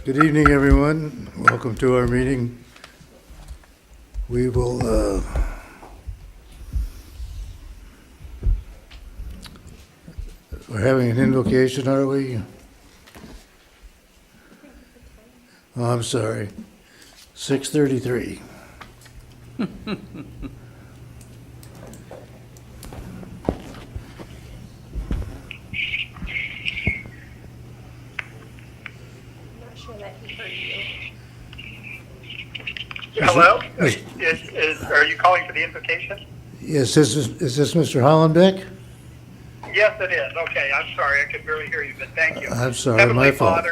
Good evening, everyone. Welcome to our meeting. We will we're having an invocation, are we? Oh, I'm sorry. 6:33. Hello? Are you calling for the invocation? Yes, is this Mr. Hollenbeck? Yes, it is. Okay, I'm sorry. I could barely hear you, but thank you. I'm sorry, my fault.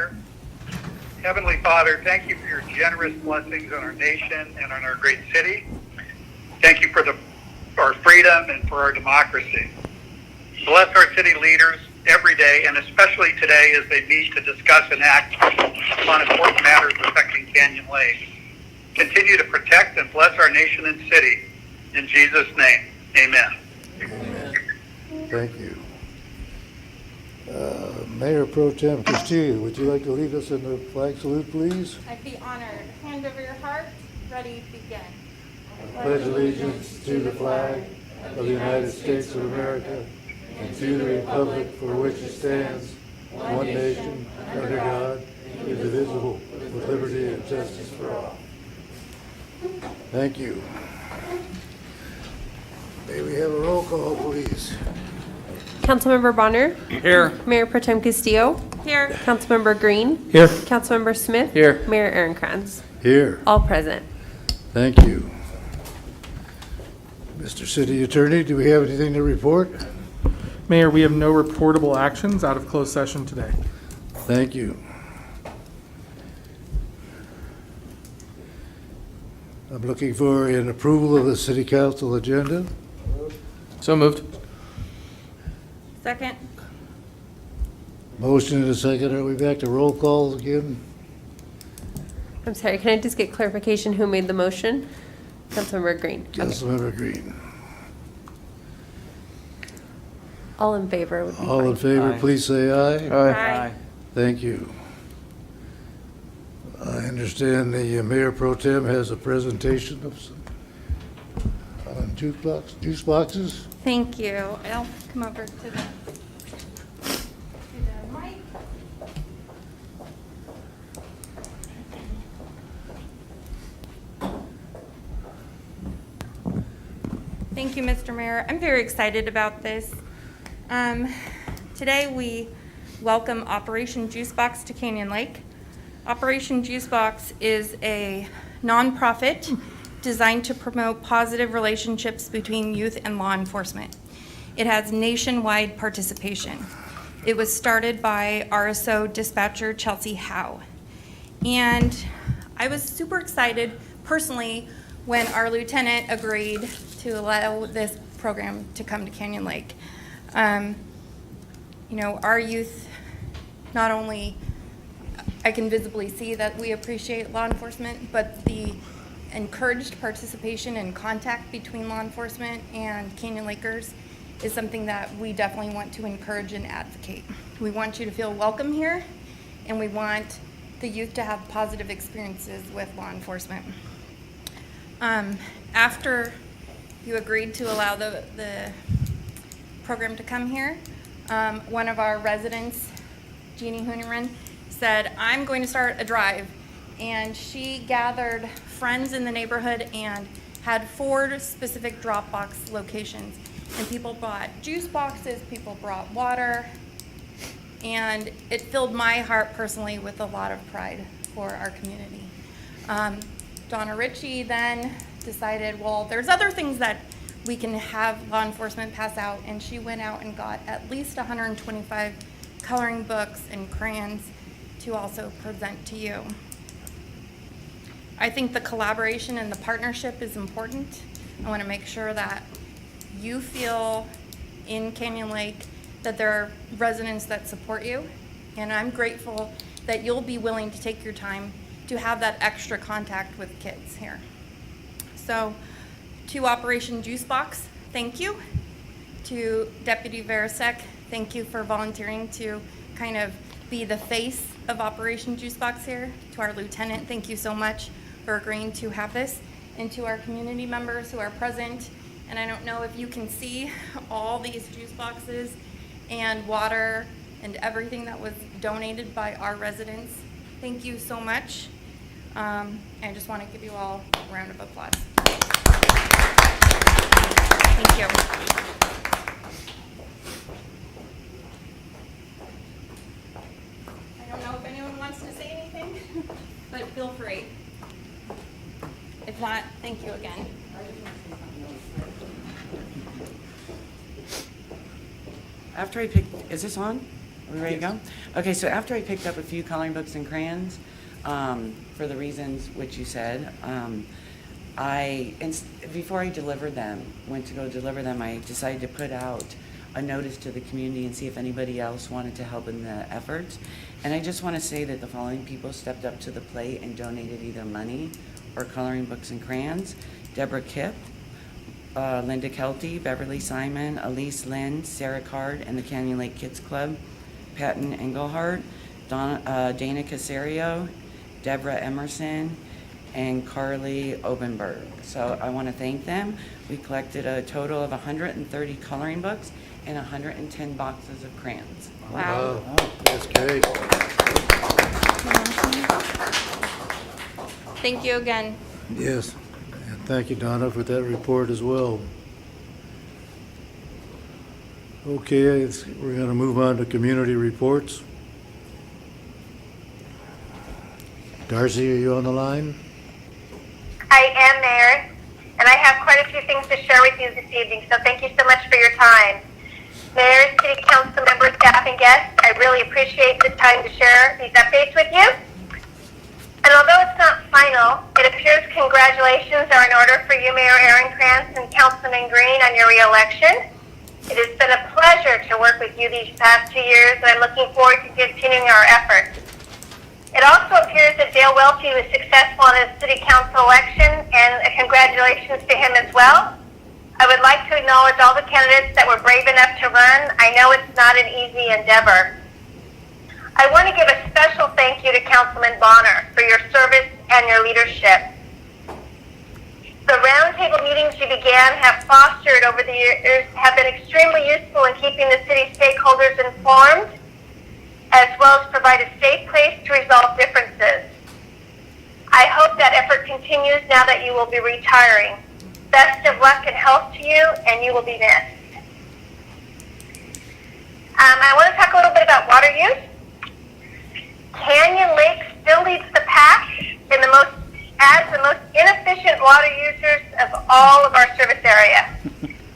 Heavenly Father, thank you for your generous blessings on our nation and on our great city. Thank you for our freedom and for our democracy. Bless our city leaders every day, and especially today as they meet to discuss and act upon important matters affecting Canyon Lake. Continue to protect and bless our nation and city. In Jesus' name, amen. Amen. Thank you. Mayor Pro Tem Castillo, would you like to lead us in the flag salute, please? I'd be honored. Hand over your heart. Ready, begin. I pledge allegiance to the flag of the United States of America and to the republic for which it stands, one nation, under God, indivisible, with liberty and justice for all. Thank you. May we have a roll call, please? Councilmember Bonner. Here. Mayor Pro Tem Castillo. Here. Councilmember Green. Here. Councilmember Smith. Here. Mayor Aaronkranz. Here. All present. Thank you. Mr. City Attorney, do we have anything to report? Mayor, we have no reportable actions out of closed session today. Thank you. I'm looking for an approval of the city council agenda. So moved. Second. Motion and a second. Are we back to roll calls again? I'm sorry, can I just get clarification who made the motion? Councilmember Green. Okay. Councilmember Green. All in favor would be All in fine. favor, Aye. please say aye. Aye. Thank you. I understand the Mayor Pro Tem has a presentation of some juice boxes. Thank you. I'll come over to the mic. Thank you, Mr. Mayor. I'm very excited about this. Today we welcome Operation Juice Box to Canyon Lake. Operation Juice Box is a nonprofit designed to promote positive relationships between youth and law enforcement. It has nationwide participation. It was started by RSO dispatcher Chelsea Howe. And I was super excited personally when our lieutenant agreed to allow this program to come to Canyon Lake. Our youth, not only I can visibly see that we appreciate law enforcement, but the encouraged participation and contact between law enforcement and Canyon Lakers is something that we definitely want to encourage and advocate. We want you to feel welcome here, and we want the youth to have positive experiences with law enforcement. After you agreed to allow the program to come here, one of our residents, Jeannie Hooneran, said, I'm going to start a drive. And she gathered friends in the neighborhood and had 4 specific drop box locations. And people brought juice boxes, people brought water, and it filled my heart personally with a lot of pride for our community. Donna Ritchie then decided, well, there's other things that we can have law enforcement pass out, and she went out and got at least 125 coloring books and crayons to also present to you. I think the collaboration and the partnership is important. I want to make sure that you feel in Canyon Lake that there are residents that support you, and I'm grateful that you'll be willing to take your time to have that extra contact with kids here. So, to Operation Juice Box, thank you. To Deputy Verisek, thank you for volunteering to kind of be the face of Operation Juicebox here. To our lieutenant, thank you so much for agreeing to have this. And to our community members who are present, and I don't know if you can see all these juice boxes and water and everything that was donated by our residents. Thank you so much. I just want to give you all a round of applause. Thank you. I don't know if anyone wants to say anything, but feel free. If not, thank you again. After I picked, is this on? Are we ready to go? Okay, so after I picked up a few coloring books and crayons, for the reasons which you said, before I went to go deliver them, I decided to put out a notice to the community and see if anybody else wanted to help in the efforts. And I just want to say that the following people stepped up to the plate and donated either money or coloring books and crayons: Deborah Kipp, Linda Kelty, Beverly Simon, Elise Lynn, Sarah Card, and the Canyon Lake Kids Club, Patton Engelhardt, Dana Casario, Deborah Emerson, and Carly Obenberg. So I want to thank them. We collected a total of 130 coloring books and 110 boxes of crayons. Wow. That's great. Thank you again. Yes. And thank you, Donna, for that report as well. Okay, we're going to move on to community reports. Darcy, are you on the line? I am, Mayor, and I have quite a few things to share with you this evening, so thank you so much for your time. Mayor, City Council members, staff, and guests, I really appreciate the time to share these updates with you. And although it's not final, it appears congratulations are in order for you, Mayor Aaron Krantz and Councilman Green, on your re-election. It has been a pleasure to work with you these past 2 years, and I'm looking forward to continuing our efforts. It also appears that Dale Welty was successful in his city council election, and congratulations to him as well. I would like to acknowledge all the candidates that were brave enough to run. I know it's not an easy endeavor. I want to give a special thank you to Councilman Bonner for your service and your leadership. The roundtable meetings you began have fostered over the years have been extremely useful in keeping the city stakeholders informed, as well as provide a safe place to resolve differences. I hope that effort continues now that you will be retiring. Best of luck and health to you, and you will be missed. I want to talk a little bit about water use. Canyon Lake still leads the pack in as the most inefficient water users of all of our service area.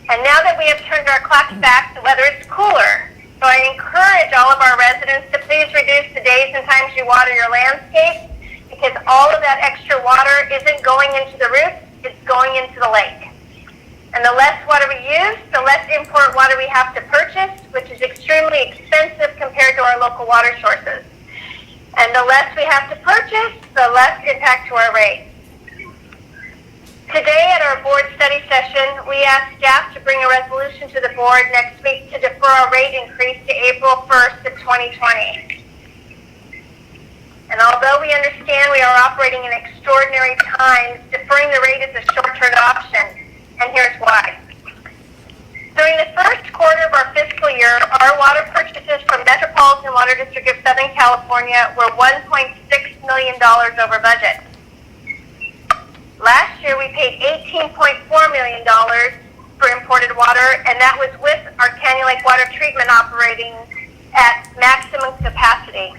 And now that we have turned our clocks back, the weather is cooler. So I encourage all of our residents to please reduce the days and times you water your landscape, because all of that extra water isn't going into the roots, it's going into the lake. And the less water we use, the less import water we have to purchase, which is extremely expensive compared to our local water sources. And the less we have to purchase, the less impact to our rates. Today at our board study session, we asked staff to bring a resolution to the board next week to defer our rate increase to April 1st of 2020. And although we understand we are operating in extraordinary times, deferring the rate is a short-term option, and here's why. During the first quarter of our fiscal year, our water purchases from Metropolitan Water District of Southern California were $1.6 million over budget. Last year, we paid $18.4 million for imported water, and that was with our Canyon Lake Water Treatment operating at maximum capacity.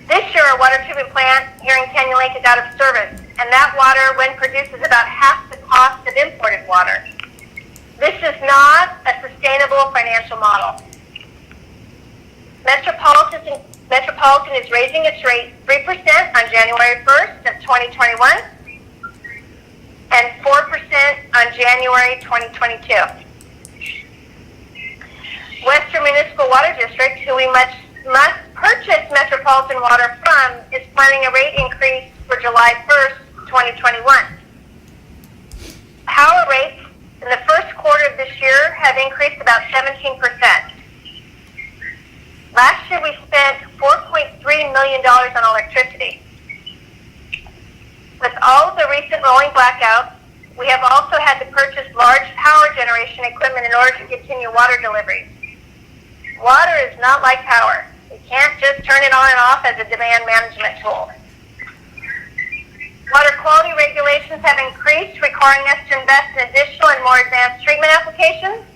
This year, our water treatment plant here in Canyon Lake is out of service, and that water, when produced, is about half the cost of imported water. This is not a sustainable financial model. Metropolitan is raising its rate 3% on January 1st of 2021 and 4% on January 2022. Western Municipal Water District, who we must purchase Metropolitan water from, is planning a rate increase for July 1st, 2021. Power rates in the first quarter of this year have increased about 17%. Last year we spent $4.3 million on electricity. With all of the recent rolling blackouts, we have also had to purchase large power generation equipment in order to continue water deliveries. Water is not like power. You can't just turn it on and off as a demand management tool. Water quality regulations have increased, requiring us to invest in additional and more advanced treatment applications,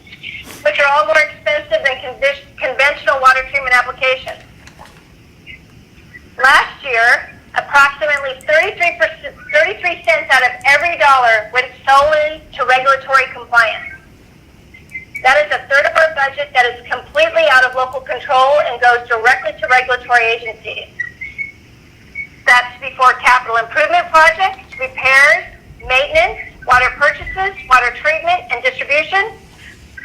which are all more expensive than conventional water treatment applications. Last year, approximately 33 cents out of every dollar went solely to regulatory compliance. That is a third of our budget that is completely out of local control and goes directly to regulatory agencies. That's before capital improvement projects, repairs, maintenance, water purchases, water treatment and distribution,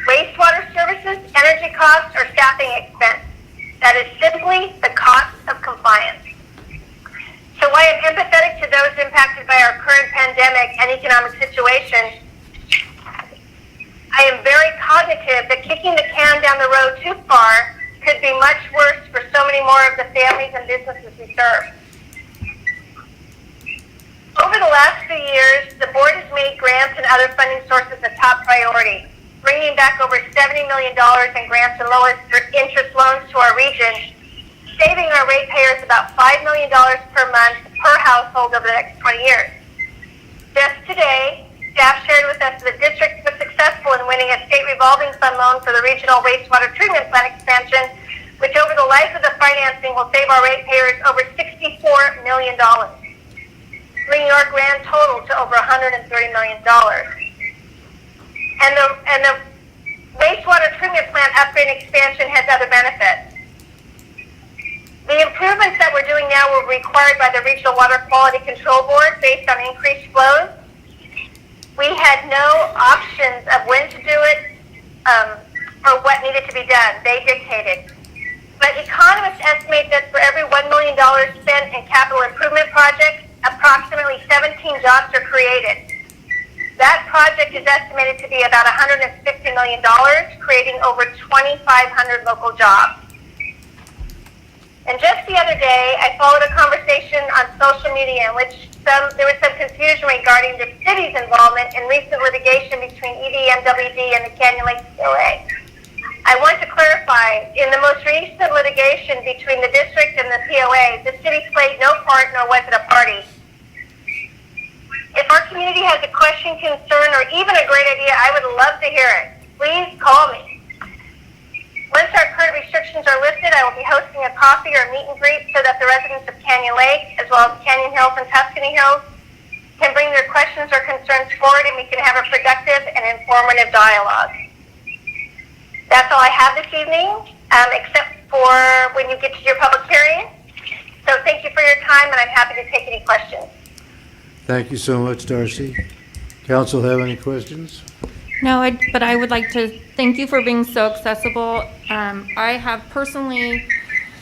wastewater services, energy costs, or staffing expense. That is simply the cost of compliance. So while I'm empathetic to those impacted by our current pandemic and economic situation, I am very cognitive that kicking the can down the road too far could be much worse for so many more of the families and businesses we serve. Over the last few years, the board has made grants and other funding sources a top priority, bringing back over $70 million in grants and low interest loans to our region, saving our ratepayers about $5 million per month per household over the next 20 years. Just today, staff shared with us that the district was successful in winning a state revolving fund loan for the regional wastewater treatment plant expansion, which over the life of the financing will save our ratepayers over $64 million, bringing our grand total to over $130 million. And the wastewater treatment plant upgrade and expansion has other benefits. The improvements that we're doing now were required by the Regional Water Quality Control Board based on increased flows. We had no options of when to do it or what needed to be done. They dictated. But economists estimate that for every $1 million spent in capital improvement projects, approximately 17 jobs are created. That project is estimated to be about $150 million, creating over 2,500 local jobs. And just the other day, I followed a conversation on social media in which there was some confusion regarding the city's involvement in recent litigation between EDMWD and the Canyon Lake POA. I want to clarify, in the most recent litigation between the district and the POA, the city played no part nor was it a party. If our community has a question, concern, or even a great idea, I would love to hear it. Please call me. Once our current restrictions are lifted, I will be hosting a coffee or meet and greet so that the residents of Canyon Lake, as well as Canyon Hills and Tuscany Hills, can bring their questions or concerns forward and we can have a productive and informative dialogue. That's all I have this evening, except for when you get to your public hearing. So thank you for your time, and I'm happy to take any questions. Thank you so much, Darcy. Council have any questions? No, but I would like to thank you for being so accessible. I have personally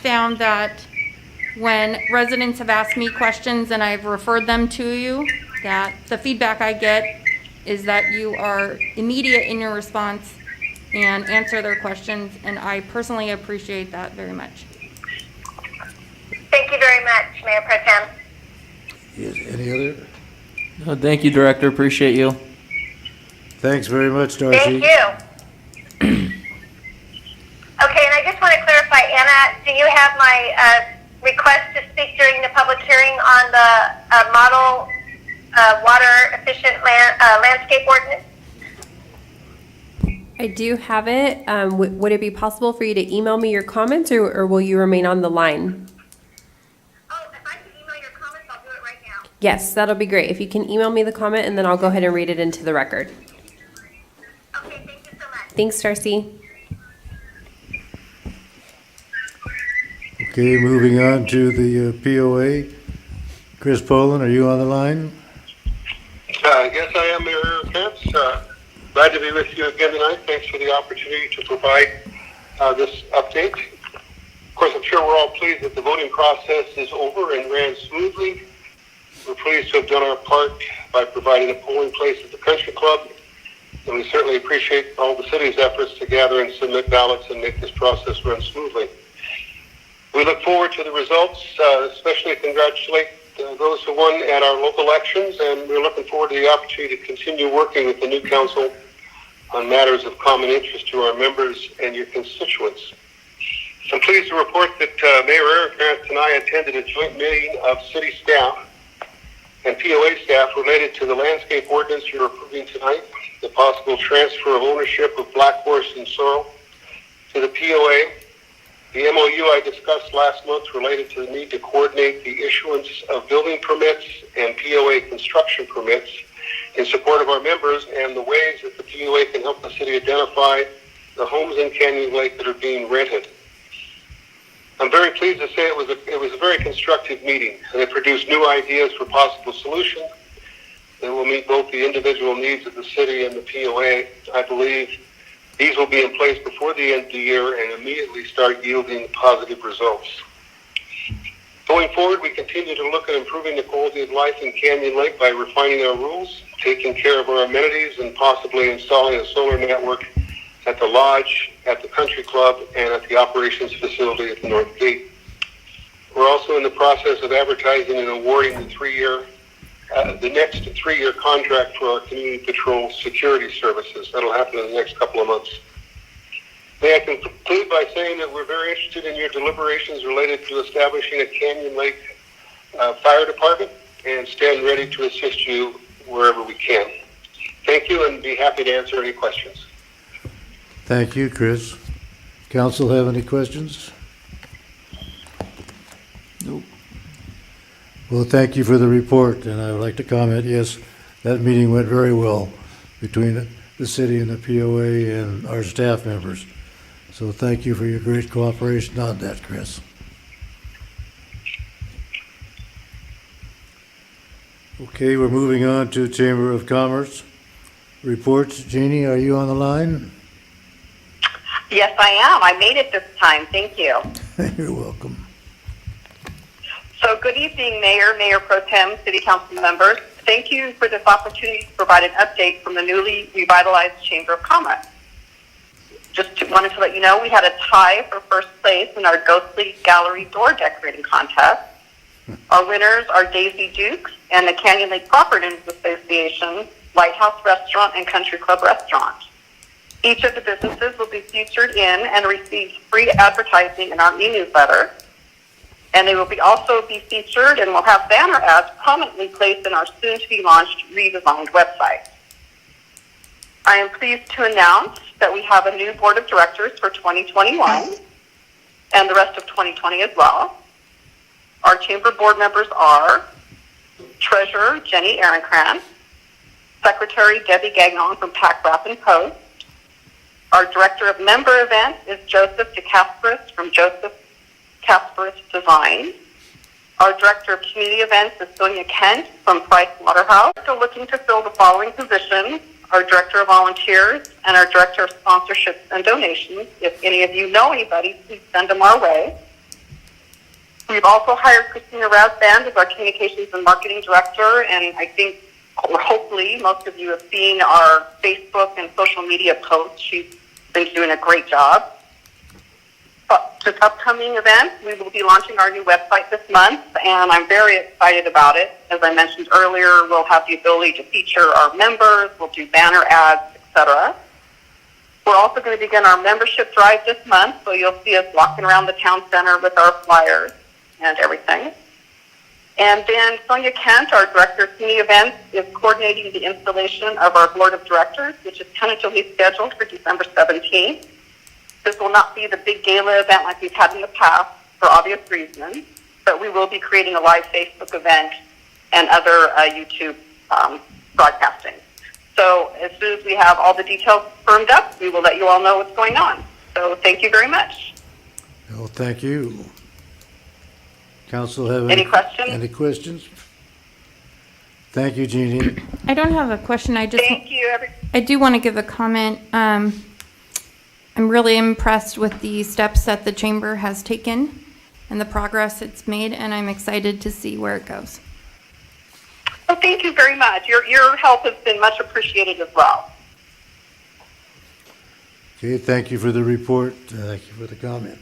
found that when residents have asked me questions and I've referred them to you, that the feedback I get is that you are immediate in your response and answer their questions, and I personally appreciate that very much. Thank you very much, Mayor Pro Tem. Yes, any other? No, thank you, Director. Appreciate you. Thanks very much, Darcy. Thank you. Okay, and I just want to clarify, Anna, do you have my request to speak during the public hearing on the model water efficient landscape ordinance? I do have it. Would it be possible for you to email me your comments, or will you remain on the line? Oh, if I can email your comments, I'll do it right now. Yes, that'll be great. If you can email me the comment, and then I'll go ahead and read it into the record. Okay, thank you so much. Thanks, Darcy. Okay, moving on to the POA. Chris Poland, are you on the line? Yes, I am, Mayor Pence. Glad to be with you again tonight. Thanks for the opportunity to provide this update. Of course, I'm sure we're all pleased that the voting process is over and ran smoothly. We're pleased to have done our part by providing a polling place at the Country Club, and we certainly appreciate all the city's efforts to gather and submit ballots and make this process run smoothly. We look forward to the results, especially congratulate those who won at our local elections, and we're looking forward to the opportunity to continue working with the new council on matters of common interest to our members and your constituents. I'm pleased to report that Mayor Arafat and I attended a joint meeting of city staff and POA staff related to the landscape ordinance you're approving tonight, the possible transfer of ownership of Black Horse and Sorrel to the POA, the MOU I discussed last month related to the need to coordinate the issuance of building permits and POA construction permits in support of our members, and the ways that the POA can help the city identify the homes in Canyon Lake that are being rented. I'm very pleased to say it was a very constructive meeting, and it produced new ideas for possible solutions that will meet both the individual needs of the city and the POA. I believe these will be in place before the end of the year and immediately start yielding positive results. Going forward, we continue to look at improving the quality of life in Canyon Lake by refining our rules, taking care of our amenities, and possibly installing a solar network at the lodge, at the country club, and at the operations facility at the North Gate. We're also in the process of advertising and awarding the next three-year contract for our community patrol security services. That'll happen in the next couple of months. May I conclude by saying that we're very interested in your deliberations related to establishing a Canyon Lake fire department and stand ready to assist you wherever we can. Thank you, and be happy to answer any questions. Thank you, Chris. Council have any questions? Nope. Well, thank you for the report, and I would like to comment, yes, that meeting went very well between the city and the POA and our staff members. So thank you for your great cooperation on that, Chris. Okay, we're moving on to Chamber of Commerce reports. Jeannie, are you on the line? Yes, I am. I made it this time. Thank you. You're welcome. So good evening, Mayor, Mayor Pro Tem, City Council members. Thank you for this opportunity to provide an update from the newly revitalized Chamber of Commerce. Wanted to let you know we had a tie for first place in our Ghostly Gallery door decorating contest. Our winners are Daisy Dukes and the Canyon Lake Properties Association, Lighthouse Restaurant and Country Club Restaurant. Each of the businesses will be featured in and receive free advertising in our e-newsletter. And they will also be featured and will have banner ads prominently placed in our soon-to-be-launched redesigned website. I am pleased to announce that we have a new board of directors for 2021 and the rest of 2020 as well. Our chamber board members are Treasurer Jenny Ehrenkrantz, Secretary Debbie Gagnon from Pack Wrap and Post. Our Director of Member Events is Joseph DeCasperis from Joseph Casperis Design. Our Director of Community Events is Sonia Kent from Price Waterhouse. Still looking to fill the following positions: our Director of Volunteers and our Director of Sponsorships and Donations. If any of you know anybody, please send them our way. We've also hired Christina Rasband as our Communications and Marketing Director, and I think, or hopefully, most of you have seen our Facebook and social media posts. She's been doing a great job. This upcoming event, we will be launching our new website this month, and I'm very excited about it. As I mentioned earlier, we'll have the ability to feature our members, we'll do banner ads, etc. We're also going to begin our membership drive this month, so you'll see us walking around the town center with our flyers and everything. And then Sonia Kent, our Director of Community Events, is coordinating the installation of our Board of Directors, which is tentatively scheduled for December 17th. This will not be the big gala event like we've had in the past for obvious reasons, but we will be creating a live Facebook event and other YouTube broadcasting. So as soon as we have all the details firmed up, we will let you all know what's going on. So thank you very much. Well, thank you. Council have Any questions? Any questions? Thank you, Jeannie. I don't have a question. Thank you. I do want to give a comment. I'm really impressed with the steps that the chamber has taken and the progress it's made, and I'm excited to see where it goes. Well, thank you very much. Your help has been much appreciated as well. Okay, thank you for the report. Thank you for the comment.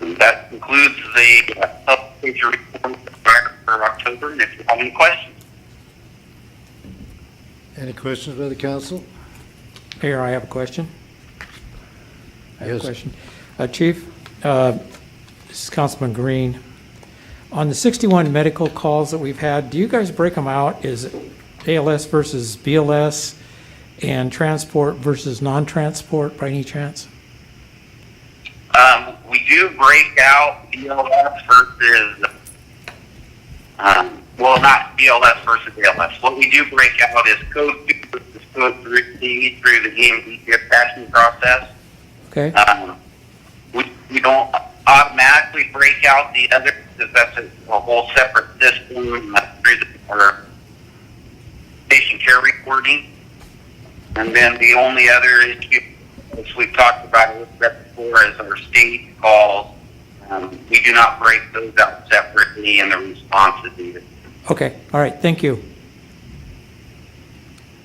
That concludes the public safety report for October. And if you have any questions. Any questions by the council? Mayor, I have a question. I have a Yes. question. Chief, this is Councilman Green. On the 61 medical calls that we've had, do you guys break them out? Is it ALS versus BLS and transport versus non-transport by any chance? We do break out BLS versus, well, not BLS versus ALS. What we do break out is code 2 versus code 3 through the EMD dispatching process. Okay. We don't automatically break out the other because that's a whole separate system through our patient care reporting. And then the only other issue, which we've talked about a little bit before, is our state calls. We do not break those out separately in the responses either. Okay, all right, thank you.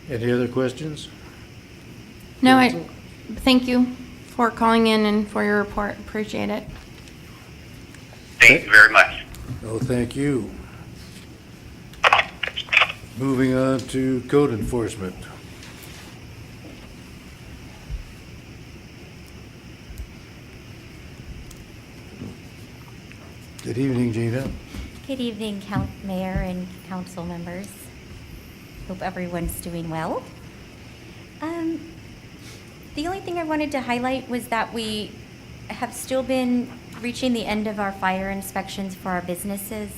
Any other questions? No, thank you for calling in and for your report. Appreciate it. Thank you very much. Oh, thank you. Moving on to code enforcement. Good evening, Gina. Good evening, Mayor and council members. Hope everyone's doing well. The only thing I wanted to highlight was that we have still been reaching the end of our fire inspections for our businesses,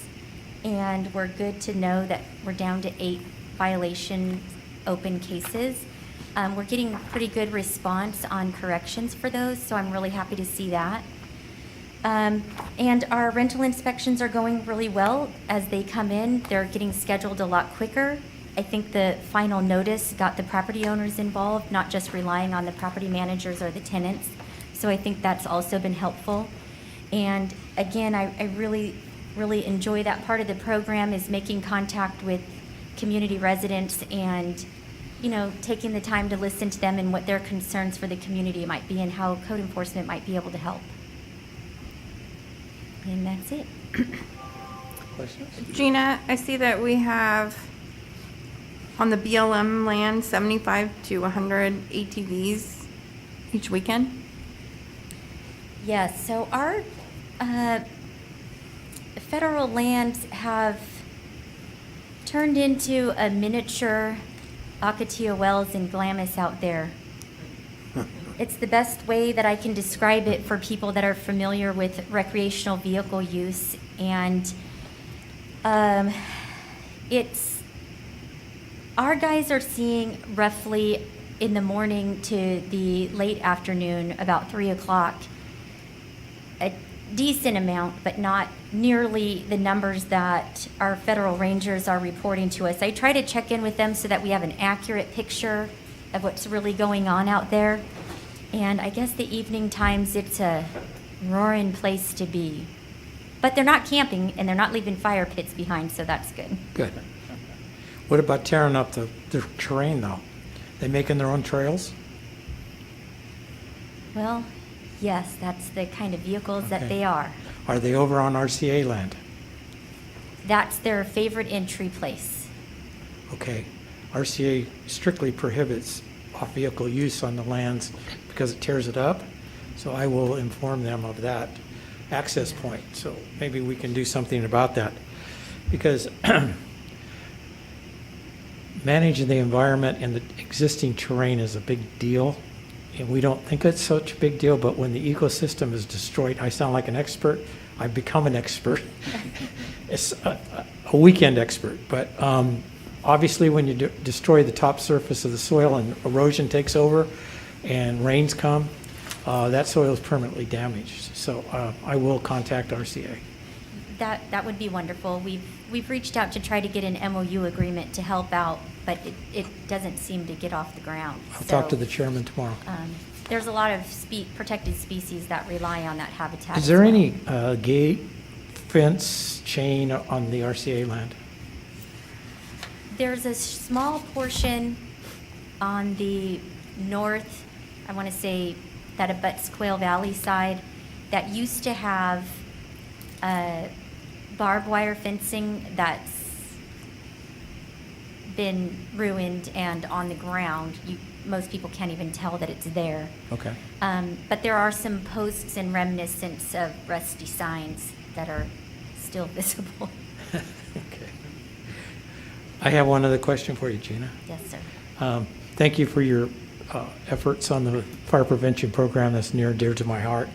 and we're good to know that we're down to 8 violation open cases. We're getting pretty good response on corrections for those, so I'm really happy to see that. And our rental inspections are going really well as they come in. They're getting scheduled a lot quicker. I think the final notice got the property owners involved, not just relying on the property managers or the tenants. So I think that's also been helpful. And again, I really, really enjoy that part of the program, is making contact with community residents and, you know, taking the time to listen to them and what their concerns for the community might be and how code enforcement might be able to help. And that's it. Gina, I see that we have on the BLM land 75 to 100 ATVs each weekend. Yes, so our federal lands have turned into a miniature Ocotillo Wells and Glamis out there. It's the best way that I can describe it for people that are familiar with recreational vehicle use. And our guys are seeing roughly in the morning to the late afternoon, about 3 o'clock, a decent amount, but not nearly the numbers that our federal rangers are reporting to us. I try to check in with them so that we have an accurate picture of what's really going on out there. And I guess the evening times, it's a roaring place to be. But they're not camping, and they're not leaving fire pits behind, so that's good. Good. What about tearing up the terrain, though? They making their own trails? Well, yes, that's the kind of vehicles that they are. Are they over on RCA land? That's their favorite entry place. Okay. RCA strictly prohibits off-vehicle use on the lands because it tears it up. So I will inform them of that access point. So maybe we can do something about that. Because managing the environment and the existing terrain is a big deal. And we don't think it's such a big deal, but when the ecosystem is destroyed, I sound like an expert. I've become an expert. It's a weekend expert. But obviously when you destroy the top surface of the soil and erosion takes over and rains come, that soil is permanently damaged. So I will contact RCA. That would be wonderful. We've reached out to try to get an MOU agreement to help out, but it doesn't seem to get off the ground. I'll talk to the chairman tomorrow. There's a lot of protected species that rely on that habitat. Is there any gate, fence, chain on the RCA land? There's a small portion on the north, I want to say that abuts Quail Valley side, that used to have barbed wire fencing that's been ruined and on the ground. Most people can't even tell that it's there. Okay. But there are some posts and reminiscents of rusty signs that are still visible. Okay. I have one other question for you, Gina. Yes, sir. Thank you for your efforts on the fire prevention program. That's near and dear to my heart.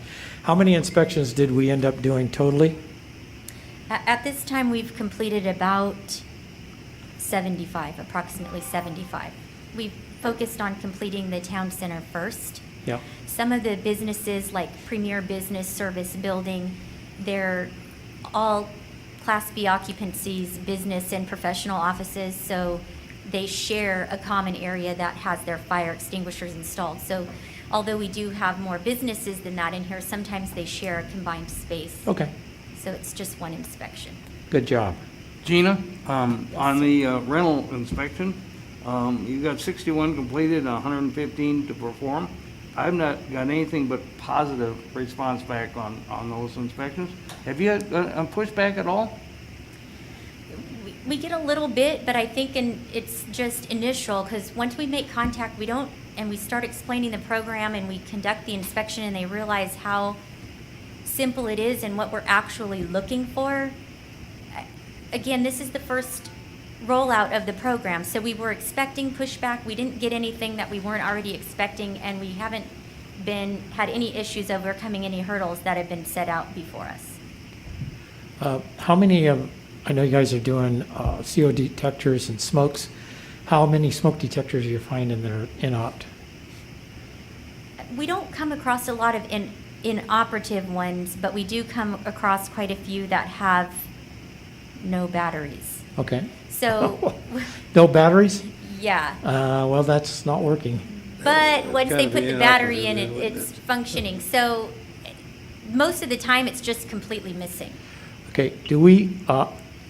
How many inspections did we end up doing totally? At this time, we've completed about 75, approximately 75. We've focused on completing the town center first. Yeah. Some of the businesses, like Premier Business Service Building, they're all Class B occupancies, business and professional offices, so they share a common area that has their fire extinguishers installed. So although we do have more businesses than that in here, sometimes they share a combined space. Okay. So it's just one inspection. Good job. Gina, on the rental inspection, you got 61 completed, 115 to perform. I've not got anything but positive response back on those inspections. Have you had pushback at all? We get a little bit, but I think it's just initial, because once we make contact, and we start explaining the program and we conduct the inspection and they realize how simple it is and what we're actually looking for. Again, this is the first rollout of the program, so we were expecting pushback. We didn't get anything that we weren't already expecting, and we haven't had any issues overcoming any hurdles that have been set out before us. How many, I know you guys are doing CO detectors and smokes. How many smoke detectors are you finding that are inopt? We don't come across a lot of inoperative ones, but we do come across quite a few that have no batteries. Okay. So. No batteries? Yeah. Well, that's not working. But once they Gotta put be the battery in inoperative, it, wouldn't it's functioning. So most of the time, it's just completely missing. Okay,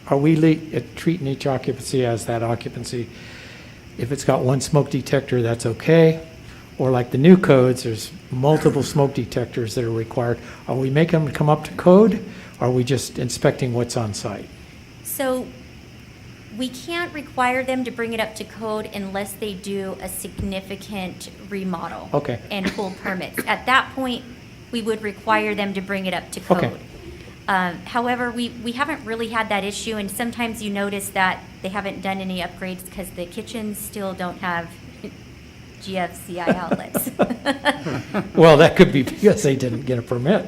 are we treating each occupancy as that occupancy? If it's got one smoke detector, that's okay? Or like the new codes, there's multiple smoke detectors that are required. Are we making them come up to code? Or are we just inspecting what's on site? So we can't require them to bring it up to code unless they do a significant remodel. Okay. And pull permits. At that point, we would require them to bring it up to code. Okay. However, we haven't really had that issue, and sometimes you notice that they haven't done any upgrades because the kitchens still don't have GFCI outlets. Well, that could be because they didn't get a permit.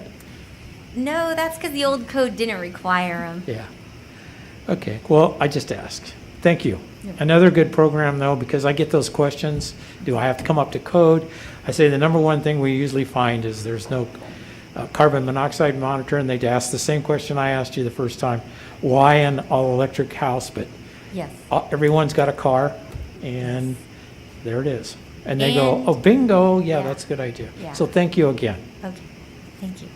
No, that's because the old code didn't require them. Yeah. Okay, well, I just asked. Thank you. Another good program, though, because I get those questions. Do I have to come up to code? I say the number one thing we usually find is there's no carbon monoxide monitor, and they'd ask the same question I asked you the first time. Why an all-electric house? But yes, everyone's got a car, and there it is. And they go, oh, bingo, yeah, that's a good idea. Yeah. So thank you again. Okay, thank you.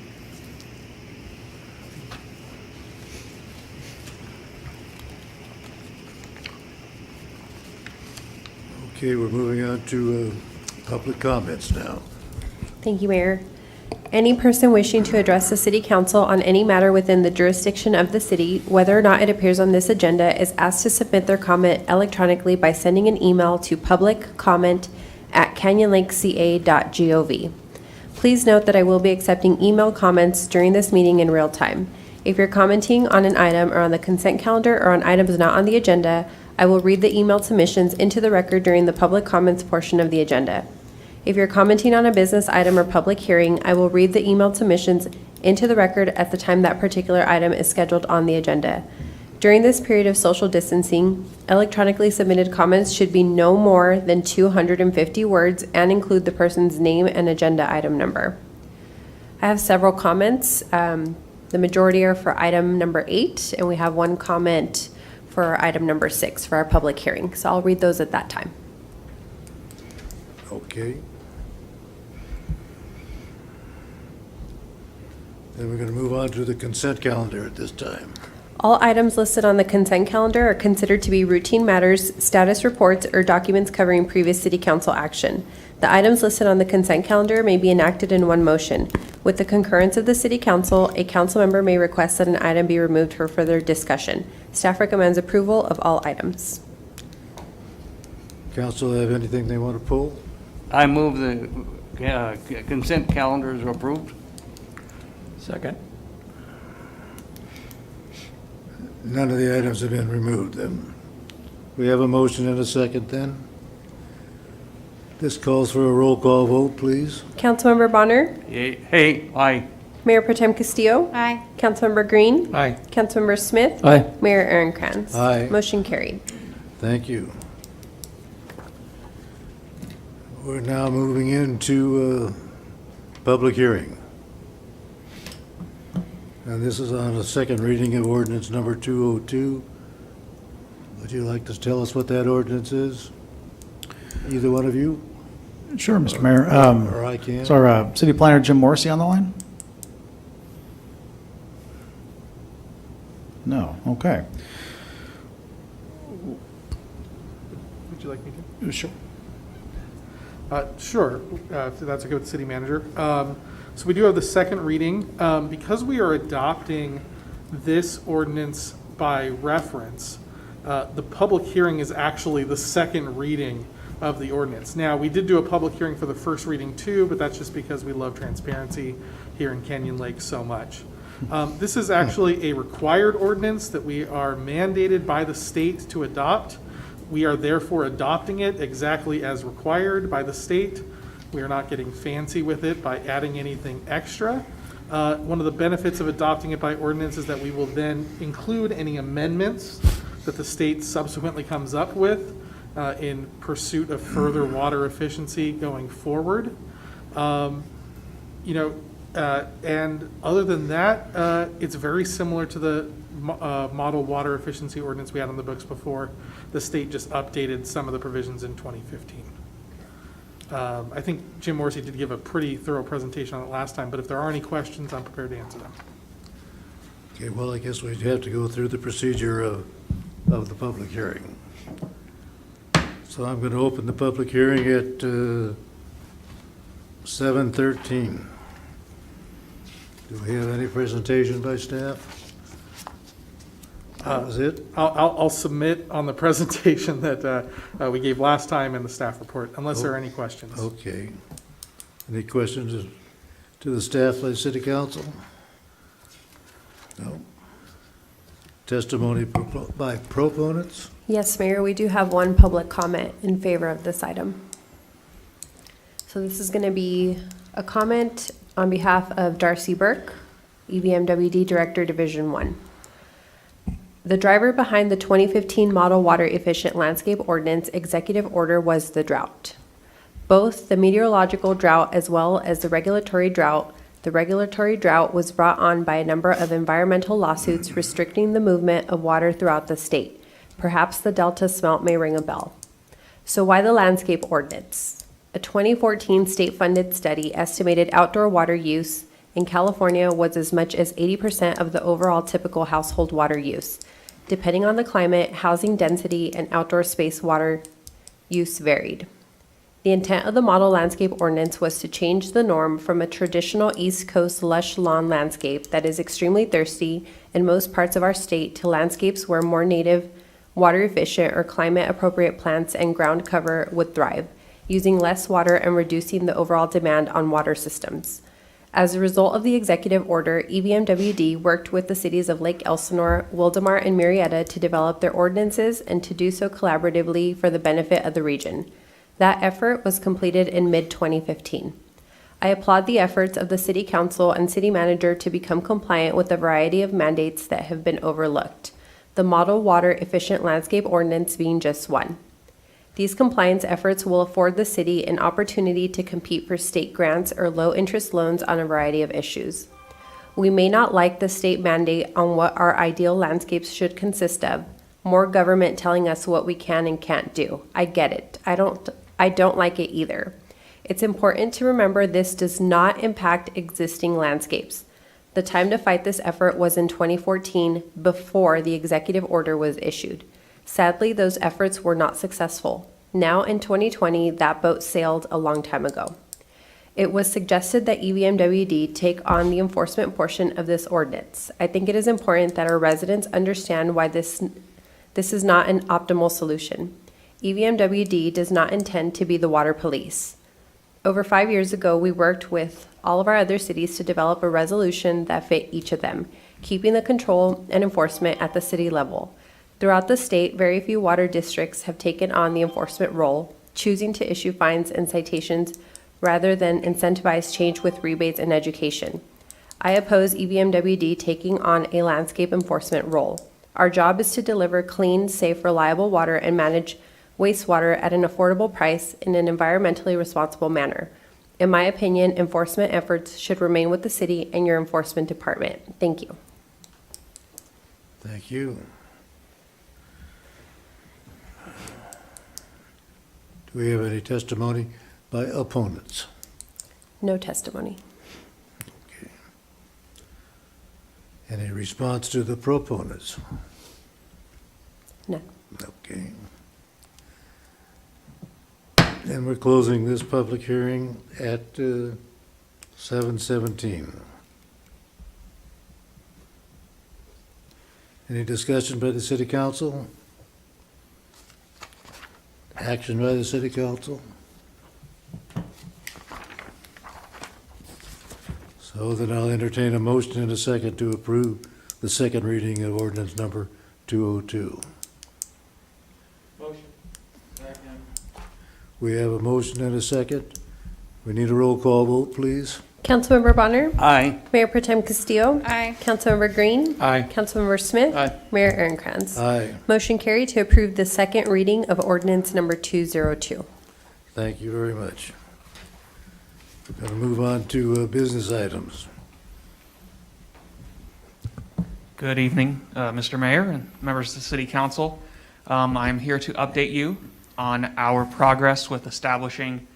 Okay, we're moving on to public comments now. Thank you, Mayor. Any person wishing to address the City Council on any matter within the jurisdiction of the city, whether or not it appears on this agenda, is asked to submit their comment electronically by sending an email to publiccomment@canyonlakeca.gov. Please note that I will be accepting email comments during this meeting in real time. If you're commenting on an item or on the consent calendar or on items not on the agenda, I will read the emailed submissions into the record during the public comments portion of the agenda. If you're commenting on a business item or public hearing, I will read the emailed submissions into the record at the time that particular item is scheduled on the agenda. During this period of social distancing, electronically submitted comments should be no more than 250 words and include the person's name and agenda item number. I have several comments. The majority are for item number 8, and we have one comment for item number 6 for our public hearing. So I'll read those at that time. Okay. Then we're going to move on to the consent calendar at this time. All items listed on the consent calendar are considered to be routine matters, status reports, or documents covering previous City Council action. The items listed on the consent calendar may be enacted in one motion. With the concurrence of the City Council, a council member may request that an item be removed for further discussion. Staff recommends approval of all items. Council have anything they want to pull? I move the consent calendar is approved. Second. None of the items have been removed then. We have a motion and a second then. This calls for a roll call vote, please. Councilmember Bonner? Hey, aye. Mayor Pro Tem Castillo? Aye. Councilmember Green? Aye. Councilmember Smith? Aye. Mayor Aaron-Krantz? Aye. Motion carried. Thank you. We're now moving into public hearing. And this is on a second reading of ordinance number 202. Would you like to tell us what that ordinance is? Either one of you? Sure, Mr. Mayor. Or I can. Is our city planner, Jim Morrissey, on the line? No, okay. Would you like me to? Sure. Sure, if that's okay with the city manager. So we do have the second reading. Because we are adopting this ordinance by reference, the public hearing is actually the second reading of the ordinance. Now, we did do a public hearing for the first reading too, but that's just because we love transparency here in Canyon Lake so much. This is actually a required ordinance that we are mandated by the state to adopt. We are therefore adopting it exactly as required by the state. We are not getting fancy with it by adding anything extra. One of the benefits of adopting it by ordinance is that we will then include any amendments that the state subsequently comes up with in pursuit of further water efficiency going forward. And other than that, it's very similar to the model water efficiency ordinance we had on the books before. The state just updated some of the provisions in 2015. I think Jim Morrissey did give a pretty thorough presentation on it last time, but if there are any questions, I'm prepared to answer them. Okay, well, I guess we'd have to go through the procedure of the public hearing. So I'm going to open the public hearing at 7:13. Do we have any presentation by staff? That was it? I'll submit on the presentation that we gave last time in the staff report, unless there are any questions. Okay. Any questions to the staff by City Council? No. Testimony by proponents? Yes, Mayor, we do have one public comment in favor of this item. So this is going to be a comment on behalf of Darcy Burke, EVMWD Director, Division 1. The driver behind the 2015 Model Water Efficient Landscape Ordinance Executive Order was the drought. Both the meteorological drought as well as the regulatory drought. The regulatory drought was brought on by a number of environmental lawsuits restricting the movement of water throughout the state. Perhaps the Delta smelt may ring a bell. So why the landscape ordinance? A 2014 state-funded study estimated outdoor water use in California was as much as 80% of the overall typical household water use. Depending on the climate, housing density, and outdoor space water use varied. The intent of the model landscape ordinance was to change the norm from a traditional East Coast lush lawn landscape that is extremely thirsty in most parts of our state to landscapes where more native, water efficient, or climate appropriate plants and ground cover would thrive, using less water and reducing the overall demand on water systems. As a result of the executive order, EVMWD worked with the cities of Lake Elsinore, Wildomar, and Murrieta to develop their ordinances and to do so collaboratively for the benefit of the region. That effort was completed in mid-2015. I applaud the efforts of the City Council and City Manager to become compliant with a variety of mandates that have been overlooked, the Model Water Efficient Landscape Ordinance being just one. These compliance efforts will afford the city an opportunity to compete for state grants or low-interest loans on a variety of issues. We may not like the state mandate on what our ideal landscapes should consist of, more government telling us what we can and can't do. I get it. I don't like it either. It's important to remember this does not impact existing landscapes. The time to fight this effort was in 2014, before the executive order was issued. Sadly, those efforts were not successful. Now in 2020, that boat sailed a long time ago. It was suggested that EVMWD take on the enforcement portion of this ordinance. I think it is important that our residents understand why this is not an optimal solution. EVMWD does not intend to be the water police. Over 5 years ago, we worked with all of our other cities to develop a resolution that fit each of them, keeping the control and enforcement at the city level. Throughout the state, very few water districts have taken on the enforcement role, choosing to issue fines and citations rather than incentivize change with rebates and education. I oppose EVMWD taking on a landscape enforcement role. Our job is to deliver clean, safe, reliable water and manage wastewater at an affordable price in an environmentally responsible manner. In my opinion, enforcement efforts should remain with the city and your enforcement department. Thank you. Thank you. Do we have any testimony by opponents? No testimony. Okay. Any response to the proponents? No. Okay. And we're closing this public hearing at 7:17. Any discussion by the city council? Action by the city council? So then I'll entertain a motion and a second to approve the second reading of ordinance number 202. Motion. Second. We have a motion and a second. We need a roll call vote, please. Councilmember Bonner? Aye. Mayor Pro Tem Castillo? Aye. Councilmember Green? Aye. Councilmember Smith? Aye. Mayor Aaronkranz? Aye. Motion carried to approve the second reading of ordinance number 202. Thank you very much. We're going to move on to business items. Good evening, Mr. Mayor and members of the City Council. I'm here to update you on our progress with establishing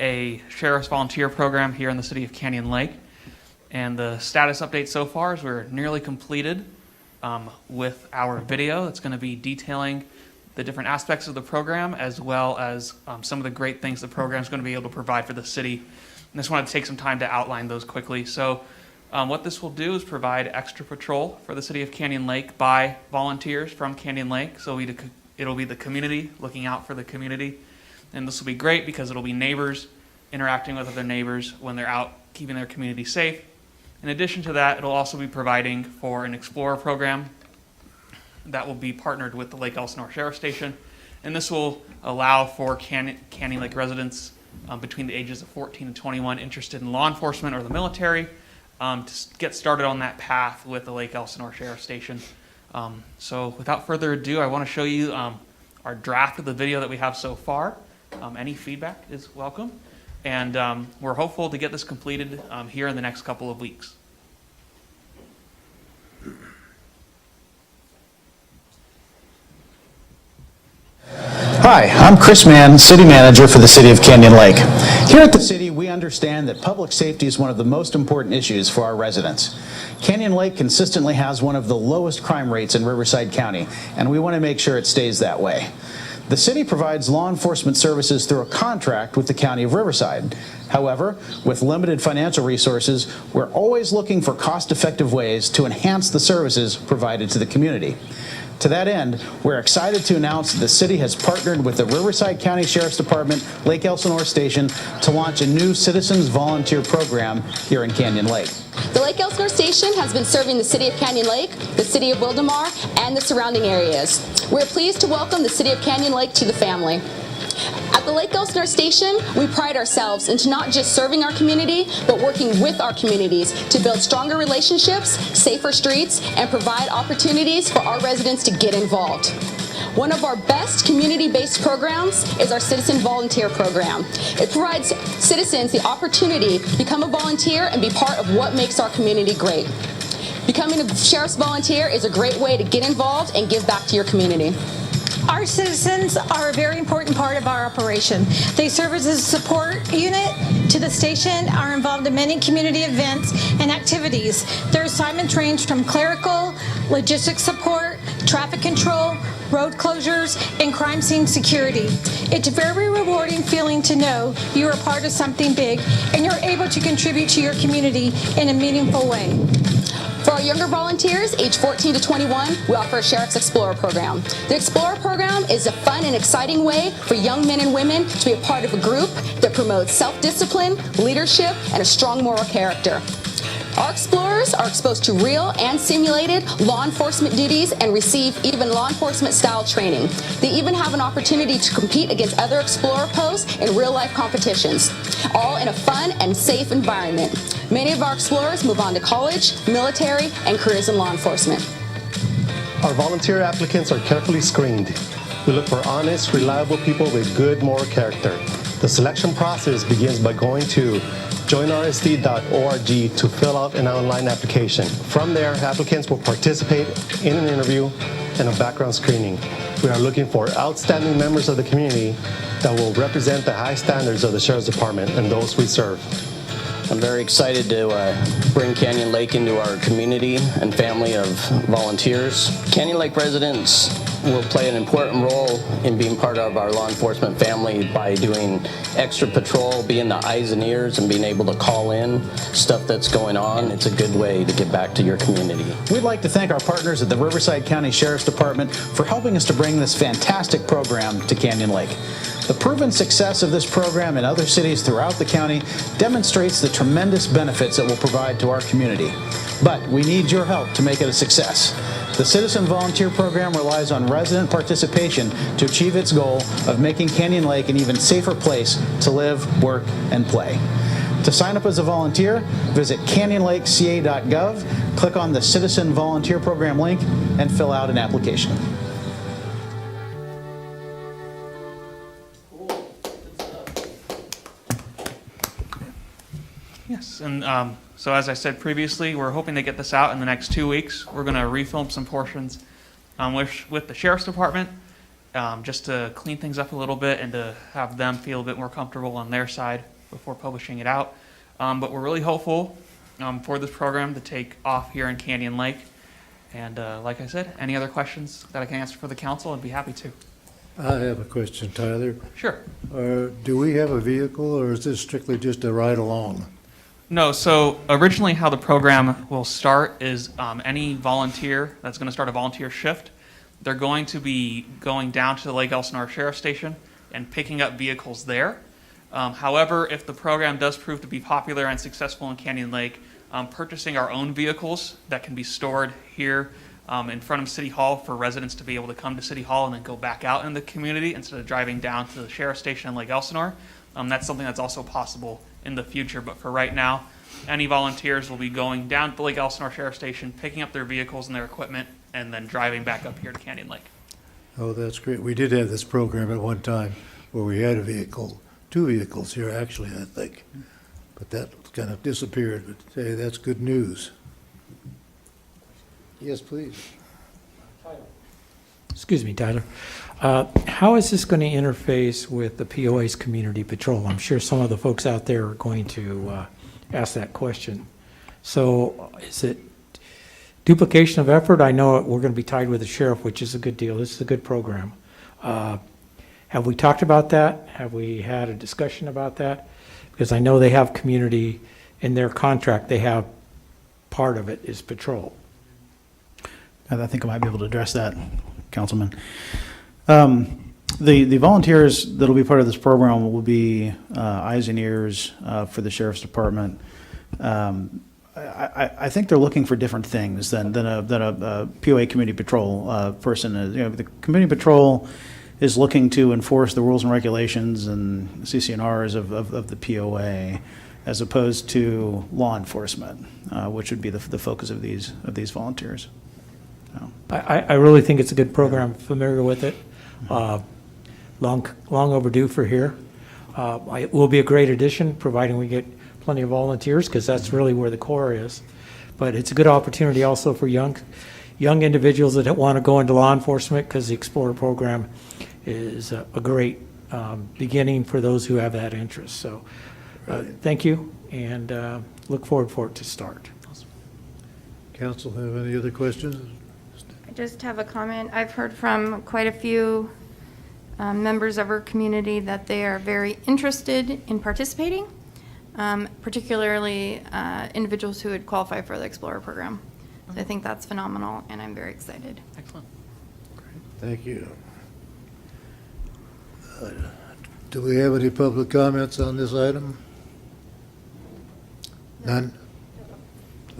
a sheriff's volunteer program here in the city of Canyon Lake. And the status update so far is we're nearly completed with our video that's going to be detailing the different aspects of the program, as well as some of the great things the program is going to be able to provide for the city. And I just wanted to take some time to outline those quickly. So what this will do is provide extra patrol for the city of Canyon Lake by volunteers from Canyon Lake. So it'll be the community looking out for the community. And this will be great because it'll be neighbors interacting with other neighbors when they're out keeping their community safe. In addition to that, it'll also be providing for an Explorer program that will be partnered with the Lake Elsinore Sheriff Station. And this will allow for Canyon Lake residents between the ages of 14 and 21 interested in law enforcement or the military to get started on that path with the Lake Elsinore Sheriff Station. So without further ado, I want to show you our draft of the video that we have so far. Any feedback is welcome. And we're hopeful to get this completed here in the next couple of weeks. Hi, I'm Chris Mann, City Manager for the City of Canyon Lake. Here at the city, we understand that public safety is one of the most important issues for our residents. Canyon Lake consistently has one of the lowest crime rates in Riverside County, and we want to make sure it stays that way. The city provides law enforcement services through a contract with the County of Riverside. However, with limited financial resources, we're always looking for cost-effective ways to enhance the services provided to the community. To that end, we're excited to announce that the city has partnered with the Riverside County Sheriff's Department, Lake Elsinore Station, to launch a new Citizens Volunteer program here in Canyon Lake. The Lake Elsinore Station has been serving the city of Canyon Lake, the city of Wildomar, and the surrounding areas. We're pleased to welcome the city of Canyon Lake to the family. At the Lake Elsinore Station, we pride ourselves into not just serving our community, but working with our communities to build stronger relationships, safer streets, and provide opportunities for our residents to get involved. One of our best community-based programs is our Citizen Volunteer Program. It provides citizens the opportunity to become a volunteer and be part of what makes our community great. Becoming a sheriff's volunteer is a great way to get involved and give back to your community. Our citizens are a very important part of our operation. They serve as a support unit to the station, are involved in many community events and activities. Their assignments range from clerical, logistics support, traffic control, road closures, and crime scene security. It's a very rewarding feeling to know you are part of something big and you're able to contribute to your community in a meaningful way. For our younger volunteers, age 14 to 21, we offer a Sheriff's Explorer program. The Explorer program is a fun and exciting way for young men and women to be a part of a group that promotes self-discipline, leadership, and a strong moral character. Our explorers are exposed to real and simulated law enforcement duties and receive even law enforcement style training. They even have an opportunity to compete against other explorer posts in real life competitions, all in a fun and safe environment. Many of our explorers move on to college, military, and careers in law enforcement. Our volunteer applicants are carefully screened. We look for honest, reliable people with good moral character. The selection process begins by going to joinrsd.org to fill out an online application. From there, applicants will participate in an interview and a background screening. We are looking for outstanding members of the community that will represent the high standards of the Sheriff's Department and those we serve. I'm very excited to bring Canyon Lake into our community and family of volunteers. Canyon Lake residents will play an important role in being part of our law enforcement family by doing extra patrol, being the eyes and ears, and being able to call in stuff that's going on. It's a good way to get back to your community. We'd like to thank our partners at the Riverside County Sheriff's Department for helping us to bring this fantastic program to Canyon Lake. The proven success of this program in other cities throughout the county demonstrates the tremendous benefits it will provide to our community. But we need your help to make it a success. The Citizen Volunteer Program relies on resident participation to achieve its goal of making Canyon Lake an even safer place to live, work, and play. To sign up as a volunteer, visit canyonlakeca.gov, click on the Citizen Volunteer Program link, and fill out an application. Yes, and so as I said previously, we're hoping to get this out in the next 2 weeks. We're going to refilm some portions with the Sheriff's Department just to clean things up a little bit and to have them feel a bit more comfortable on their side before publishing it out. But we're really hopeful for this program to take off here in Canyon Lake. And like I said, any other questions that I can answer for the council, I'd be happy to. I have a question, Tyler. Sure. Do we have a vehicle, or is this strictly just a ride along? No, so originally how the program will start is any volunteer that's going to start a volunteer shift, they're going to be going down to the Lake Elsinore Sheriff's Station and picking up vehicles there. However, if the program does prove to be popular and successful in Canyon Lake, purchasing our own vehicles that can be stored here in front of City Hall for residents to be able to come to City Hall and then go back out in the community instead of driving down to the Sheriff's Station in Lake Elsinore. That's something that's also possible in the future, but for right now, any volunteers will be going down to the Lake Elsinore Sheriff's Station, picking up their vehicles and their equipment, and then driving back up here to Canyon Lake. Oh, that's great. We did have this program at one time where we had a vehicle, 2 vehicles here actually, I think. But that kind of disappeared, but hey, that's good news. Yes, please. Excuse me, Tyler. How is this going to interface with the POA's community patrol? I'm sure some of the folks out there are going to ask that question. So is it duplication of effort? I know we're going to be tied with the sheriff, which is a good deal. This is a good program. Have we talked about that? Have we had a discussion about that? Because I know they have community in their contract. They have part of it is patrol. I think I might be able to address that, Councilman. The volunteers that'll be part of this program will be eyes and ears for the Sheriff's Department. I think they're looking for different things than a POA community patrol person. The community patrol is looking to enforce the rules and regulations and CCNRs of the POA, as opposed to law enforcement, which would be the focus of these volunteers. I really think it's a good program. Familiar with it. Long overdue for here. It will be a great addition, providing we get plenty of volunteers, because that's really where the core is. But it's a good opportunity also for young individuals that want to go into law enforcement, because the Explorer program is a great beginning for those who have that interest. So thank you, and look forward for it to start. Council have any other questions? I just have a comment. I've heard from quite a few members of our community that they are very interested in participating, particularly individuals who would qualify for the Explorer program. So I think that's phenomenal, and I'm very excited. Excellent. Thank you. Do we have any public comments on this item? None?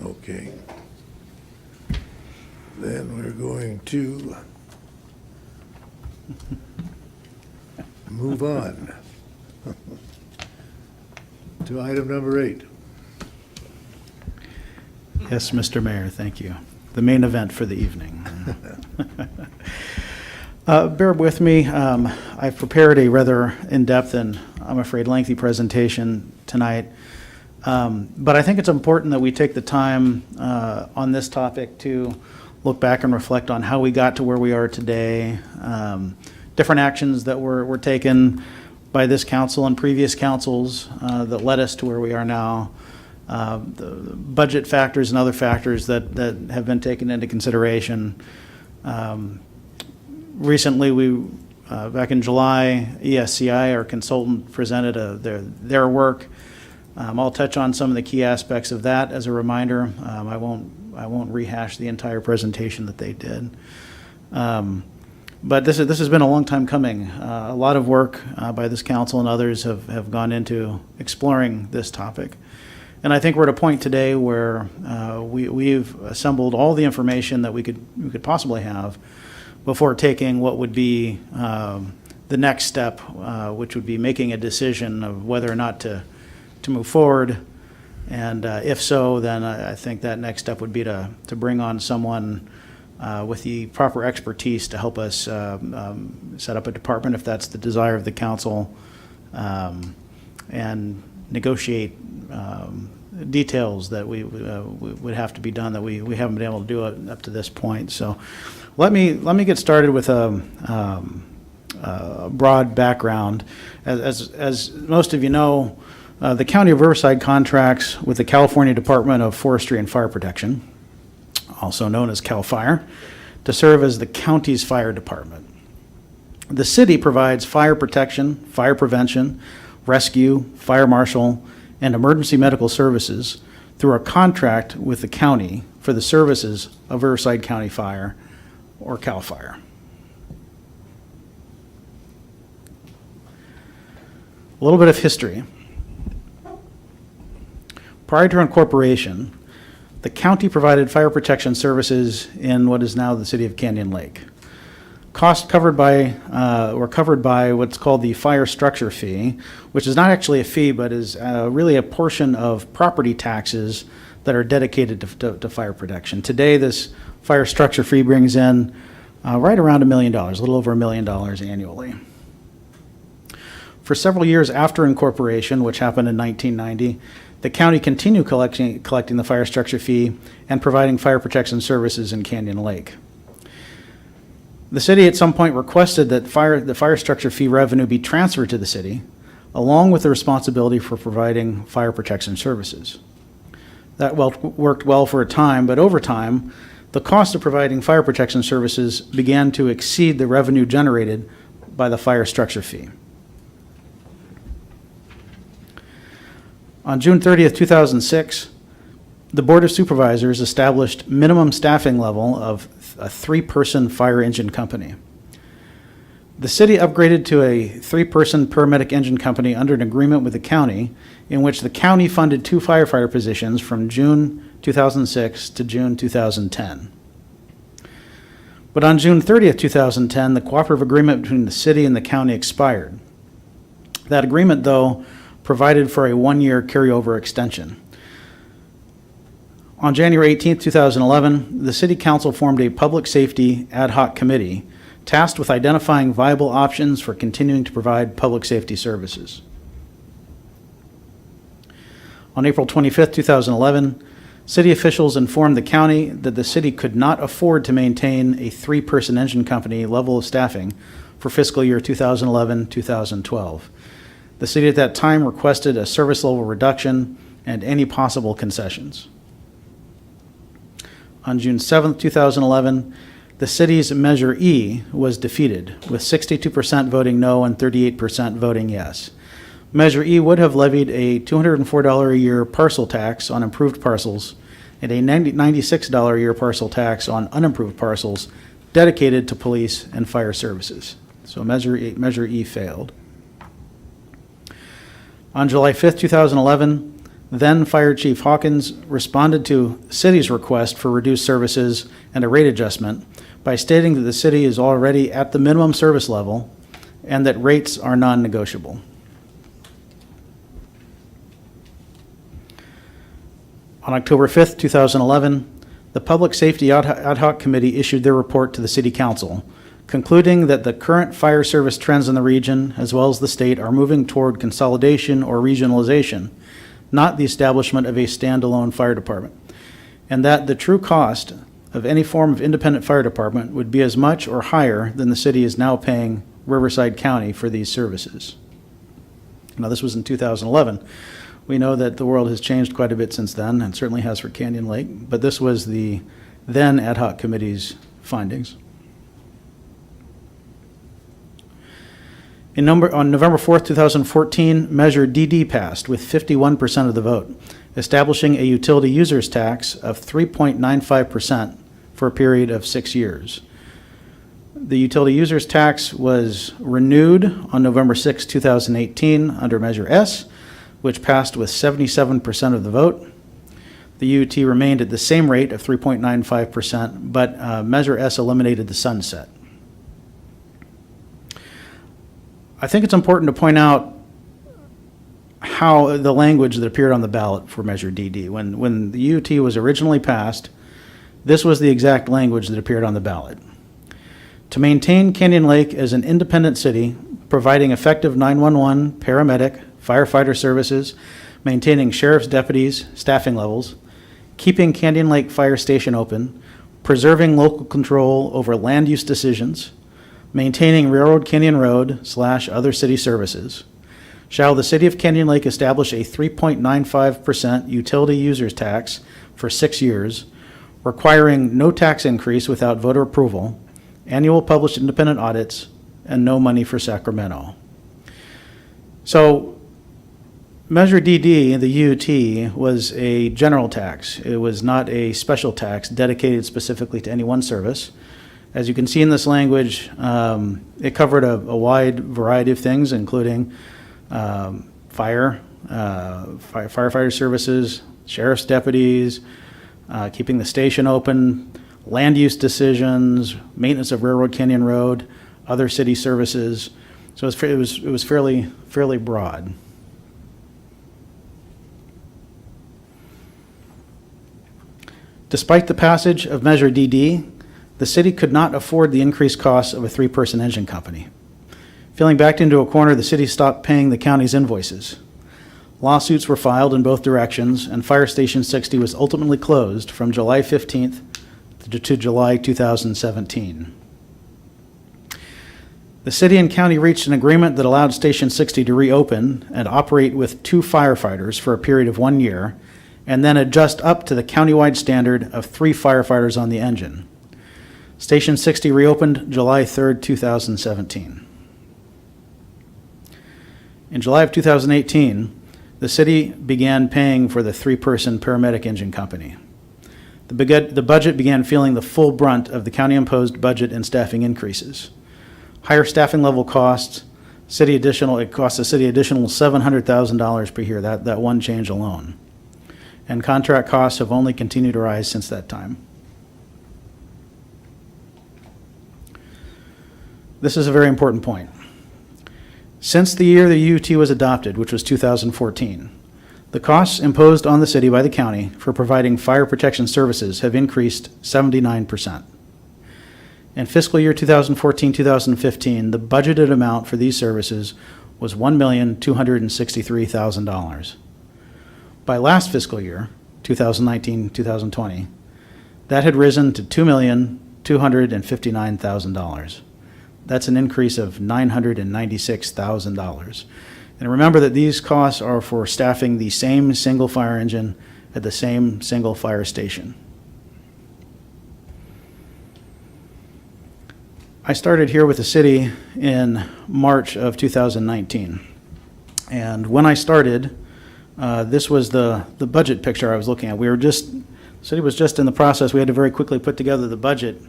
Okay. Then we're going to move on to item number 8. Yes, Mr. Mayor, thank you. The main event for the evening. Bear with me. I've prepared a rather in-depth and, I'm afraid, lengthy presentation tonight. But I think it's important that we take the time on this topic to look back and reflect on how we got to where we are today, different actions that were taken by this council and previous councils that led us to where we are now, the budget factors and other factors that have been taken into consideration. Recently, back in July, ESCI, our consultant, presented their work. I'll touch on some of the key aspects of that as a reminder. I won't rehash the entire presentation that they did. But this has been a long time coming. A lot of work by this council and others have gone into exploring this topic. And I think we're at a point today where we've assembled all the information that we could possibly have before taking what would be the next step, which would be making a decision of whether or not to move forward. And if so, then I think that next step would be to bring on someone with the proper expertise to help us set up a department if that's the desire of the council, and negotiate details that we would have to be done that we haven't been able to do it up to this point. So let me get started with a broad background. As most of you know, the County of Riverside contracts with the California Department of Forestry and Fire Protection, also known as CAL FIRE, to serve as the county's fire department. The city provides fire protection, fire prevention, rescue, fire marshal, and emergency medical services through a contract with the county for the services of Riverside County Fire, or CAL FIRE. A little bit of history. Prior to incorporation, the county provided fire protection services in what is now the city of Canyon Lake. Costs were covered by what's called the fire structure fee, which is not actually a fee, but is really a portion of property taxes that are dedicated to fire protection. Today, this fire structure fee brings in right around $1 million, a little over $1 million annually. For several years after incorporation, which happened in 1990, the county continued collecting the fire structure fee and providing fire protection services in Canyon Lake. The city at some point requested that the fire structure fee revenue be transferred to the city, along with the responsibility for providing fire protection services. That worked well for a time, but over time, the cost of providing fire protection services began to exceed the revenue generated by the fire structure fee. On June 30th, 2006, the Board of Supervisors established minimum staffing level of a 3-person fire engine company. The city upgraded to a 3-person paramedic engine company under an agreement with the county, in which the county funded 2 firefighter positions from June 2006 to June 2010. But on June 30th, 2010, the cooperative agreement between the city and the county expired. That agreement, though, provided for a 1-year carryover extension. On January 18, 2011, the City Council formed a public safety ad hoc committee tasked with identifying viable options for continuing to provide public safety services. On April 25, 2011, city officials informed the county that the city could not afford to maintain a 3-person engine company level of staffing for fiscal year 2011-2012. The city at that time requested a service level reduction and any possible concessions. On June 7, 2011, the city's Measure E was defeated, with 62% voting no and 38% voting yes. Measure E would have levied a $204 a year parcel tax on improved parcels and a $96 a year parcel tax on unimproved parcels dedicated to police and fire services. So Measure E failed. On July 5th, 2011, then Fire Chief Hawkins responded to city's request for reduced services and a rate adjustment by stating that the city is already at the minimum service level and that rates are non-negotiable. On October 5th, 2011, the Public Safety Ad Hoc Committee issued their report to the City Council, concluding that the current fire service trends in the region, as well as the state, are moving toward consolidation or regionalization, not the establishment of a standalone fire department, and that the true cost of any form of independent fire department would be as much or higher than the city is now paying Riverside County for these services. Now, this was in 2011. We know that the world has changed quite a bit since then, and certainly has for Canyon Lake, but this was the then ad hoc committee's findings. On November 4th, 2014, Measure DD passed with 51% of the vote, establishing a utility users tax of 3.95% for a period of 6 years. The utility users tax was renewed on November 6, 2018 under Measure S, which passed with 77% of the vote. The UT remained at the same rate of 3.95%, but Measure S eliminated the sunset. I think it's important to point out how the language that appeared on the ballot for Measure DD. When the UT was originally passed, this was the exact language that appeared on the ballot. To maintain Canyon Lake as an independent city, providing effective 911, paramedic, firefighter services, maintaining sheriff's deputies, staffing levels, keeping Canyon Lake Fire Station open, preserving local control over land use decisions, maintaining Railroad Canyon Road / other city services, shall the City of Canyon Lake establish a 3.95% utility users tax for 6 years, requiring no tax increase without voter approval, annual published independent audits, and no money for Sacramento. So Measure DD, the UT, was a general tax. It was not a special tax dedicated specifically to any one service. As you can see in this language, it covered a wide variety of things, including firefighter services, sheriff's deputies, keeping the station open, land use decisions, maintenance of Railroad Canyon Road, other city services. So it was fairly broad. Despite the passage of Measure DD, the city could not afford the increased costs of a 3-person engine company. Feeling backed into a corner, the city stopped paying the county's invoices. Lawsuits were filed in both directions, and Fire Station 60 was ultimately closed from July 15th to July 2017. The city and county reached an agreement that allowed Station 60 to reopen and operate with 2 firefighters for a period of 1 year, and then adjust up to the countywide standard of 3 firefighters on the engine. Station 60 reopened July 3rd, 2017. In July of 2018, the city began paying for the 3-person paramedic engine company. The budget began feeling the full brunt of the county-imposed budget and staffing increases. Higher staffing level costs, it cost the city additional $700,000 per year, that one change alone. And contract costs have only continued to rise since that time. This is a very important point. Since the year the UT was adopted, which was 2014, the costs imposed on the city by the county for providing fire protection services have increased 79%. In fiscal year 2014-2015, the budgeted amount for these services was $1,263,000. By last fiscal year, 2019-2020, that had risen to $2,259,000. That's an increase of $996,000. And remember that these costs are for staffing the same single fire engine at the same single fire station. I started here with the city in March of 2019. And when I started, this was the budget picture I was looking at. The city was just in the process. We had to very quickly put together the budget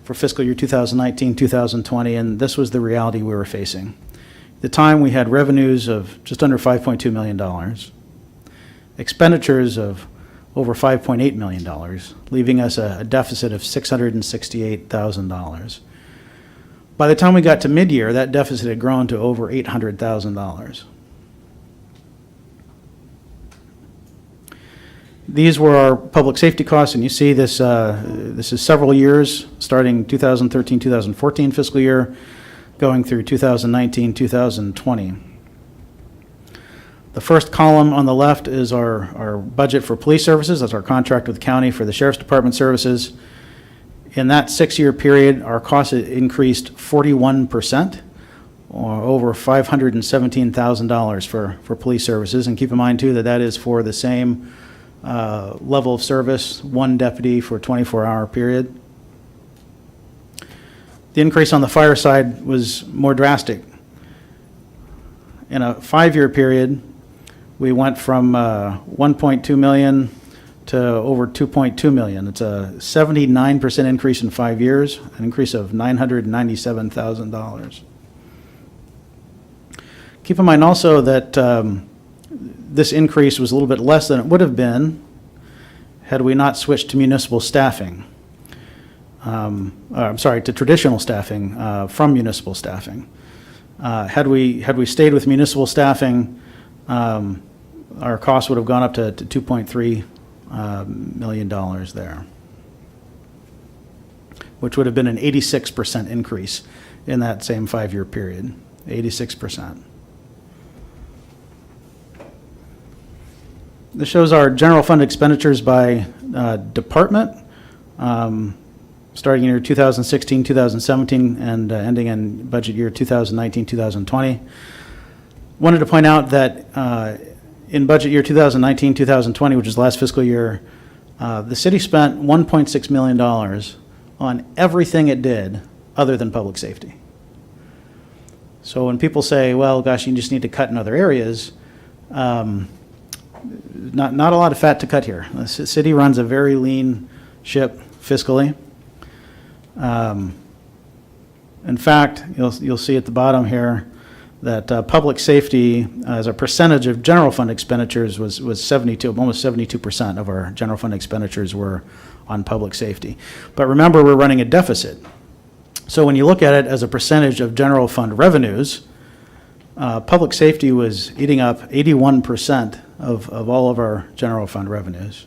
for fiscal year 2019, 2020, and this was the reality we were facing. At the time, we had revenues of just under $5.2 million, expenditures of over $5.8 million, leaving us a deficit of $668,000. By the time we got to mid-year, that deficit had grown to over $800,000. These were our public safety costs, and you see this, this is several years, starting 2013, 2014 fiscal year, going through 2019, 2020. The first column on the left is our budget for police services. That's our contract with the county for the sheriff's department services. In that 6-year period, our costs increased 41%, or over $517,000 for police services. And keep in mind, too, that that is for the same level of service, one deputy for a 24-hour period. The increase on the fire side was more drastic. In a 5-year period, we went from 1.2 million to over 2.2 million. It's a 79% increase in 5 years, an increase of $997,000. Keep in mind also that this increase was a little bit less than it would have been had we not switched to municipal staffing. To traditional staffing from municipal staffing. Had we stayed with municipal staffing, our costs would have gone up to $2.3 million there, which would have been an 86% increase in that same 5-year period. 86%. This shows our general fund expenditures by department, starting in year 2016, 2017, and ending in budget year 2019, 2020. Wanted to point out that in budget year 2019, 2020, which is the last fiscal year, the city spent $1.6 million on everything it did other than public safety. So when people say, well, gosh, you just need to cut in other areas, not a lot of fat to cut here. The city runs a very lean ship fiscally. In fact, you'll see at the bottom here that public safety as a percentage of general fund expenditures was 72, almost 72% of our general fund expenditures were on public safety. But remember, we're running a deficit. So when you look at it as a percentage of general fund revenues, public safety was eating up 81% of all of our general fund revenues.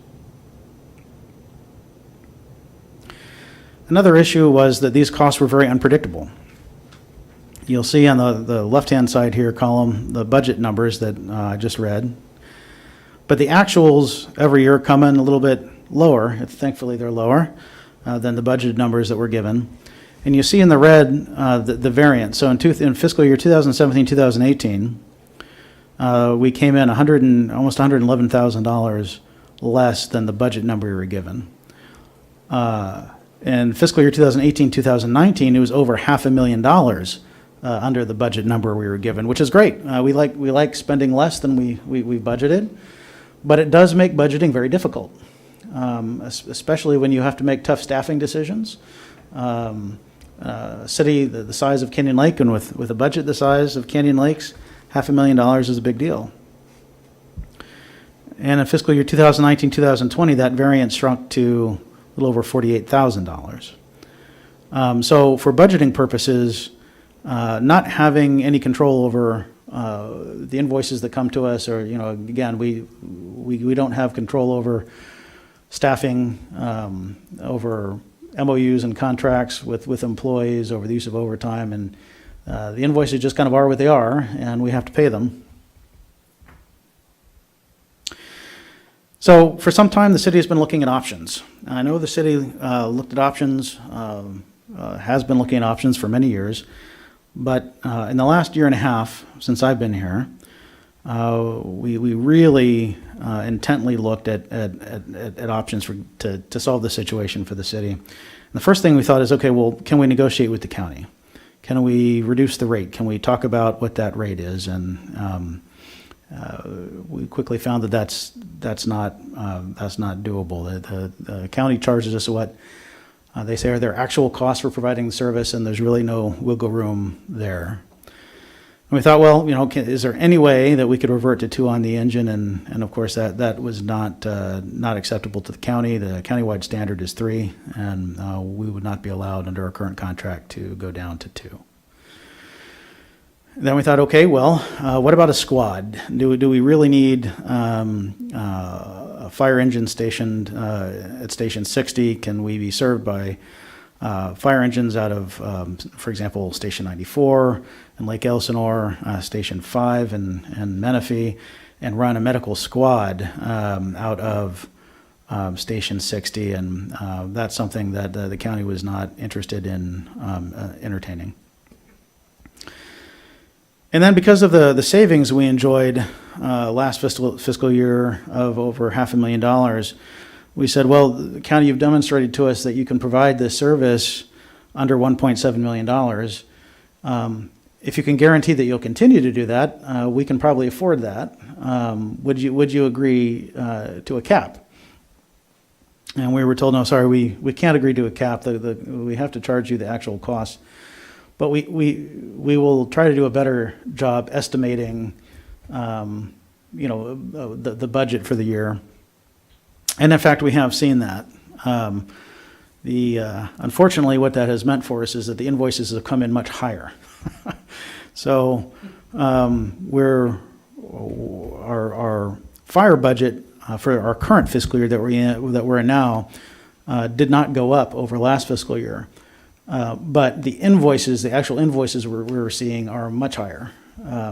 Another issue was that these costs were very unpredictable. You'll see on the left-hand side here column the budget numbers that I just read. But the actuals every year come in a little bit lower. Thankfully, they're lower than the budgeted numbers that were given. And you see in the red the variance. So in fiscal year 2017, 2018, we came in almost $111,000 less than the budget number we were given. In fiscal year 2018, 2019, it was over $500,000 under the budget number we were given, which is great. We like spending less than we budgeted, but it does make budgeting very difficult, especially when you have to make tough staffing decisions. A city the size of Canyon Lake, and with a budget the size of Canyon Lake's, $500,000 is a big deal. And in fiscal year 2019, 2020, that variance shrunk to a little over $48,000. So for budgeting purposes, not having any control over the invoices that come to us, or again, we don't have control over staffing, over MOUs and contracts with employees, over the use of overtime, and the invoices just kind of are what they are, and we have to pay them. So for some time, the city has been looking at options. I know the city looked at options, has been looking at options for many years, but in the last year and a half since I've been here, we really intently looked at options to solve the situation for the city. And the first thing we thought is, okay, well, can we negotiate with the county? Can we reduce the rate? Can we talk about what that rate is? And we quickly found that that's not doable. The county charges us what they say are their actual costs for providing the service, and there's really no wiggle room there. And we thought, well, is there any way that we could revert to 2 on the engine? And of course, that was not acceptable to the county. The countywide standard is 3, and we would not be allowed under our current contract to go down to 2. Then we thought, okay, well, what about a squad? Do we really need a fire engine stationed at Station 60? Can we be served by fire engines out of, for example, Station 94 in Lake Elsinore, Station 5 in Menifee, and run a medical squad out of Station 60? And that's something that the county was not interested in entertaining. And then because of the savings we enjoyed last fiscal year of over $500,000, we said, well, the county, you've demonstrated to us that you can provide this service under $1.7 million. If you can guarantee that you'll continue to do that, we can probably afford that. Would you agree to a cap? And we were told, no, sorry, we can't agree to a cap. We have to charge you the actual cost. But we will try to do a better job estimating, the budget for the year. And in fact, we have seen that. Unfortunately, what that has meant for us is that the invoices have come in much higher. So our fire budget for our current fiscal year that we're in now did not go up over last fiscal year. But the actual invoices we were seeing are much higher.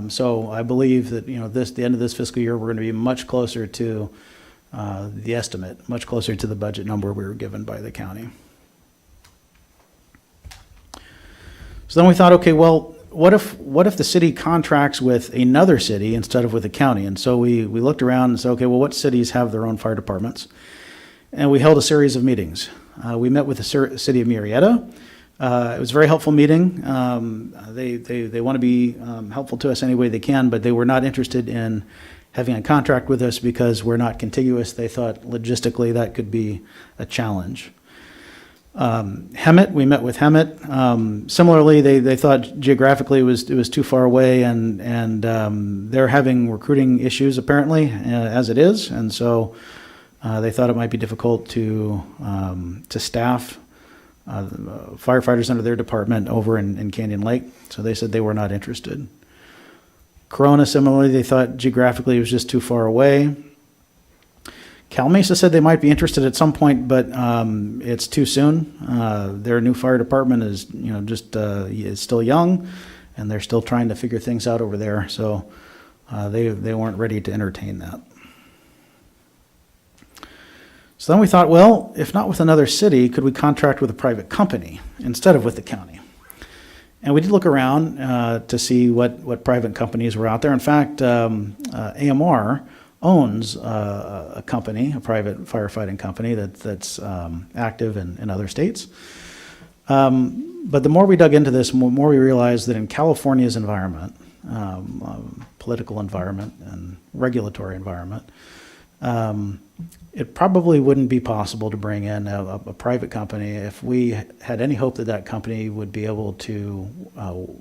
So I believe that the end of this fiscal year, we're going to be much closer to the estimate, much closer to the budget number we were given by the county. So then we thought, okay, well, what if the city contracts with another city instead of with the county? And so we looked around and said, okay, well, what cities have their own fire departments? And we held a series of meetings. We met with the city of Murrieta. It was a very helpful meeting. They want to be helpful to us any way they can, but they were not interested in having a contract with us because we're not contiguous. They thought logistically that could be a challenge. Hemet, we met with Hemet. Similarly, they thought geographically it was too far away, and they're having recruiting issues apparently as it is, and so they thought it might be difficult to staff firefighters under their department over in Canyon Lake, so they said they were not interested. Corona, similarly, they thought geographically it was just too far away. Cal Mesa said they might be interested at some point, but it's too soon. Their new fire department is, is still young, and they're still trying to figure things out over there. So they weren't ready to entertain that. So then we thought, well, if not with another city, could we contract with a private company instead of with the county? And we did look around to see what private companies were out there. In fact, AMR owns a company, a private firefighting company that's active in other states. But the more we dug into this, the more we realized that in California's environment, political environment and regulatory environment, it probably wouldn't be possible to bring in a private company if we had any hope that that company would be able to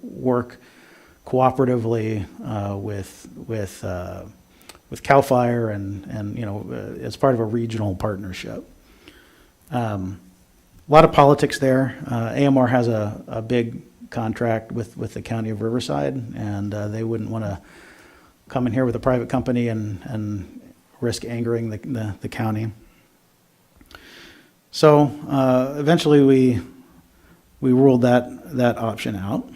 work cooperatively with CAL FIRE and as part of a regional partnership. A lot of politics there. AMR has a big contract with the county of Riverside, and they wouldn't want to come in here with a private company and risk angering the county. So eventually we ruled that option out.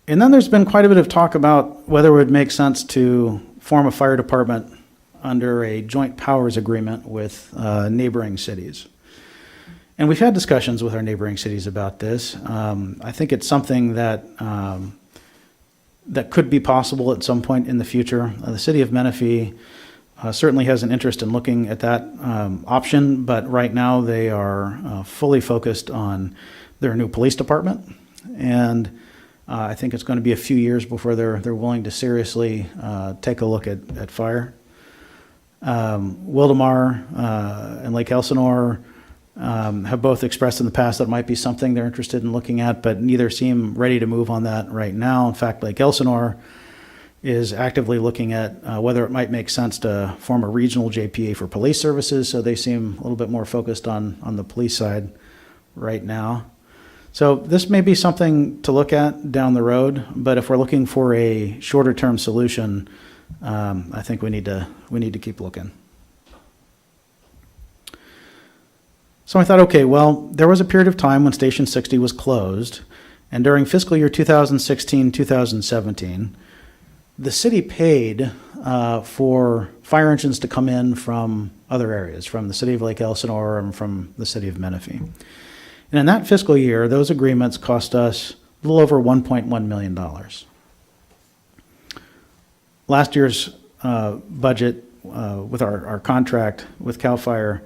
And then there's been quite a bit of talk about whether it would make sense to form a fire department under a joint powers agreement with neighboring cities. And we've had discussions with our neighboring cities about this. I think it's something that that could be possible at some point in the future. The city of Menifee certainly has an interest in looking at that option, but right now they are fully focused on their new police department, and I think it's going to be a few years before they're willing to seriously take a look at fire. Wildemar and Lake Elsinore have both expressed in the past that it might be something they're interested in looking at, but neither seem ready to move on that right now. In fact, Lake Elsinore is actively looking at whether it might make sense to form a regional JPA for police services, so they seem a little bit more focused on the police side right now. So this may be something to look at down the road, but if we're looking for a shorter term solution, I think we need to keep looking. So I thought, okay, well, there was a period of time when Station 60 was closed, and during fiscal year 2016-2017, the city paid for fire engines to come in from other areas, from the city of Lake Elsinore and from the city of Menifee. And in that fiscal year, those agreements cost us a little over $1.1 million. Last year's budget with our contract with CAL FIRE,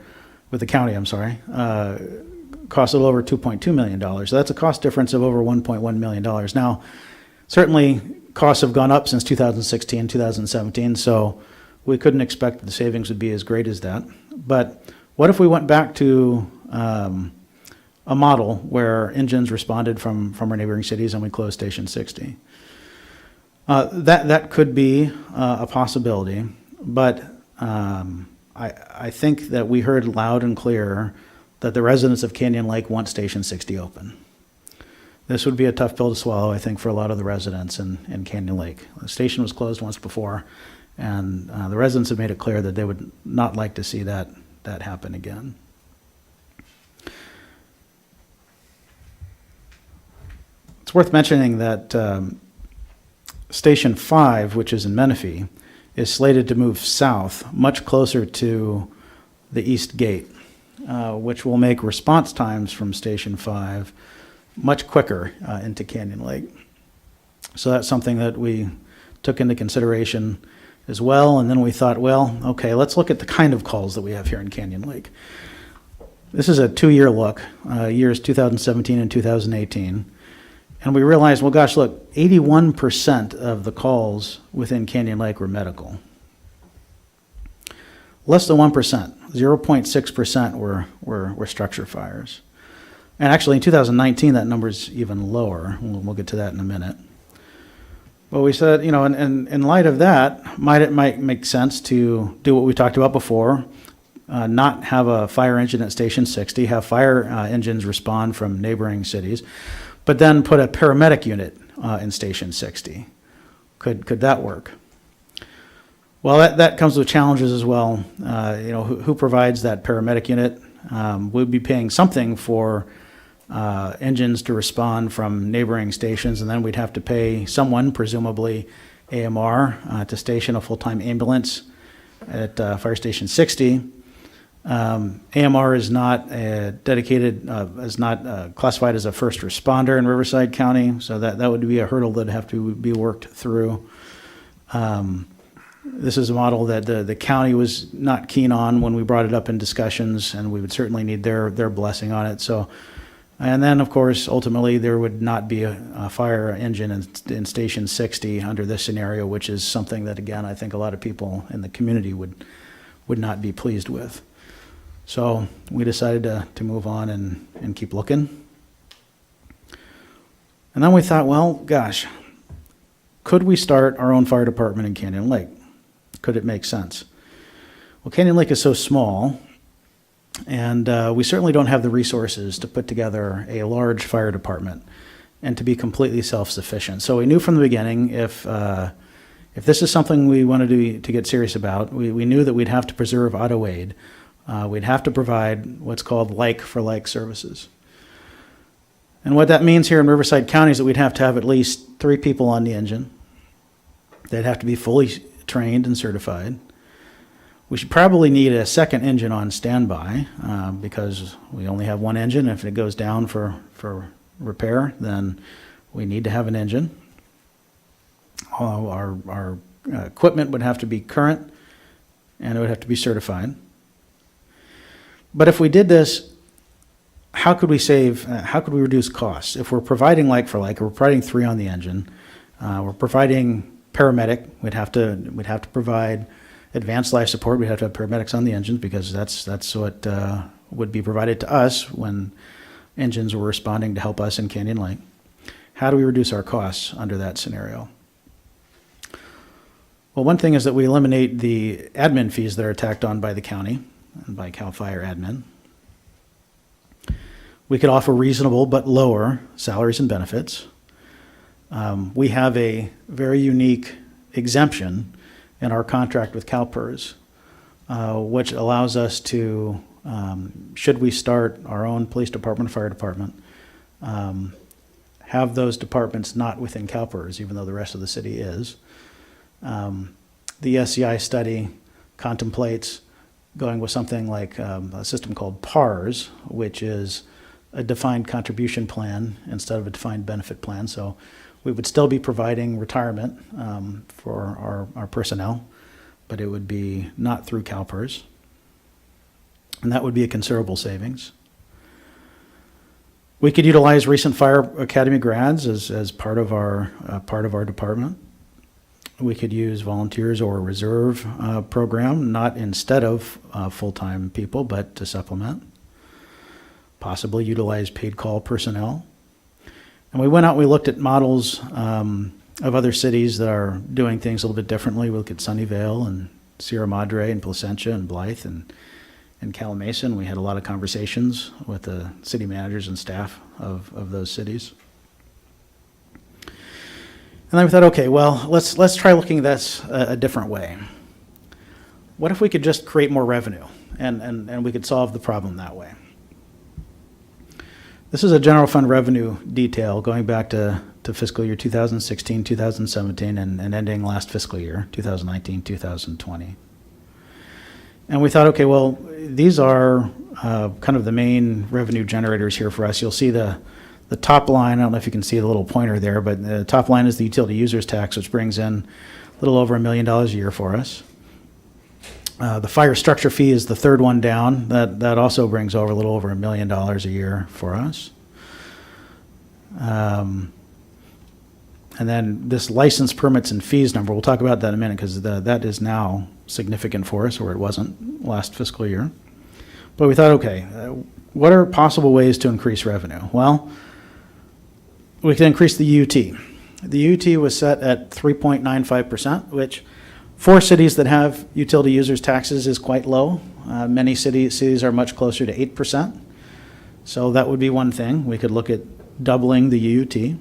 with the county, cost a little over $2.2 million. So that's a cost difference of over $1.1 million. Now, certainly costs have gone up since 2016, 2017, so we couldn't expect that the savings would be as great as that. But what if we went back to a model where engines responded from our neighboring cities and we closed Station 60? That could be a possibility, but I think that we heard loud and clear that the residents of Canyon Lake want Station 60 open. This would be a tough pill to swallow, I think, for a lot of the residents in Canyon Lake. The station was closed once before, and the residents have made it clear that they would not like to see that happen again. It's worth mentioning that Station 5, which is in Menifee, is slated to move south, much closer to the East Gate, which will make response times from Station 5 much quicker into Canyon Lake. So that's something that we took into consideration as well. And then we thought, well, okay, let's look at the kind of calls that we have here in Canyon Lake. This is a 2-year look, years 2017 and 2018. And we realized, well, gosh, look, 81% of the calls within Canyon Lake were medical. Less than 1%, 0.6% were structure fires. And actually in 2019, that number is even lower. We'll get to that in a minute. But we said, you know, in light of that, it might make sense to do what we talked about before, not have a fire engine at Station 60, have fire engines respond from neighboring cities, but then put a paramedic unit in Station 60. Could that work? Well, that comes with challenges as well. You know, who provides that paramedic unit? We'll be paying something for engines to respond from neighboring stations, and then we'd have to pay someone, presumably AMR, to station a full-time ambulance at Fire Station 60. AMR is not classified as a first responder in Riverside County, so that would be a hurdle that'd have to be worked through. This is a model that the county was not keen on when we brought it up in discussions, and we would certainly need their blessing on it. So, and then of course, ultimately, there would not be a fire engine in Station 60 under this scenario, which is something that, again, I think a lot of people in the community would not be pleased with. So we decided to move on and keep looking. And then we thought, well, gosh, could we start our own fire department in Canyon Lake? Could it make sense? Well, Canyon Lake is so small, and we certainly don't have the resources to put together a large fire department and to be completely self-sufficient. So we knew from the beginning if this is something we wanted to get serious about, we knew that we'd have to preserve auto aid. We'd have to provide what's called like-for-like services. And what that means here in Riverside County is that we'd have to have at least 3 people on the engine. They'd have to be fully trained and certified. We should probably need a second engine on standby because we only have one engine. If it goes down for repair, then we need to have an engine. Our equipment would have to be current, and it would have to be certified. But if we did this, how could we reduce costs? If we're providing like for like, we're providing 3 on the engine, we're providing paramedic, we'd have to provide advanced life support, we'd have to have paramedics on the engines because that's what would be provided to us when engines were responding to help us in Canyon Lake. How do we reduce our costs under that scenario? Well, one thing is that we eliminate the admin fees that are tacked on by the county and by CAL FIRE admin. We could offer reasonable but lower salaries and benefits. We have a very unique exemption in our contract with CalPERS, which allows us to, should we start our own police department, fire department, have those departments not within CalPERS, even though the rest of the city is. The SCI study contemplates going with something like a system called PARS, which is a defined contribution plan instead of a defined benefit plan. So we would still be providing retirement for our personnel, but it would be not through CalPERS. And that would be a considerable savings. We could utilize recent Fire Academy grads as part of our department. We could use volunteers or a reserve program, not instead of full-time people, but to supplement. Possibly utilize paid call personnel. And we went out and we looked at models of other cities that are doing things a little bit differently. We looked at Sunnyvale and Sierra Madre and Placentia and Blythe and Calumet. We had a lot of conversations with the city managers and staff of those cities. And then we thought, okay, well, let's try looking at this a different way. What if we could just create more revenue and we could solve the problem that way? This is a general fund revenue detail going back to fiscal year 2016, 2017, and ending last fiscal year, 2019, 2020. And we thought, okay, well, these are kind of the main revenue generators here for us. You'll see the top line, I don't know if you can see the little pointer there, but the top line is the utility users tax, which brings in a little over $1 million a year for us. The fire structure fee is the third one down. That also brings over a little over $1 million a year for us. And then this license permits and fees number, we'll talk about that in a minute because that is now significant for us, or it wasn't last fiscal year. But we thought, okay, what are possible ways to increase revenue? Well, we could increase the UT. The UT was set at 3.95%, which for cities that have utility users taxes is quite low. Many cities are much closer to 8%. So that would be one thing. We could look at doubling the UT.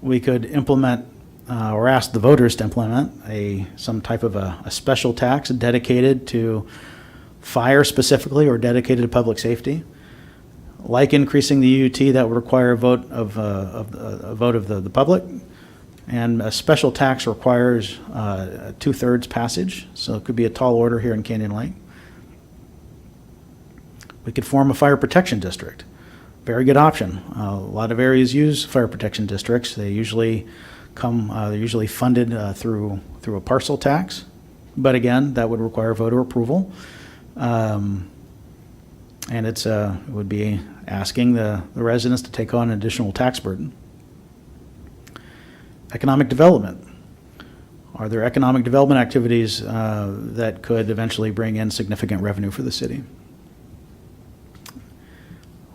We could implement or ask the voters to implement some type of a special tax dedicated to fire specifically or dedicated to public safety. Like increasing the UT, that would require a vote of the public. And a special tax requires a 2/3 passage, so it could be a tall order here in Canyon Lake. We could form a fire protection district. Very good option. A lot of areas use fire protection districts. They usually they're usually funded through a parcel tax, but again, that would require voter approval. And it would be asking the residents to take on an additional tax burden. Economic development. Are there economic development activities that could eventually bring in significant revenue for the city?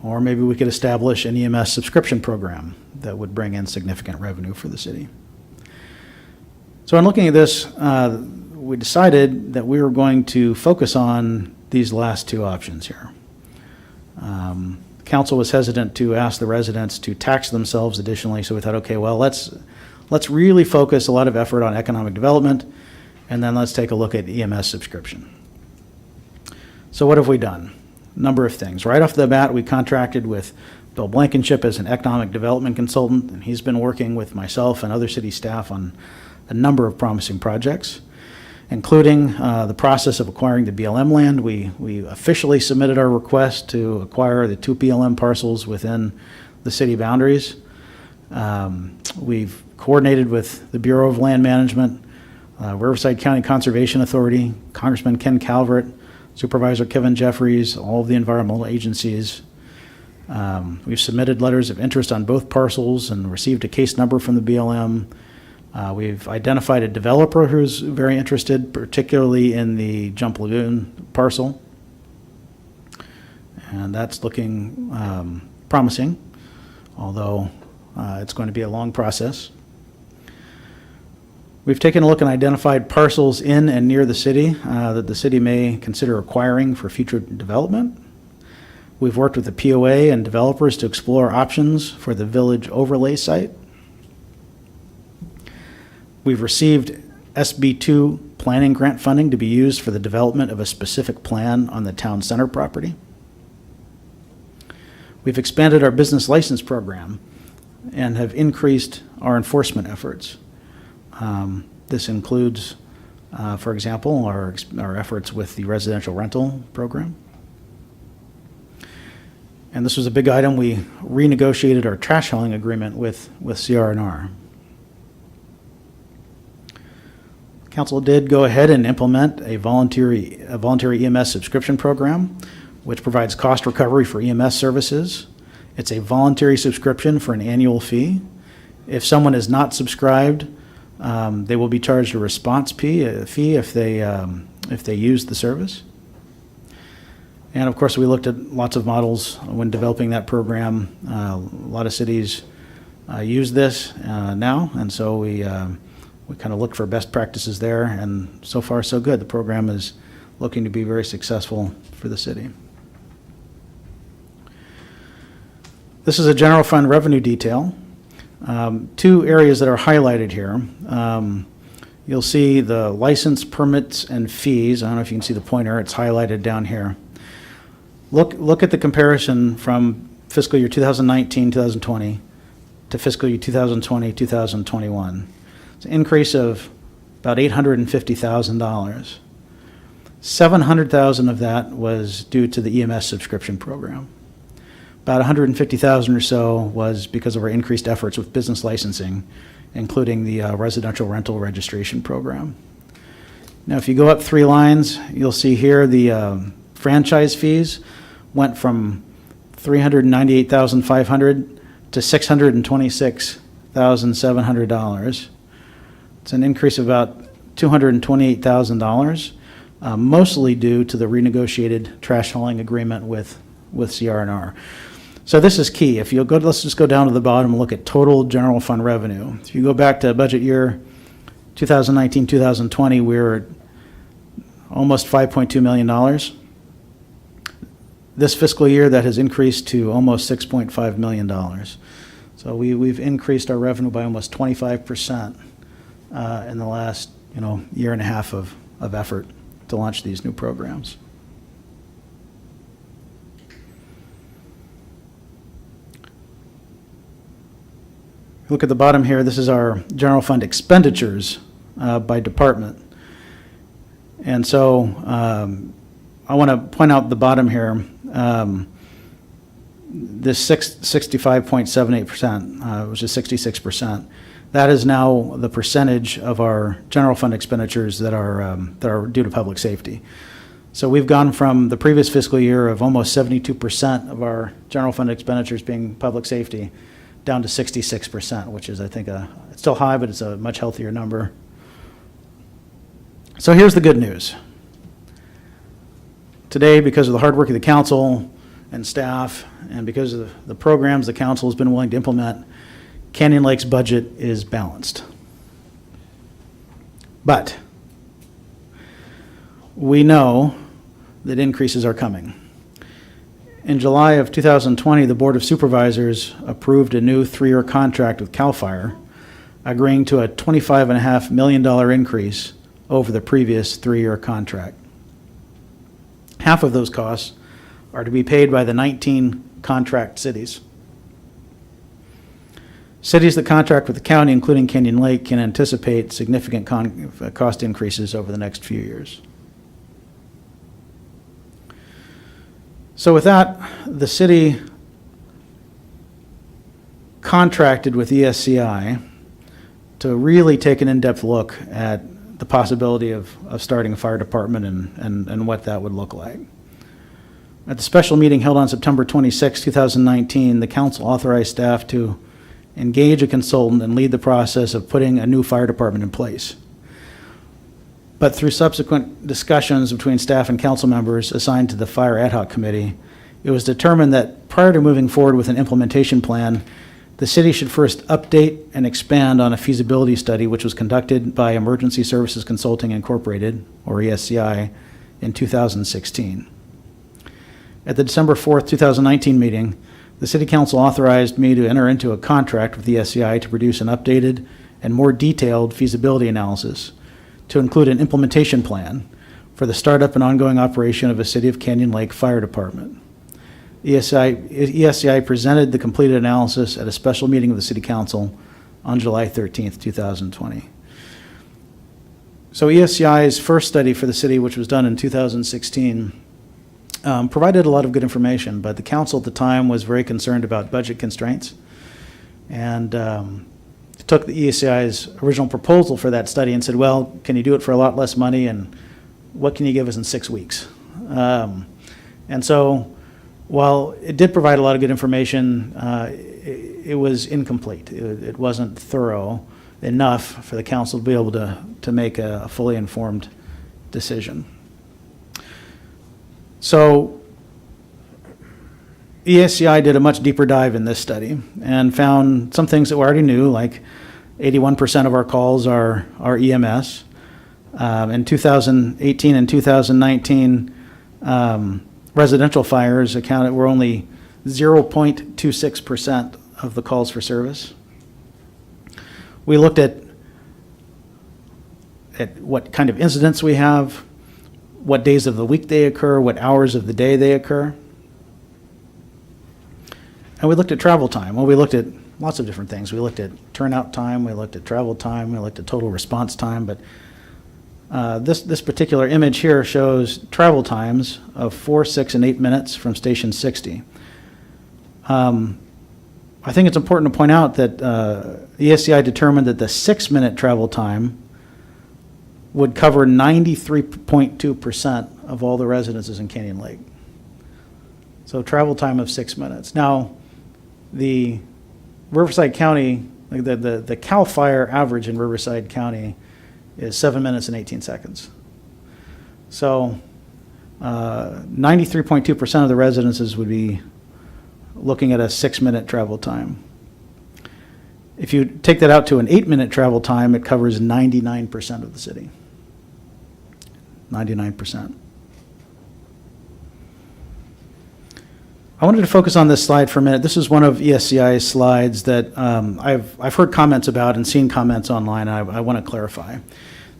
Or maybe we could establish an EMS subscription program that would bring in significant revenue for the city. So in looking at this, we decided that we were going to focus on these last two options here. Council was hesitant to ask the residents to tax themselves additionally, so we thought, okay, well, let's really focus a lot of effort on economic development, and then let's take a look at EMS subscription. So what have we done? Number of things. Right off the bat, we contracted with Bill Blankenship as an economic development consultant, and he's been working with myself and other city staff on a number of promising projects, including the process of acquiring the BLM land. We officially submitted our request to acquire the 2 BLM parcels within the city boundaries. We've coordinated with the Bureau of Land Management, Riverside County Conservation Authority, Congressman Ken Calvert, Supervisor Kevin Jeffries, all of the environmental agencies. We've submitted letters of interest on both parcels and received a case number from the BLM. We've identified a developer who's very interested, particularly in the Jump Lagoon parcel. And that's looking promising, although it's going to be a long process. We've taken a look and identified parcels in and near the city that the city may consider acquiring for future development. We've worked with the POA and developers to explore options for the village overlay site. We've received SB2 planning grant funding to be used for the development of a specific plan on the town center property. We've expanded our business license program and have increased our enforcement efforts. This includes, for example, our efforts with the residential rental program. And this was a big item. We renegotiated our trash hauling agreement with CR&R. Council did go ahead and implement a voluntary EMS subscription program, which provides cost recovery for EMS services. It's a voluntary subscription for an annual fee. If someone is not subscribed, they will be charged a response fee if they use the service. And of course, we looked at lots of models when developing that program. A lot of cities use this now, and so we kind of looked for best practices there, and so far so good. The program is looking to be very successful for the city. This is a general fund revenue detail. Two areas that are highlighted here. You'll see the license, permits, and fees. I don't know if you can see the pointer. It's highlighted down here. Look at the comparison from fiscal year 2019-2020 to fiscal year 2020-2021. It's an increase of about $850,000. $700,000 of that was due to the EMS subscription program. About $150,000 or so was because of our increased efforts with business licensing, including the residential rental registration program. Now, if you go up 3 lines, you'll see here the franchise fees went from $398,500 to $626,700. It's an increase of about $228,000, mostly due to the renegotiated trash hauling agreement with CR&R. So this is key. If you'll go, let's just go down to the bottom and look at total general fund revenue. If you go back to budget year 2019-2020, we were at almost $5.2 million. This fiscal year, that has increased to almost $6.5 million. So we've increased our revenue by almost 25% in the last year and a half of effort to launch these new programs. Look at the bottom here. This is our general fund expenditures by department. And so I want to point out the bottom here. This 65.78%, which is 66%, that is now the percentage of our general fund expenditures that are due to public safety. So we've gone from the previous fiscal year of almost 72% of our general fund expenditures being public safety down to 66%, which is, I think, it's still high, but it's a much healthier number. So here's the good news. Today, because of the hard work of the council and staff, and because of the programs the council has been willing to implement, Canyon Lake's budget is balanced. But we know that increases are coming. In July of 2020, the Board of Supervisors approved a new 3-year contract with CAL FIRE, agreeing to a $25.5 million increase over the previous 3-year contract. Half of those costs are to be paid by the 19 contract cities. Cities that contract with the county, including Canyon Lake, can anticipate significant cost increases over the next few years. So with that, the city contracted with ESCI really take an in-depth look at the possibility of starting a fire department and what that would look like. At the special meeting held on September 26, 2019, the council authorized staff to engage a consultant and lead the process of putting a new fire department in place. But through subsequent discussions between staff and council members assigned to the Fire Ad Hoc Committee, it was determined that prior to moving forward with an implementation plan, the city should first update and expand on a feasibility study which was conducted by Emergency Services Consulting Incorporated, or ESCI, in 2016. At the December 4th, 2019 meeting, the City Council authorized me to enter into a contract with ESCI to produce an updated and more detailed feasibility analysis to include an implementation plan for the startup and ongoing operation of a City of Canyon Lake Fire Department. ESCI presented the completed analysis at a special meeting of the City Council on July 13th, 2020. So ESCI's first study for the city, which was done in 2016, provided a lot of good information, but the council at the time was very concerned about budget constraints and took the ESCI's original proposal for that study and said, well, can you do it for a lot less money, and what can you give us in 6 weeks? And so while it did provide a lot of good information, it was incomplete. It wasn't thorough enough for the council to be able to make a fully informed decision. So ESCI did a much deeper dive in this study and found some things that we already knew, like 81% of our calls are EMS. In 2018 and 2019, residential fires were only 0.26% of the calls for service. We looked at what kind of incidents we have, what days of the week they occur, what hours of the day they occur. And we looked at travel time. Well, we looked at lots of different things. We looked at turnout time, we looked at travel time, we looked at total response time, but this particular image here shows travel times of 4, 6, and 8 minutes from Station 60. I think it's important to point out that ESCI determined that the 6-minute travel time would cover 93.2% of all the residences in Canyon Lake. So travel time of 6 minutes. Now, the Riverside County, the CAL FIRE average in Riverside County is 7 minutes and 18 seconds. So 93.2% of the residences would be looking at a 6-minute travel time. If you take that out to an 8-minute travel time, it covers 99% of the city. 99%. I wanted to focus on this slide for a minute. This is one of ESCI's slides that I've heard comments about and seen comments online, and I want to clarify.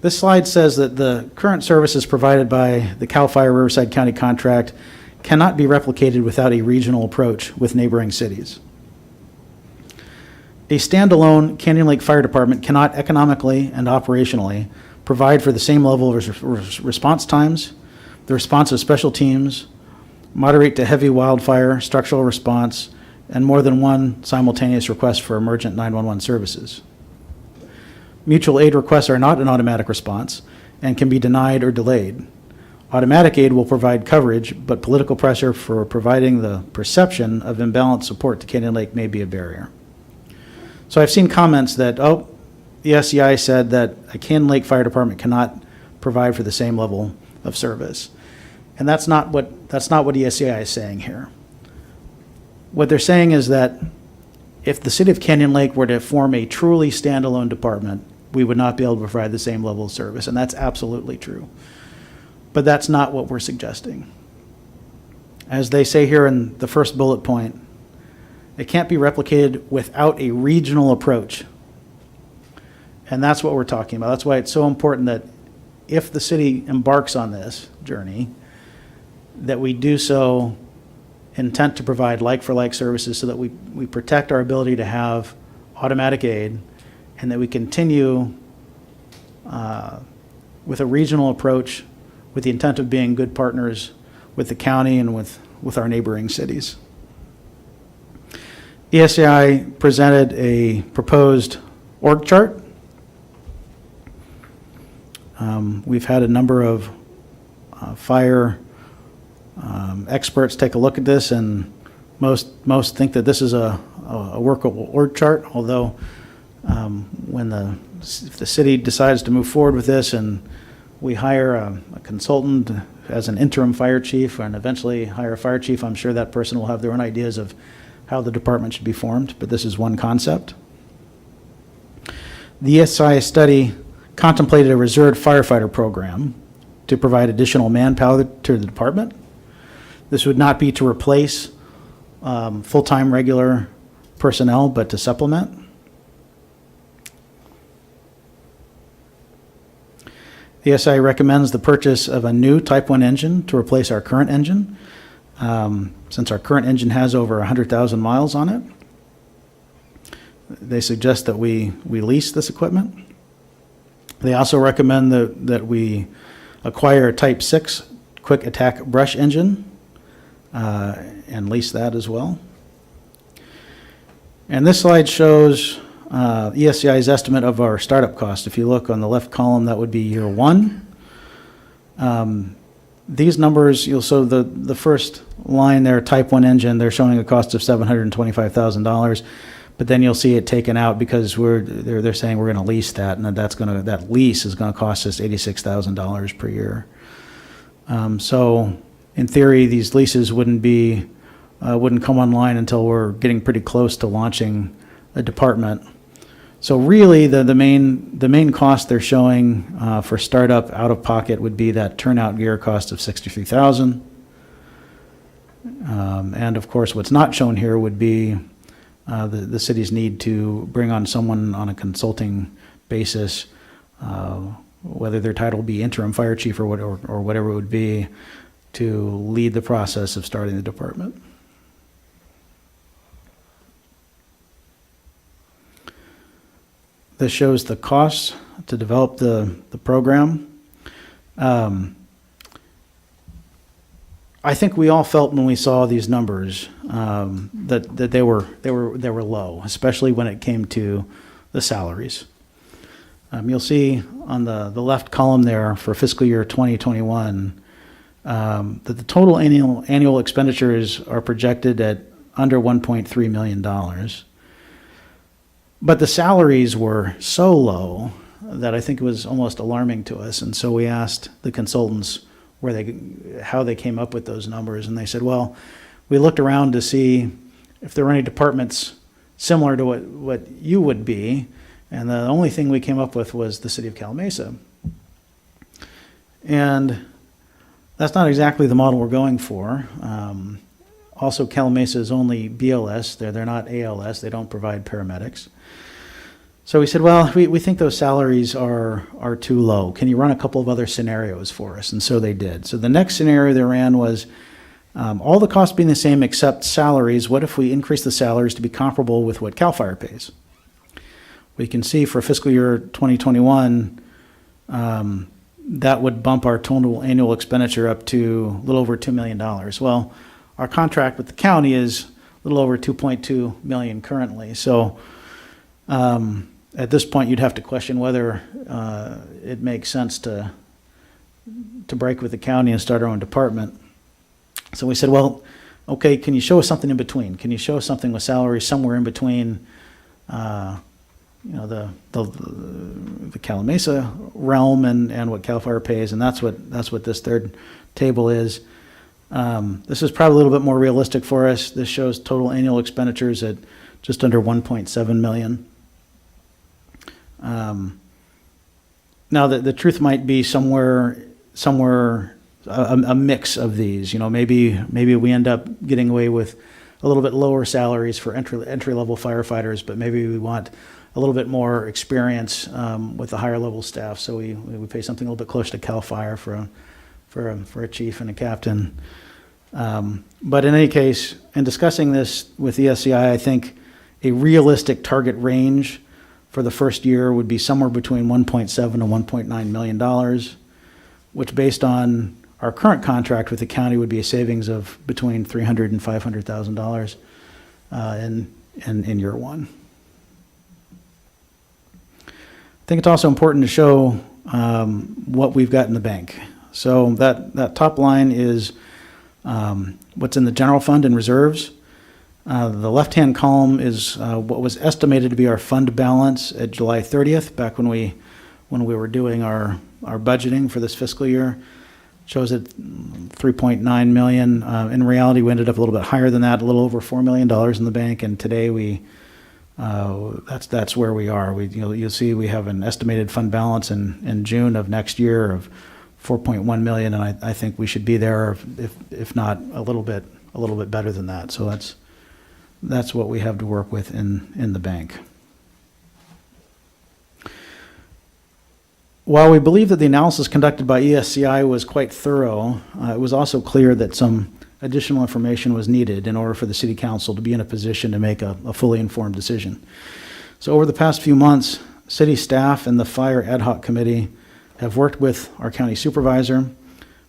This slide says that the current services provided by the CAL FIRE Riverside County contract cannot be replicated without a regional approach with neighboring cities. A standalone Canyon Lake Fire Department cannot economically and operationally provide for the same level of response times, the response of special teams, moderate to heavy wildfire, structural response, and more than one simultaneous request for emergent 911 services. Mutual aid requests are not an automatic response and can be denied or delayed. Automatic aid will provide coverage, but political pressure for providing the perception of imbalanced support to Canyon Lake may be a barrier. So I've seen comments that, the ESCI said that a Canyon Lake Fire Department cannot provide for the same level of service. And that's not what ESCI is saying here. What they're saying is that if the city of Canyon Lake were to form a truly standalone department, we would not be able to provide the same level of service, and that's absolutely true. But that's not what we're suggesting. As they say here in the first bullet point, it can't be replicated without a regional approach. And that's what we're talking about. That's why it's so important that if the city embarks on this journey, that we do so intent to provide like-for-like services so that we protect our ability to have automatic aid, and that we continue with a regional approach with the intent of being good partners with the county and with our neighboring cities. ESCI presented a proposed org chart We've had a number of fire experts take a look at this, and most think that this is a workable org chart, although if the city decides to move forward with this and we hire a consultant as an interim fire chief and eventually hire a fire chief, I'm sure that person will have their own ideas of how the department should be formed, but this is one concept. The ESI study contemplated a reserve firefighter program to provide additional manpower to the department. This would not be to replace full-time regular personnel, but to supplement. The ESI recommends the purchase of a new Type 1 engine to replace our current engine, since our current engine has over 100,000 miles on it. They suggest that we lease this equipment. They also recommend that we acquire a Type 6 quick attack brush engine and lease that as well. And this slide shows ESCI's estimate of our startup cost. If you look on the left column, that would be year one. These numbers, so the first line there, Type 1 engine, they're showing a cost of $725,000, but then you'll see it taken out because they're saying we're going to lease that, and that lease is going to cost us $86,000 per year. So in theory, these leases wouldn't come online until we're getting pretty close to launching a department. So really, the main cost they're showing for startup out of pocket would be that turnout gear cost of $63,000. And of course, what's not shown here would be the city's need to bring on someone on a consulting basis, whether their title would be interim fire chief or whatever it would be, to lead the process of starting the department. This shows the costs to develop the program. I think we all felt when we saw these numbers that they were low, especially when it came to the salaries. You'll see on the left column there for fiscal year 2021 that the total annual expenditures are projected at under $1.3 million. But the salaries were so low that I think it was almost alarming to us. And so we asked the consultants how they came up with those numbers. And they said, well, we looked around to see if there were any departments similar to what you would be. And the only thing we came up with was the city of Calimesa. And that's not exactly the model we're going for. Also, Calimesa is only BLS. They're not ALS. They don't provide paramedics. So we said, well, we think those salaries are too low. Can you run a couple of other scenarios for us? And so they did. So the next scenario they ran was all the costs being the same except salaries. What if we increase the salaries to be comparable with what CAL FIRE pays? We can see for fiscal year 2021, that would bump our total annual expenditure up to a little over $2 million. Well, our contract with the county is a little over $2.2 million currently. So at this point, you'd have to question whether it makes sense to break with the county and start our own department. So we said, well, okay, can you show us something in between? Can you show us something with salaries somewhere in between the Calimesa realm and what CAL FIRE pays? And that's what this third table is. This is probably a little bit more realistic for us. This shows total annual expenditures at just under $1.7 million. Now, the truth might be somewhere a mix of these. Maybe we end up getting away with a little bit lower salaries for entry level firefighters, but maybe we want a little bit more experience with the higher level staff. So we pay something a little bit closer to CAL FIRE for a chief and a captain. But in any case, in discussing this with ESCI, I think a realistic target range for the first year would be somewhere between $1.7 and $1.9 million, which based on our current contract with the county would be a savings of between $300,000 and $500,000 in year one. I think it's also important to show what we've got in the bank. So that top line is what's in the general fund and reserves. The left-hand column is what was estimated to be our fund balance at July 30th, back when we were doing our budgeting for this fiscal year. Shows it 3.9 million. In reality, we ended up a little bit higher than that, a little over $4 million in the bank, and today that's where we are. You'll see we have an estimated fund balance in June of next year of 4.1 million, and I think we should be there, if not a little bit better than that. So that's what we have to work with in the bank. While we believe that the analysis conducted by ESCI was quite thorough, it was also clear that some additional information was needed in order for the City Council to be in a position to make a fully informed decision. So over the past few months, City staff and the Fire Ad Hoc Committee have worked with our County Supervisor,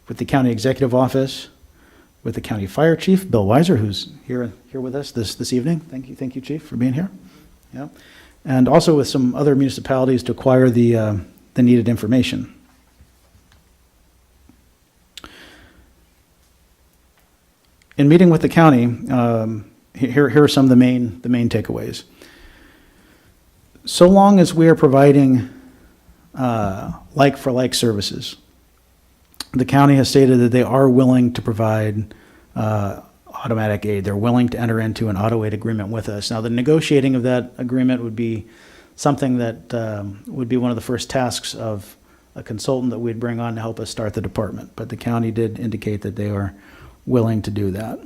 with the County Executive Office, with the County Fire Chief, Bill Weiser, who's here with us this evening. Thank you, Chief, for being here. Yeah. And also with some other municipalities to acquire the needed information. In meeting with the county, here are some of the main takeaways. So long as we are providing like-for-like services, the county has stated that they are willing to provide automatic aid. They're willing to enter into an auto aid agreement with us. Now, the negotiating of that agreement would be something that would be one of the first tasks of a consultant that we'd bring on to help us start the department. But the county did indicate that they are willing to do that.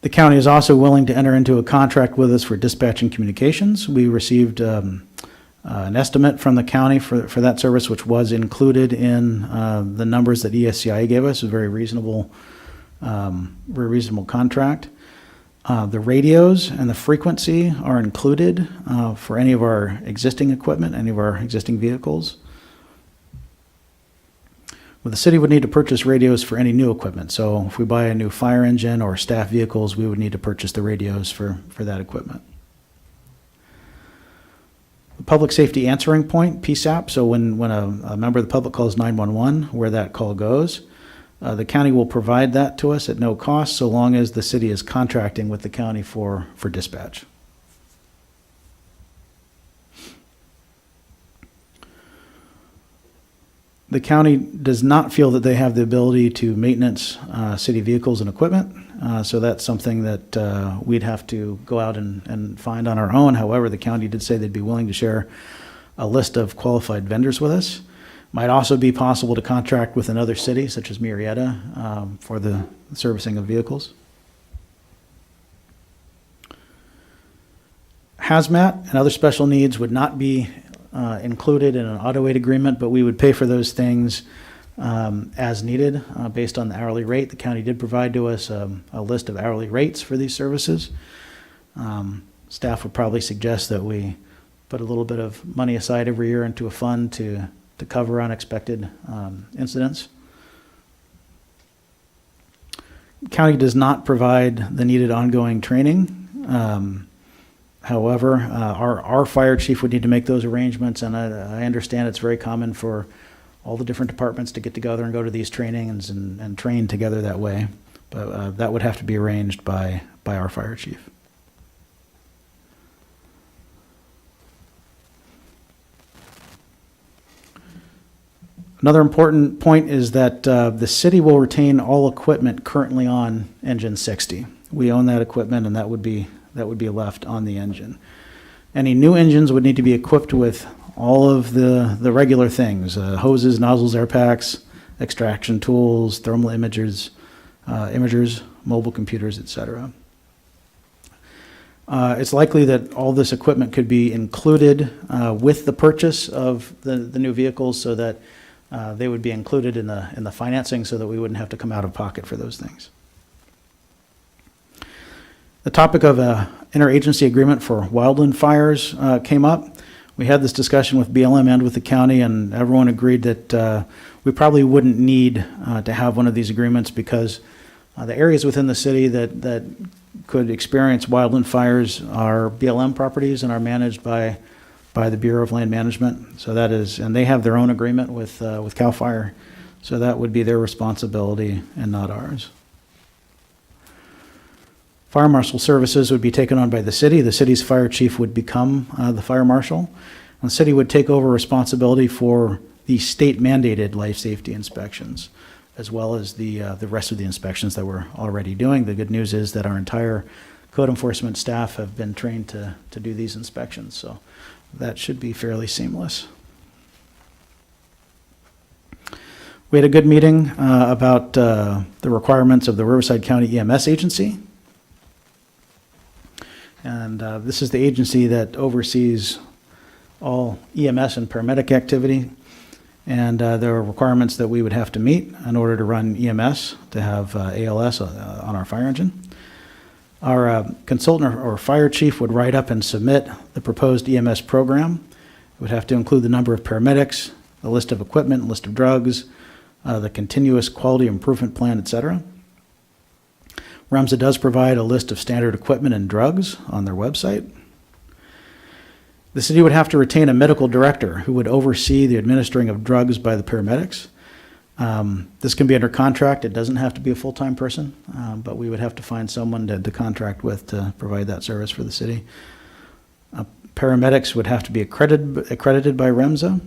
The county is also willing to enter into a contract with us for dispatching communications. We received an estimate from the county for that service, which was included in the numbers that ESCI gave us. A very reasonable contract. The radios and the frequency are included for any of our existing equipment, any of our existing vehicles. Well, the city would need to purchase radios for any new equipment. So if we buy a new fire engine or staff vehicles, we would need to purchase the radios for that equipment. The public safety answering point, PSAP, so when a member of the public calls 911, where that call goes, the county will provide that to us at no cost, so long as the city is contracting with the county for dispatch. The county does not feel that they have the ability to maintenance city vehicles and equipment, so that's something that we'd have to go out and find on our own. However, the county did say they'd be willing to share a list of qualified vendors with us. Might also be possible to contract with another city, such as Murrieta, for the servicing of vehicles. Hazmat and other special needs would not be included in an auto aid agreement, but we would pay for those things as needed based on the hourly rate. The county did provide to us a list of hourly rates for these services. Staff would probably suggest that we put a little bit of money aside every year into a fund to cover unexpected incidents. County does not provide the needed ongoing training. However, our fire chief would need to make those arrangements, and I understand it's very common for all the different departments to get together and go to these trainings and train together that way. But that would have to be arranged by our fire chief. Another important point is that the city will retain all equipment currently on engine 60. We own that equipment, and that would be left on the engine. Any new engines would need to be equipped with all of the regular things: hoses, nozzles, air packs, extraction tools, thermal imagers, mobile computers, etc. It's likely that all this equipment could be included with the purchase of the new vehicles, so that they would be included in the financing, so that we wouldn't have to come out of pocket for those things. The topic of an interagency agreement for wildland fires came up. We had this discussion with BLM and with the county, and everyone agreed that we probably wouldn't need to have one of these agreements, because the areas within the city that could experience wildland fires are BLM properties and are managed by by the Bureau of Land Management. So that is, and they have their own agreement with CAL FIRE. So that would be their responsibility and not ours. Fire marshal services would be taken on by the city. The city's fire chief would become the fire marshal. And the city would take over responsibility for the state mandated life safety inspections, as well as the rest of the inspections that we're already doing. The good news is that our entire code enforcement staff have been trained to do these inspections, so that should be fairly seamless. We had a good meeting about the requirements of the Riverside County EMS agency. And this is the agency that oversees all EMS and paramedic activity. And there are requirements that we would have to meet in order to run EMS, to have ALS on our fire engine. Our consultant or fire chief would write up and submit the proposed EMS program. It would have to include the number of paramedics, the list of equipment, list of drugs, the continuous quality improvement plan, etc. REMSA does provide a list of standard equipment and drugs on their website. The city would have to retain a medical director who would oversee the administering of drugs by the paramedics. This can be under contract. It doesn't have to be a full-time person, but we would have to find someone to contract with to provide that service for the city. Paramedics would have to be accredited by REMSA.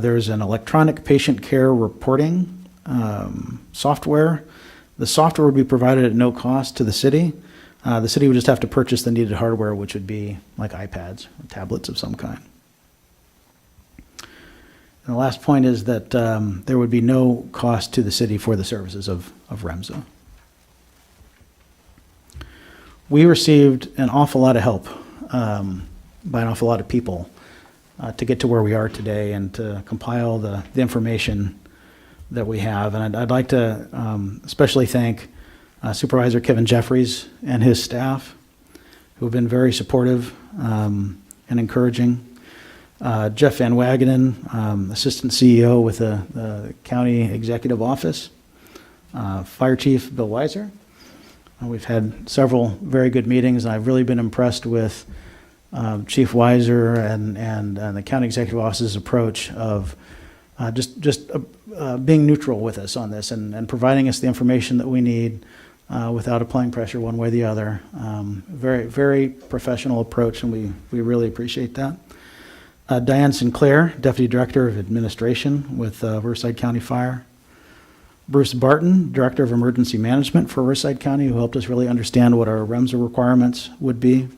There's an electronic patient care reporting software. The software would be provided at no cost to the city. The city would just have to purchase the needed hardware, which would be like iPads or tablets of some kind. And the last point is that there would be no cost to the city for the services of REMSA. We received an awful lot of help by an awful lot of people to get to where we are today and to compile the information that we have. And I'd like to especially thank Supervisor Kevin Jeffries and his staff, who have been very supportive and encouraging. Jeff Van Wagenen, Assistant CEO with the County Executive Office. Fire Chief Bill Weiser. We've had several very good meetings, and I've really been impressed with Chief Weiser and the County Executive Office's approach of just being neutral with us on this and providing us the information that we need without applying pressure one way or the other. Very, very professional approach, and we really appreciate that. Diane Sinclair, Deputy Director of Administration with Riverside County Fire. Bruce Barton, Director of Emergency Management for Riverside County, who helped us really understand what our REMSA requirements would be.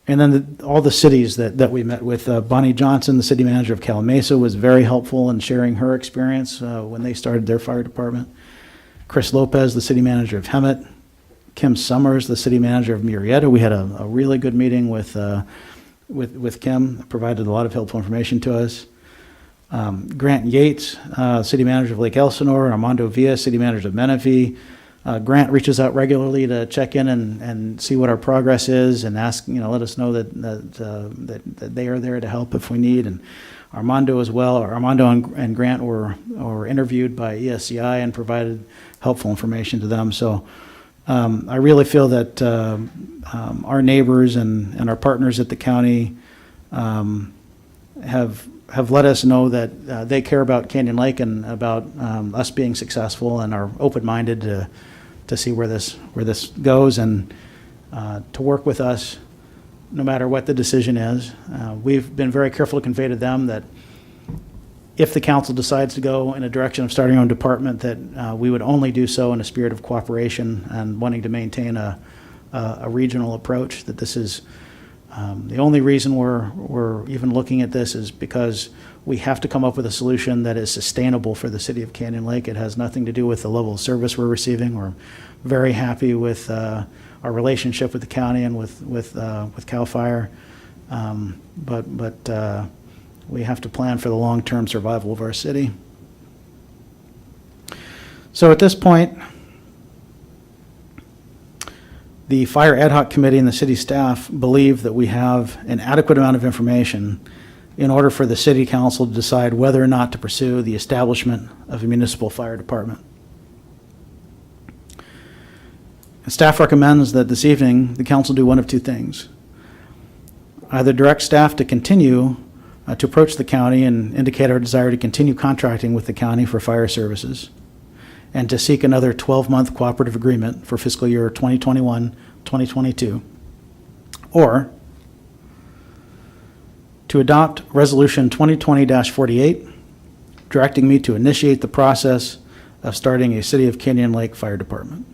And then all the cities that we met with. Bonnie Johnson, the city manager of Calamasa, was very helpful in sharing her experience when they started their fire department. Chris Lopez, the city manager of Hemet. Kim Summers, the city manager of Murrieta. We had a really good meeting with Kim, provided a lot of helpful information to us. Grant Yates, city manager of Lake Elsinore, and Armando Villa, city manager of Menifee. Grant reaches out regularly to check in and see what our progress is and ask, let us know that they are there to help if we need. And Armando as well. Armando and Grant were interviewed by ESCI and provided helpful information to them. So I really feel that our neighbors and our partners at the county have let us know that they care about Canyon Lake and about us being successful, and are open-minded to see where this goes and to work with us no matter what the decision is. We've been very careful to convey to them that if the council decides to go in a direction of starting our own department, that we would only do so in a spirit of cooperation and wanting to maintain a regional approach. That this is the only reason we're even looking at this is because we have to come up with a solution that is sustainable for the city of Canyon Lake. It has nothing to do with the level of service we're receiving. We're very happy with our relationship with the county and with CAL FIRE, but we have to plan for the long-term survival of our city. So at this point, the Fire Ad Hoc Committee and the city staff believe that we have an adequate amount of information in order for the city council to decide whether or not to pursue the establishment of a municipal fire department. Staff recommends that this evening, the council do one of two things. Either direct staff to continue to approach the county and indicate our desire to continue contracting with the county for fire services, and to seek another 12-month cooperative agreement for fiscal year 2021-2022, or to adopt Resolution 2020-48, directing me to initiate the process of starting a City of Canyon Lake Fire Department.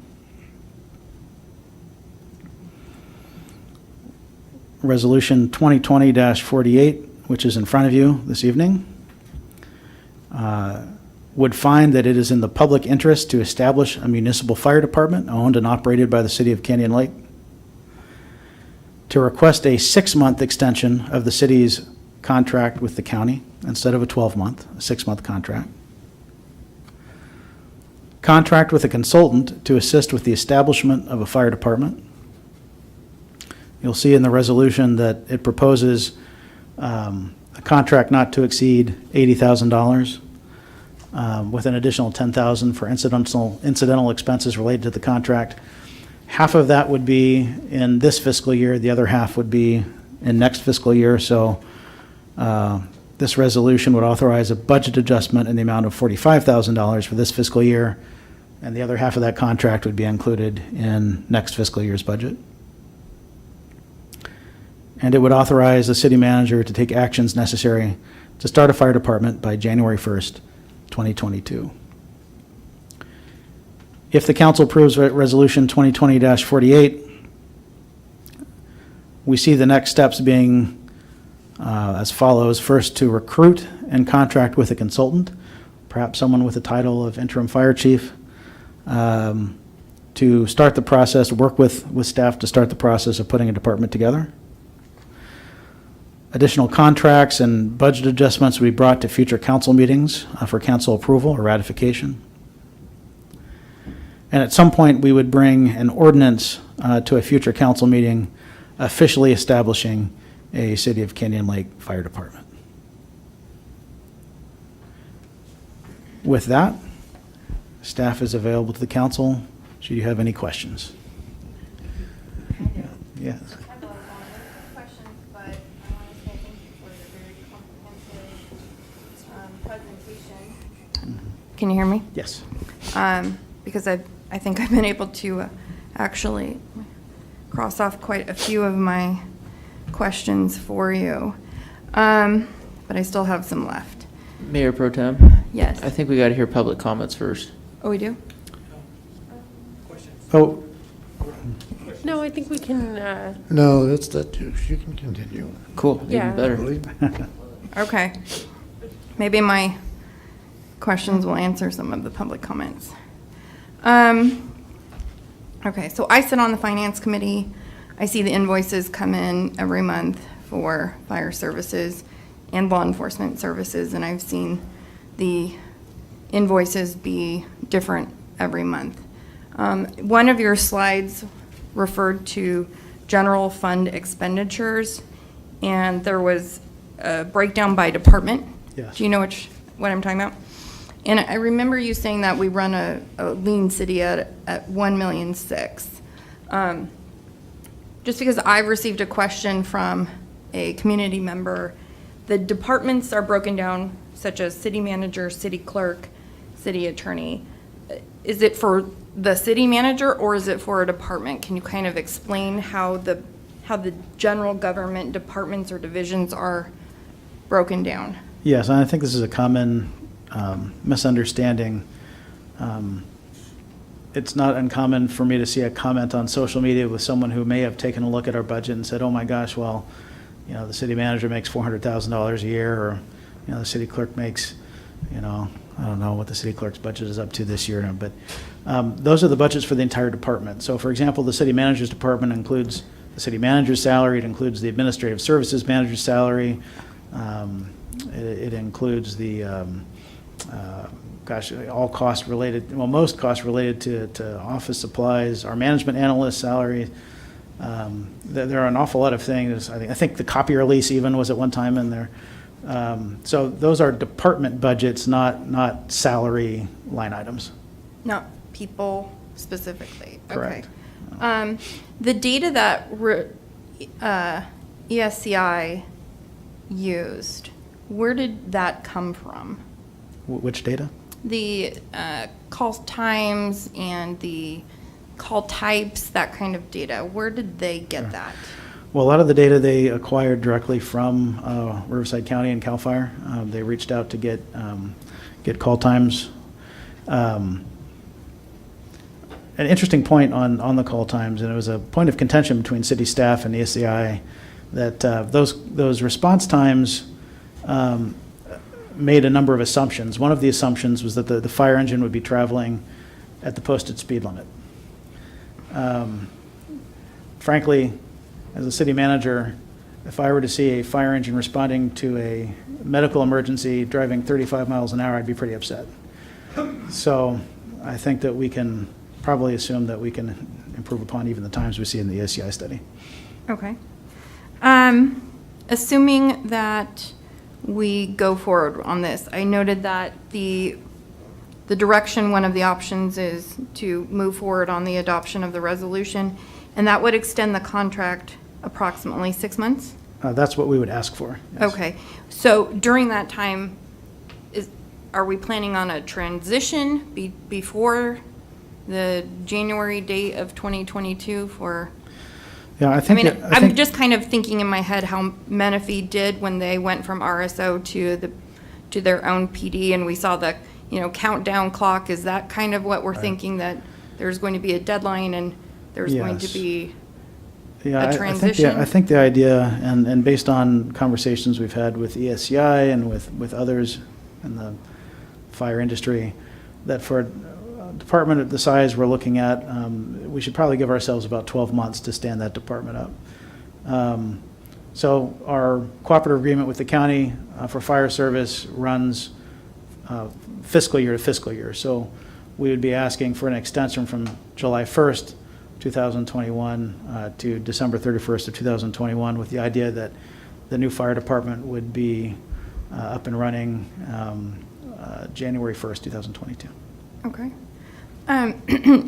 Resolution 2020-48, which is in front of you this evening, would find that it is in the public interest to establish a municipal fire department owned and operated by the City of Canyon Lake, to request a 6-month extension of the city's contract with the county instead of a 12-month, a 6-month contract, contract with a consultant to assist with the establishment of a fire department. You'll see in the resolution that it proposes a contract not to exceed $80,000 with an additional $10,000 for incidental expenses related to the contract. Half of that would be in this fiscal year, the other half would be in next fiscal year. So this resolution would authorize a budget adjustment in the amount of $45,000 for this fiscal year, and the other half of that contract would be included in next fiscal year's budget. And it would authorize the city manager to take actions necessary to start a fire department by January 1st, 2022. If the council approves Resolution 2020-48, we see the next steps being as follows. First, to recruit and contract with a consultant, perhaps someone with the title of interim fire chief, to start the process, work with staff to start the process of putting a department together. Additional contracts and budget adjustments will be brought to future council meetings for council approval or ratification. And at some point, we would bring an ordinance to a future council meeting officially establishing a City of Canyon Lake Fire Department. With that, staff is available to the council should you have any questions. Yes. Can you hear me? Yes. Because I think I've been able to actually cross off quite a few of my questions for you, but I still have some left. Mayor Pro Tem? Yes. I think we got to hear public comments first. Oh, we do? Oh. No, I think we can. No, that's that too. You can continue. Cool. Yeah. Even better. Okay. Maybe my questions will answer some of the public comments. Okay, so I sit on the finance committee. I see the invoices come in every month for fire services and law enforcement services, and I've seen the invoices be different every month. One of your slides referred to general fund expenditures, and there was a breakdown by department. Yes. Do you know what I'm talking about? And I remember you saying that we run a lean city at $1,000,006. Just because I received a question from a community member, the departments are broken down, such as city manager, city clerk, city attorney. Is it for the city manager or is it for a department? Can you kind of explain how the general government departments or divisions are broken down? Yes, and I think this is a common misunderstanding. It's not uncommon for me to see a comment on social media with someone who may have taken a look at our budget and said, oh my gosh, well, you know, the city manager makes $400,000 a year, or, you know, the city clerk makes, you know, I don't know what the city clerk's budget is up to this year, but those are the budgets for the entire department. So for example, the city manager's department includes the city manager's salary, it includes the administrative services manager's salary, it includes the all costs related, well, most costs related to office supplies, our management analyst salary. There are an awful lot of things. I think the copier lease even was at one time in there. So those are department budgets, not salary line items. Not people specifically. Correct. Okay. The data that ESCI used, where did that come from? Which data? The call times and the call types, that kind of data. Where did they get that? Well, a lot of the data they acquired directly from Riverside County and CAL FIRE. They reached out to get call times. An interesting point on the call times, and it was a point of contention between city staff and ESCI, that those response times made a number of assumptions. One of the assumptions was that the fire engine would be traveling at the posted speed limit. Frankly, as a city manager, if I were to see a fire engine responding to a medical emergency driving 35 miles an hour, I'd be pretty upset. So I think that we can probably assume that we can improve upon even the times we see in the ESCI study. Okay. Assuming that we go forward on this, I noted that the direction, one of the options is to move forward on the adoption of the resolution, and that would extend the contract approximately 6 months? That's what we would ask for. Yes. Okay. So during that time, are we planning on a transition before the January date of 2022 for? Yeah, I think. I'm just kind of thinking in my head how Menifee did when they went from RSO to their own PD, and we saw the countdown clock. Is that kind of what we're thinking, that there's going to be a deadline and there's going to be a transition? I think the idea, and based on conversations we've had with ESCI and with others in the fire industry, that for a department of the size we're looking at, we should probably give ourselves about 12 months to stand that department up. So our cooperative agreement with the county for fire service runs fiscal year to fiscal year. So we would be asking for an extension from July 1st, 2021 to December 31st of 2021, with the idea that the new fire department would be up and running January 1st, 2022. Okay.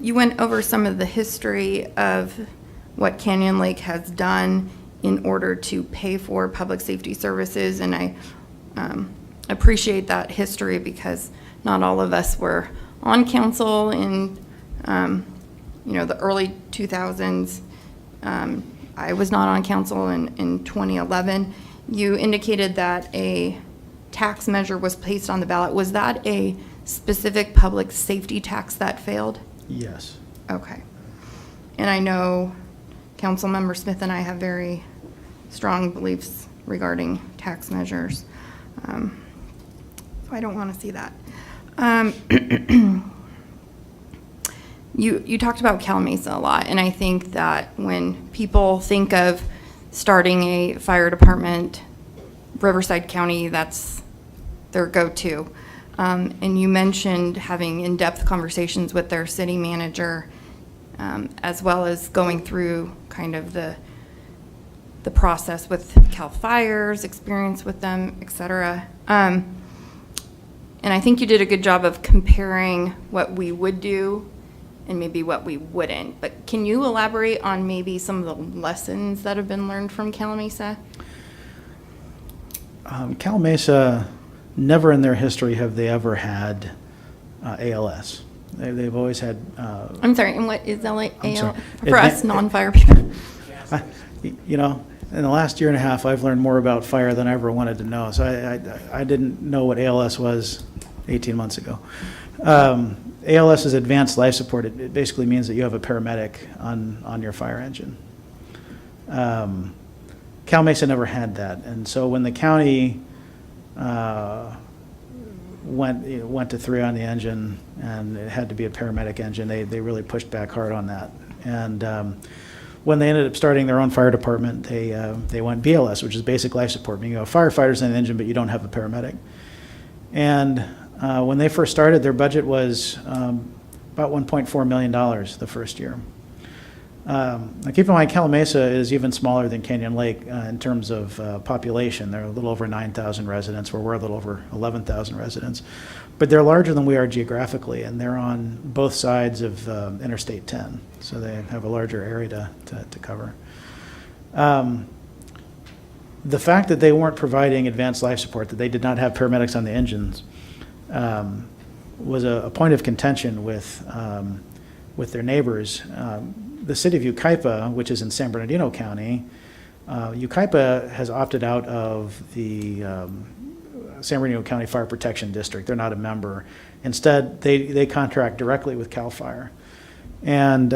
You went over some of the history of what Canyon Lake has done in order to pay for public safety services, and I appreciate that history because not all of us were on council in the early 2000s. I was not on council in 2011. You indicated that a tax measure was placed on the ballot. Was that a specific public safety tax that failed? Yes. Okay. And I know Councilmember Smith and I have very strong beliefs regarding tax measures. So I don't want to see that. You talked about Cal Mesa a lot, and I think that when people think of starting a fire department, Riverside County, that's their go-to. And you mentioned having in-depth conversations with their city manager, as well as going through kind of the process with Cal Fire's experience with them, et cetera. And I think you did a good job of comparing what we would do and maybe what we wouldn't. But can you elaborate on maybe some of the lessons that have been learned from Cal Mesa? Cal Mesa, never in their history have they ever had ALS. They've always had. I'm sorry, and what is ALS? Sorry. For us non-fire people. In the last year and a half, I've learned more about fire than I ever wanted to know. So I didn't know what ALS was 18 months ago. ALS is advanced life support. It basically means that you have a paramedic on your fire engine. Cal Mesa never had that, and so when the county went to 3 on the engine and it had to be a paramedic engine, they really pushed back hard on that. And when they ended up starting their own fire department, they went BLS, which is basic life support, meaning you have firefighters in the engine, but you don't have a paramedic. And when they first started, their budget was about $1.4 million the first year. Now keep in mind, Calamasa is even smaller than Canyon Lake in terms of population. They're a little over 9,000 residents, where we're a little over 11,000 residents. But they're larger than we are geographically, and they're on both sides of Interstate 10, so they have a larger area to cover. The fact that they weren't providing advanced life support, that they did not have paramedics on the engines, was a point of contention with their neighbors. The city of Yucaipa, which is in San Bernardino County, Yucaipa has opted out of the San Bernardino County Fire Protection District. They're not a member. Instead, they contract directly with CAL FIRE. And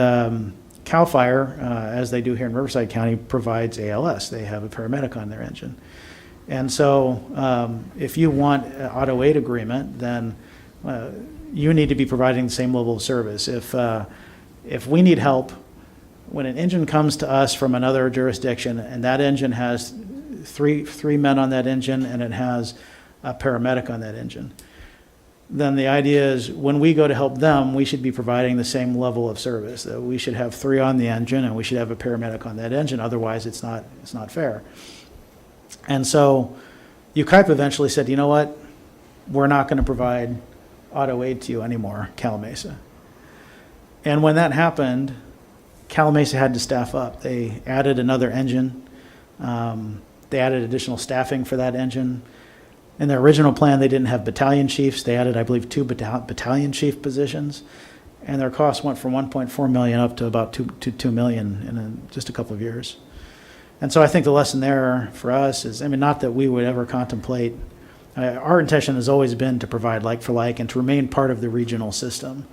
CAL FIRE, as they do here in Riverside County, provides ALS. They have a paramedic on their engine. And so if you want an auto aid agreement, then you need to be providing the same level of service. If we need help, when an engine comes to us from another jurisdiction and that engine has three men on that engine and it has a paramedic on that engine, then the idea is when we go to help them, we should be providing the same level of service. That we should have 3 on the engine and we should have a paramedic on that engine. Otherwise, it's not fair. And so Yucaipa eventually said, you know what? We're not going to provide auto aid to you anymore, Calamasa. And when that happened, Calamasa had to staff up. They added another engine. They added additional staffing for that engine. In their original plan, they didn't have battalion chiefs. They added, I believe, 2 battalion chief positions. And their costs went from $1.4 million up to about $2 million in just a couple of years. And so I think the lesson there for us is, I mean, not that we would ever contemplate, our intention has always been to provide like for like and to remain part of the regional system.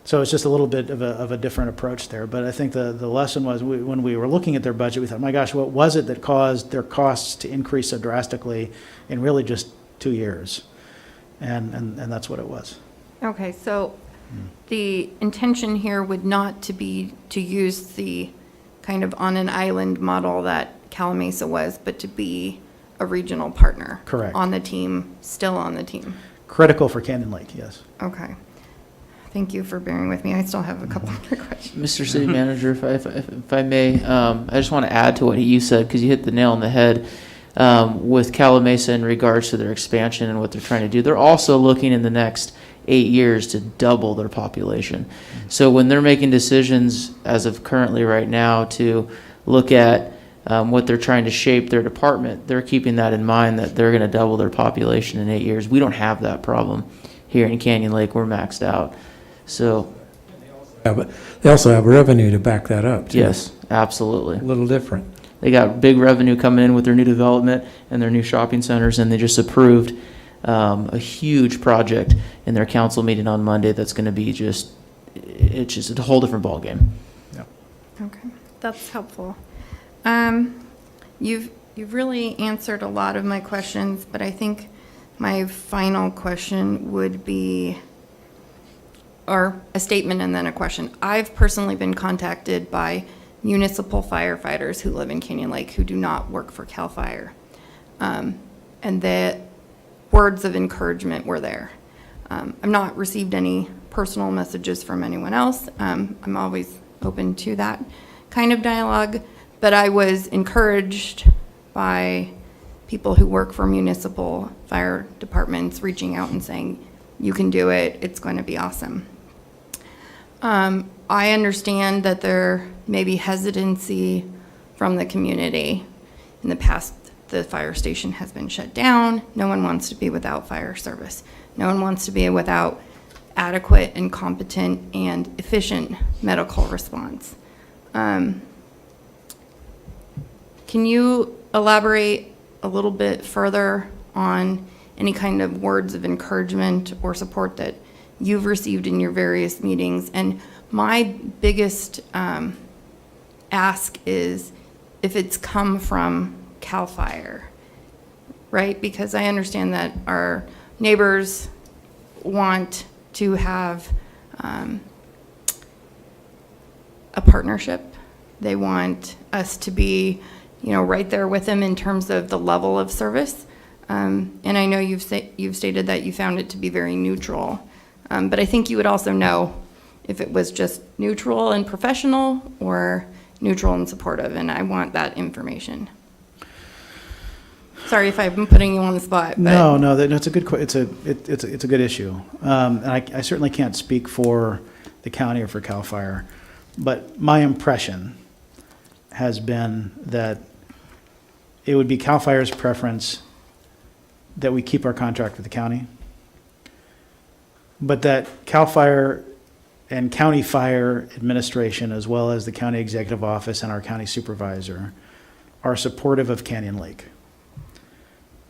So it's just a little bit of a different approach there. But I think the lesson was when we were looking at their budget, we thought, my gosh, what was it that caused their costs to increase so drastically in really just 2 years? And that's what it was. Okay, so the intention here would not to be to use the kind of on an island model that Calamasa was, but to be a regional partner. Correct. On the team, still on the team. Critical for Canyon Lake, yes. Okay. Thank you for bearing with me. I still have a couple more questions. Mr. City Manager, if I may, I just want to add to what you said, because you hit the nail on the head with Calamasa in regards to their expansion and what they're trying to do. They're also looking in the next 8 years to double their population. So when they're making decisions as of currently right now to look at what they're trying to shape their department, they're keeping that in mind, that they're going to double their population in 8 years. We don't have that problem here in Canyon Lake. We're maxed out. So they also have revenue to back that up, too. Yes, absolutely. A little different. They got big revenue coming in with their new development and their new shopping centers, and they just approved a huge project in their council meeting on Monday that's going to be it's just a whole different ballgame. Yeah. Okay, that's helpful. You've really answered a lot of my questions, but I think my final question would be, or a statement and then a question. I've personally been contacted by municipal firefighters who live in Canyon Lake who do not work for CAL FIRE. And the words of encouragement were there. I've not received any personal messages from anyone else. I'm always open to that kind of dialogue, but I was encouraged by people who work for municipal fire departments reaching out and saying, you can do it, it's going to be awesome. I understand that there may be hesitancy from the community. In the past, the fire station has been shut down. No one wants to be without fire service. No one wants to be without adequate and competent and efficient medical response. Can you elaborate a little bit further on any kind of words of encouragement or support that you've received in your various meetings? And my biggest ask is if it's come from CAL FIRE, right? Because I understand that our neighbors want to have a partnership. They want us to be, right there with them in terms of the level of service. And I know you've stated that you found it to be very neutral. But I think you would also know if it was just neutral and professional or neutral and supportive, and I want that information. Sorry if I'm putting you on the spot. But No, it's a good, it's a good issue. And I certainly can't speak for the county or for CAL FIRE, but my impression has been that it would be CAL FIRE's preference that we keep our contract with the county, but that CAL FIRE and County Fire Administration, as well as the County Executive Office and our county supervisor, are supportive of Canyon Lake.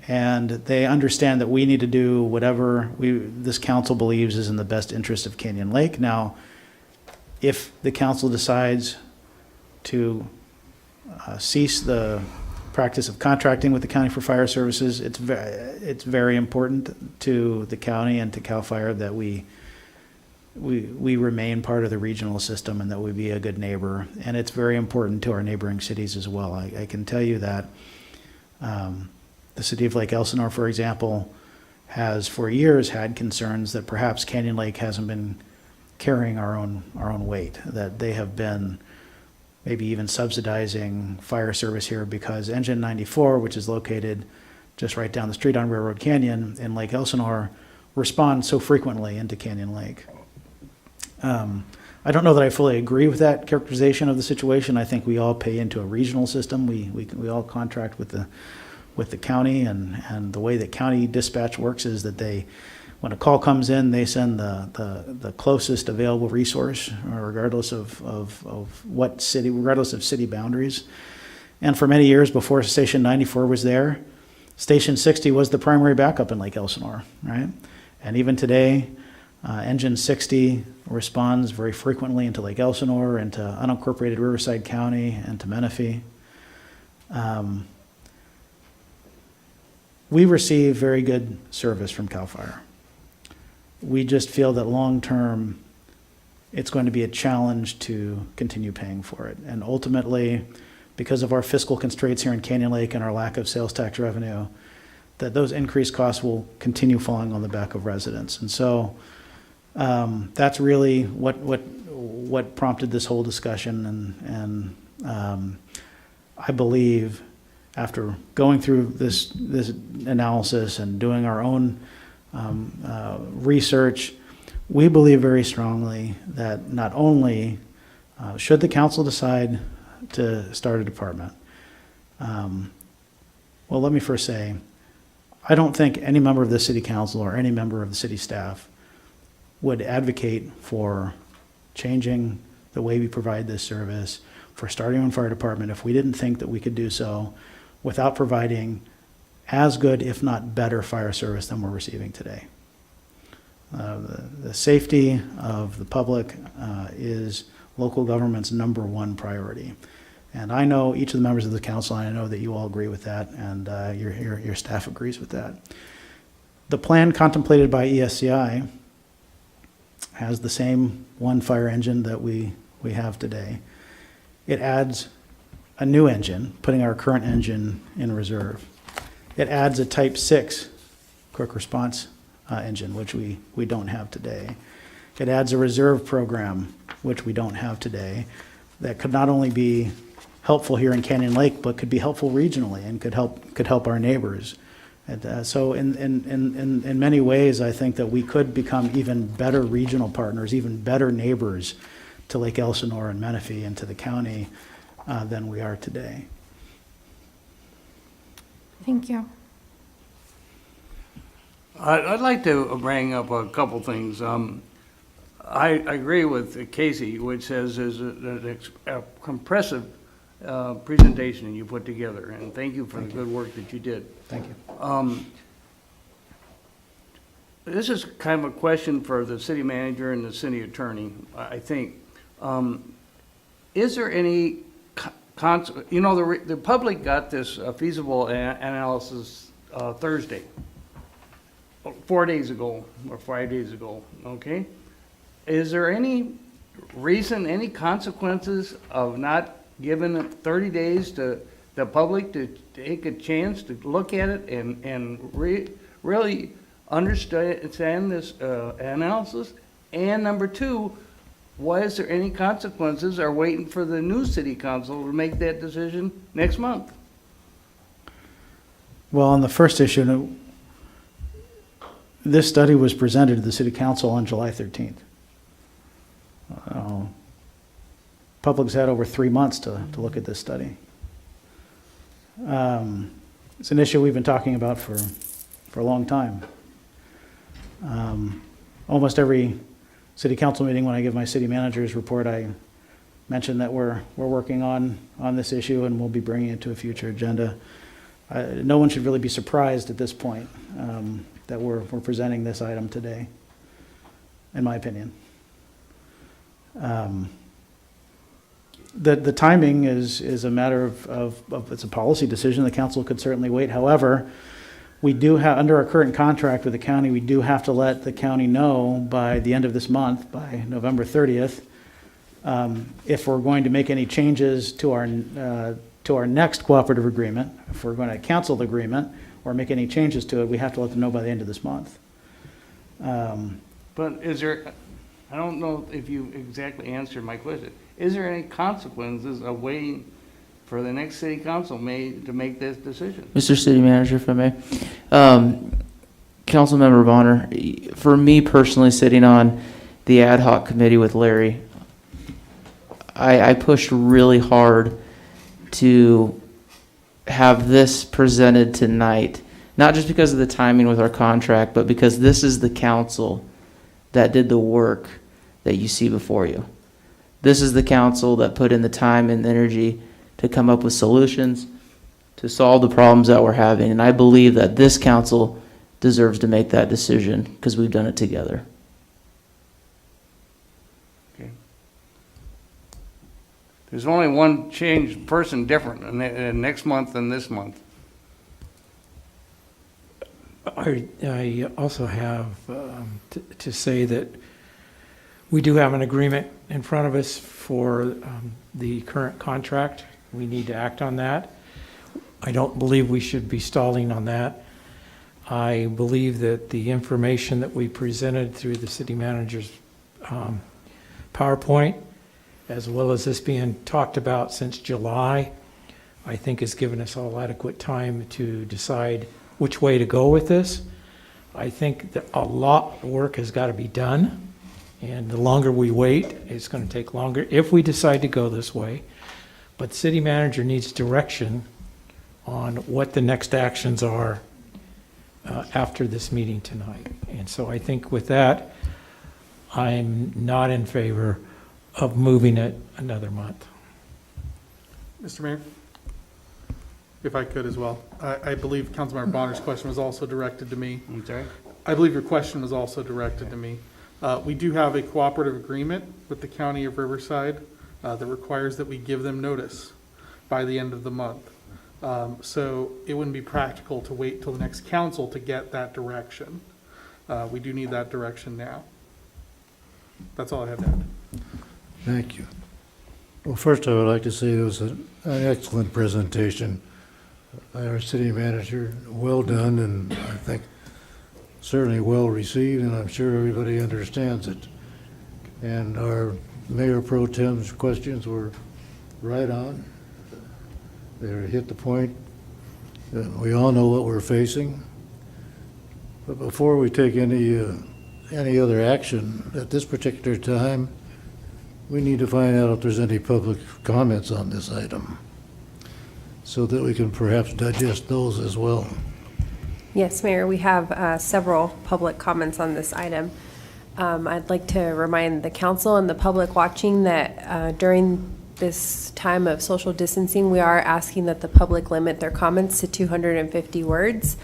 And they understand that we need to do whatever this council believes is in the best interest of Canyon Lake. Now, if the council decides to cease the practice of contracting with the county for fire services, it's very important to the county and to CAL FIRE that we remain part of the regional system and that we be a good neighbor. And it's very important to our neighboring cities as well. I can tell you that the city of Lake Elsinore, for example, has for years had concerns that perhaps Canyon Lake hasn't been carrying our own weight, that they have been maybe even subsidizing fire service here because Engine 94, which is located just right down the street on Railroad Canyon in Lake Elsinore, responds so frequently into Canyon Lake. I don't know that I fully agree with that characterization of the situation. I think we all pay into a regional system. We all contract with the county, and the way that county dispatch works is that when a call comes in, they send the closest available resource, regardless of what city, regardless of city boundaries. And for many years before Station 94 was there, Station 60 was the primary backup in Lake Elsinore, right? And even today, Engine 60 responds very frequently into Lake Elsinore, into unincorporated Riverside County, and to Menifee. We receive very good service from CAL FIRE. We just feel that long-term, it's going to be a challenge to continue paying for it. And ultimately, because of our fiscal constraints here in Canyon Lake and our lack of sales tax revenue, that those increased costs will continue falling on the back of residents. And so that's really what prompted this whole discussion. And I believe after going through this analysis and doing our own research, we believe very strongly that not only should the council decide to start a department, well, let me first say, I don't think any member of the city council or any member of the city staff would advocate for changing the way we provide this service, for starting our own fire department, if we didn't think that we could do so without providing as good, if not better, fire service than we're receiving today. The safety of the public is local government's #1 priority. And I know each of the members of the council, and I know that you all agree with that, and your staff agrees with that. The plan contemplated by ESCI has the same one fire engine that we have today. It adds a new engine, putting our current engine in reserve. It adds a Type 6 quick response engine, which we don't have today. It adds a reserve program, which we don't have today, that could not only be helpful here in Canyon Lake, but could be helpful regionally and could help our neighbors. And so in many ways, I think that we could become even better regional partners, even better neighbors to Lake Elsinore and Menifee and to the county than we are today. Thank you. I'd like to bring up a couple things. I agree with Casey, which says is a compressive presentation you put together, and thank you for the good work that you did. Thank you. This is kind of a question for the city manager and the city attorney, I think. Is there any, the public got this feasible analysis Thursday, 4 days ago or 5 days ago, okay? Is there any reason, any consequences of not giving 30 days to the public to take a chance to look at it and really understand this analysis? And number two, why is there any consequences or waiting for the new city council to make that decision next month? Well, on the first issue, no, this study was presented to the city council on July 13th. Public's had over 3 months to look at this study. It's an issue we've been talking about for a long time. Almost every city council meeting, when I give my city manager's report, I mention that we're working on this issue and we'll be bringing it to a future agenda. No one should really be surprised at this point that we're presenting this item today, in my opinion. The timing is a matter of it's a policy decision. The council could certainly wait. However, we do have, under our current contract with the county, we do have to let the county know by the end of this month, by November 30th, if we're going to make any changes to our next cooperative agreement. If we're going to cancel the agreement or make any changes to it, we have to let them know by the end of this month. But is there, I don't know if you exactly answered my question. Is there any consequences of waiting for the next city council to make this decision? Mr. City Manager, if I may. Councilmember Bonner, for me personally, sitting on the ad hoc committee with Larry, I pushed really hard to have this presented tonight, not just because of the timing with our contract, but because this is the council that did the work that you see before you. This is the council that put in the time and energy to come up with solutions to solve the problems that we're having. And I believe that this council deserves to make that decision because we've done it together. Okay. There's only one person different next month than this month. I also have to say that we do have an agreement in front of us for the current contract. We need to act on that. I don't believe we should be stalling on that. I believe that the information that we presented through the city manager's PowerPoint, as well as this being talked about since July, I think has given us all adequate time to decide which way to go with this. I think that a lot of work has got to be done. And the longer we wait, it's going to take longer if we decide to go this way. But the city manager needs direction on what the next actions are after this meeting tonight. And so I think with that, I'm not in favor of moving it another month. Mr. Mayor, if I could as well. I believe Councilmember Bonner's question was also directed to me. I'm sorry? I believe your question was also directed to me. We do have a cooperative agreement with the County of Riverside that requires that we give them notice by the end of the month. So it wouldn't be practical to wait till the next council to get that direction. We do need that direction now. That's all I have to add. Thank you. Well, first I would like to say it was an excellent presentation by our city manager. Well done, and I think certainly well received, and I'm sure everybody understands it. And our Mayor Pro Tem's questions were right on. They hit the point. We all know what we're facing. But before we take any other action at this particular time, we need to find out if there's any public comments on this item so that we can perhaps digest those as well. Yes, Mayor, we have several public comments on this item. I'd like to remind the council and the public watching that during this time of social distancing, we are asking that the public limit their comments to 250 words.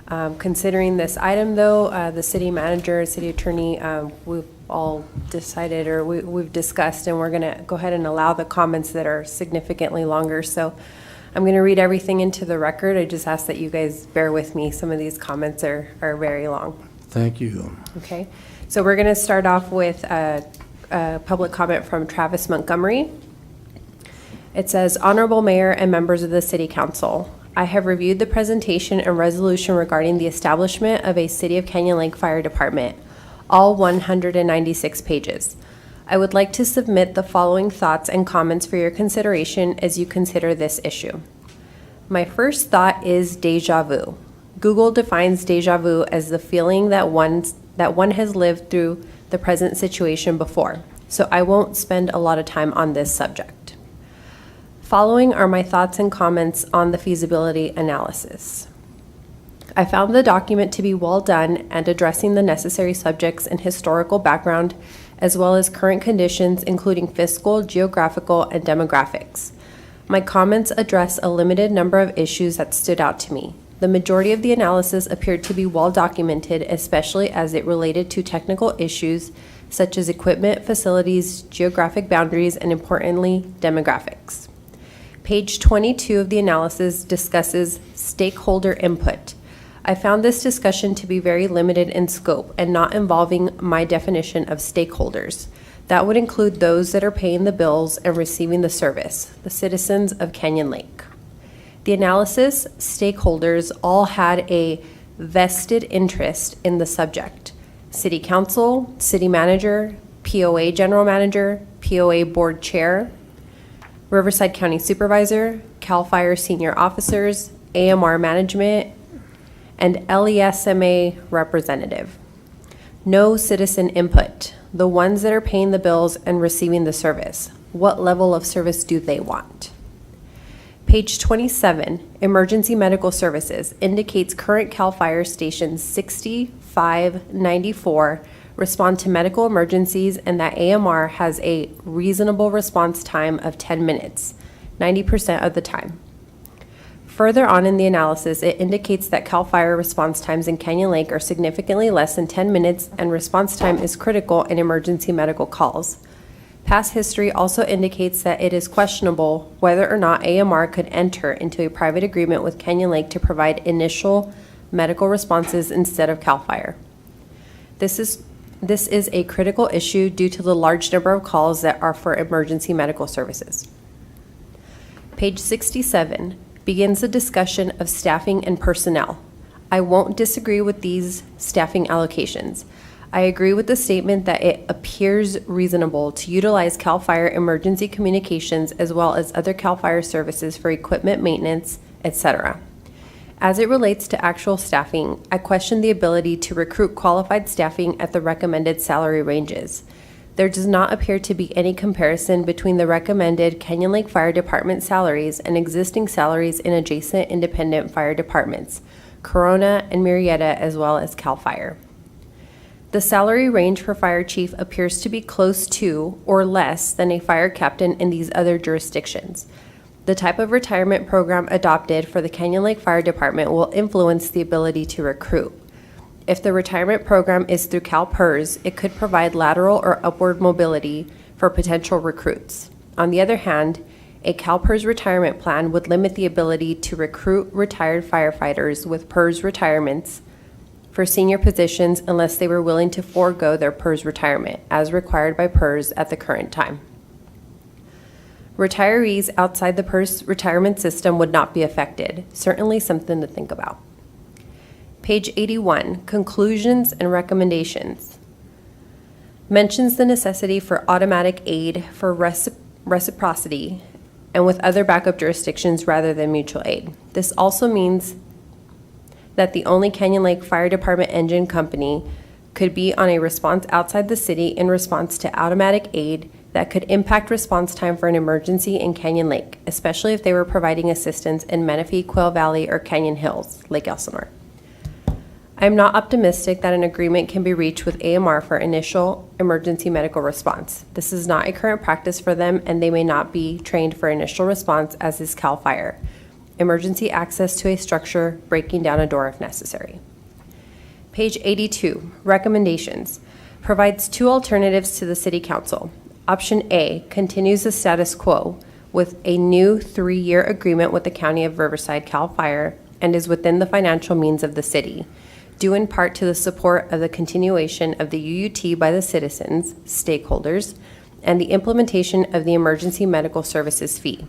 Considering this item, though, the city manager, city attorney, we've all decided, or we've discussed, and we're going to go ahead and allow the comments that are significantly longer. So I'm going to read everything into the record. I just ask that you guys bear with me. Some of these comments are very long. Thank you. Okay. So we're going to start off with a public comment from Travis Montgomery. It says, Honorable Mayor and members of the City Council, I have reviewed the presentation and resolution regarding the establishment of a City of Canyon Lake Fire Department, all 196 pages. I would like to submit the following thoughts and comments for your consideration as you consider this issue. My first thought is déjà vu. Google defines déjà vu as the feeling that one has lived through the present situation before, so I won't spend a lot of time on this subject. Following are my thoughts and comments on the feasibility analysis. I found the document to be well done and addressing the necessary subjects and historical background, as well as current conditions, including fiscal, geographical, and demographics. My comments address a limited number of issues that stood out to me. The majority of the analysis appeared to be well documented, especially as it related to technical issues such as equipment, facilities, geographic boundaries, and importantly, demographics. Page 22 of the analysis discusses stakeholder input. I found this discussion to be very limited in scope and not involving my definition of stakeholders. That would include those that are paying the bills and receiving the service, the citizens of Canyon Lake. The analysis stakeholders all had a vested interest in the subject. City Council, City Manager, POA General Manager, POA Board Chair, Riverside County Supervisor, CAL FIRE Senior Officers, AMR Management, and LESMA Representative. No citizen input. The ones that are paying the bills and receiving the service. What level of service do they want? Page 27, Emergency Medical Services, indicates current CAL FIRE stations 6594 respond to medical emergencies and that AMR has a reasonable response time of 10 minutes, 90% of the time. Further on in the analysis, it indicates that CAL FIRE response times in Canyon Lake are significantly less than 10 minutes and response time is critical in emergency medical calls. Past history also indicates that it is questionable whether or not AMR could enter into a private agreement with Canyon Lake to provide initial medical responses instead of CAL FIRE. This is a critical issue due to the large number of calls that are for emergency medical services. Page 67 begins a discussion of staffing and personnel. I won't disagree with these staffing allocations. I agree with the statement that it appears reasonable to utilize CAL FIRE emergency communications as well as other CAL FIRE services for equipment maintenance, etc. As it relates to actual staffing, I question the ability to recruit qualified staffing at the recommended salary ranges. There does not appear to be any comparison between the recommended Canyon Lake Fire Department salaries and existing salaries in adjacent independent fire departments, Corona and Murrieta, as well as CAL FIRE. The salary range for fire chief appears to be close to or less than a fire captain in these other jurisdictions. The type of retirement program adopted for the Canyon Lake Fire Department will influence the ability to recruit. If the retirement program is through CalPERS, it could provide lateral or upward mobility for potential recruits. On the other hand, a CalPERS retirement plan would limit the ability to recruit retired firefighters with PERS retirements for senior positions unless they were willing to forego their PERS retirement, as required by PERS at the current time. Retirees outside the PERS retirement system would not be affected, certainly something to think about. Page 81, Conclusions and Recommendations, mentions the necessity for automatic aid for reciprocity and with other backup jurisdictions rather than mutual aid. This also means that the only Canyon Lake Fire Department engine company could be on a response outside the city in response to automatic aid that could impact response time for an emergency in Canyon Lake, especially if they were providing assistance in Menifee, Quail Valley, or Canyon Hills, Lake Elsinore. I am not optimistic that an agreement can be reached with AMR for initial emergency medical response. This is not a current practice for them, and they may not be trained for initial response, as is CAL FIRE. Emergency access to a structure, breaking down a door if necessary. Page 82, Recommendations, provides two alternatives to the City Council. Option A continues the status quo with a new 3-year agreement with the County of Riverside CAL FIRE and is within the financial means of the city, due in part to the support of the continuation of the UUT by the citizens, stakeholders, and the implementation of the emergency medical services fee.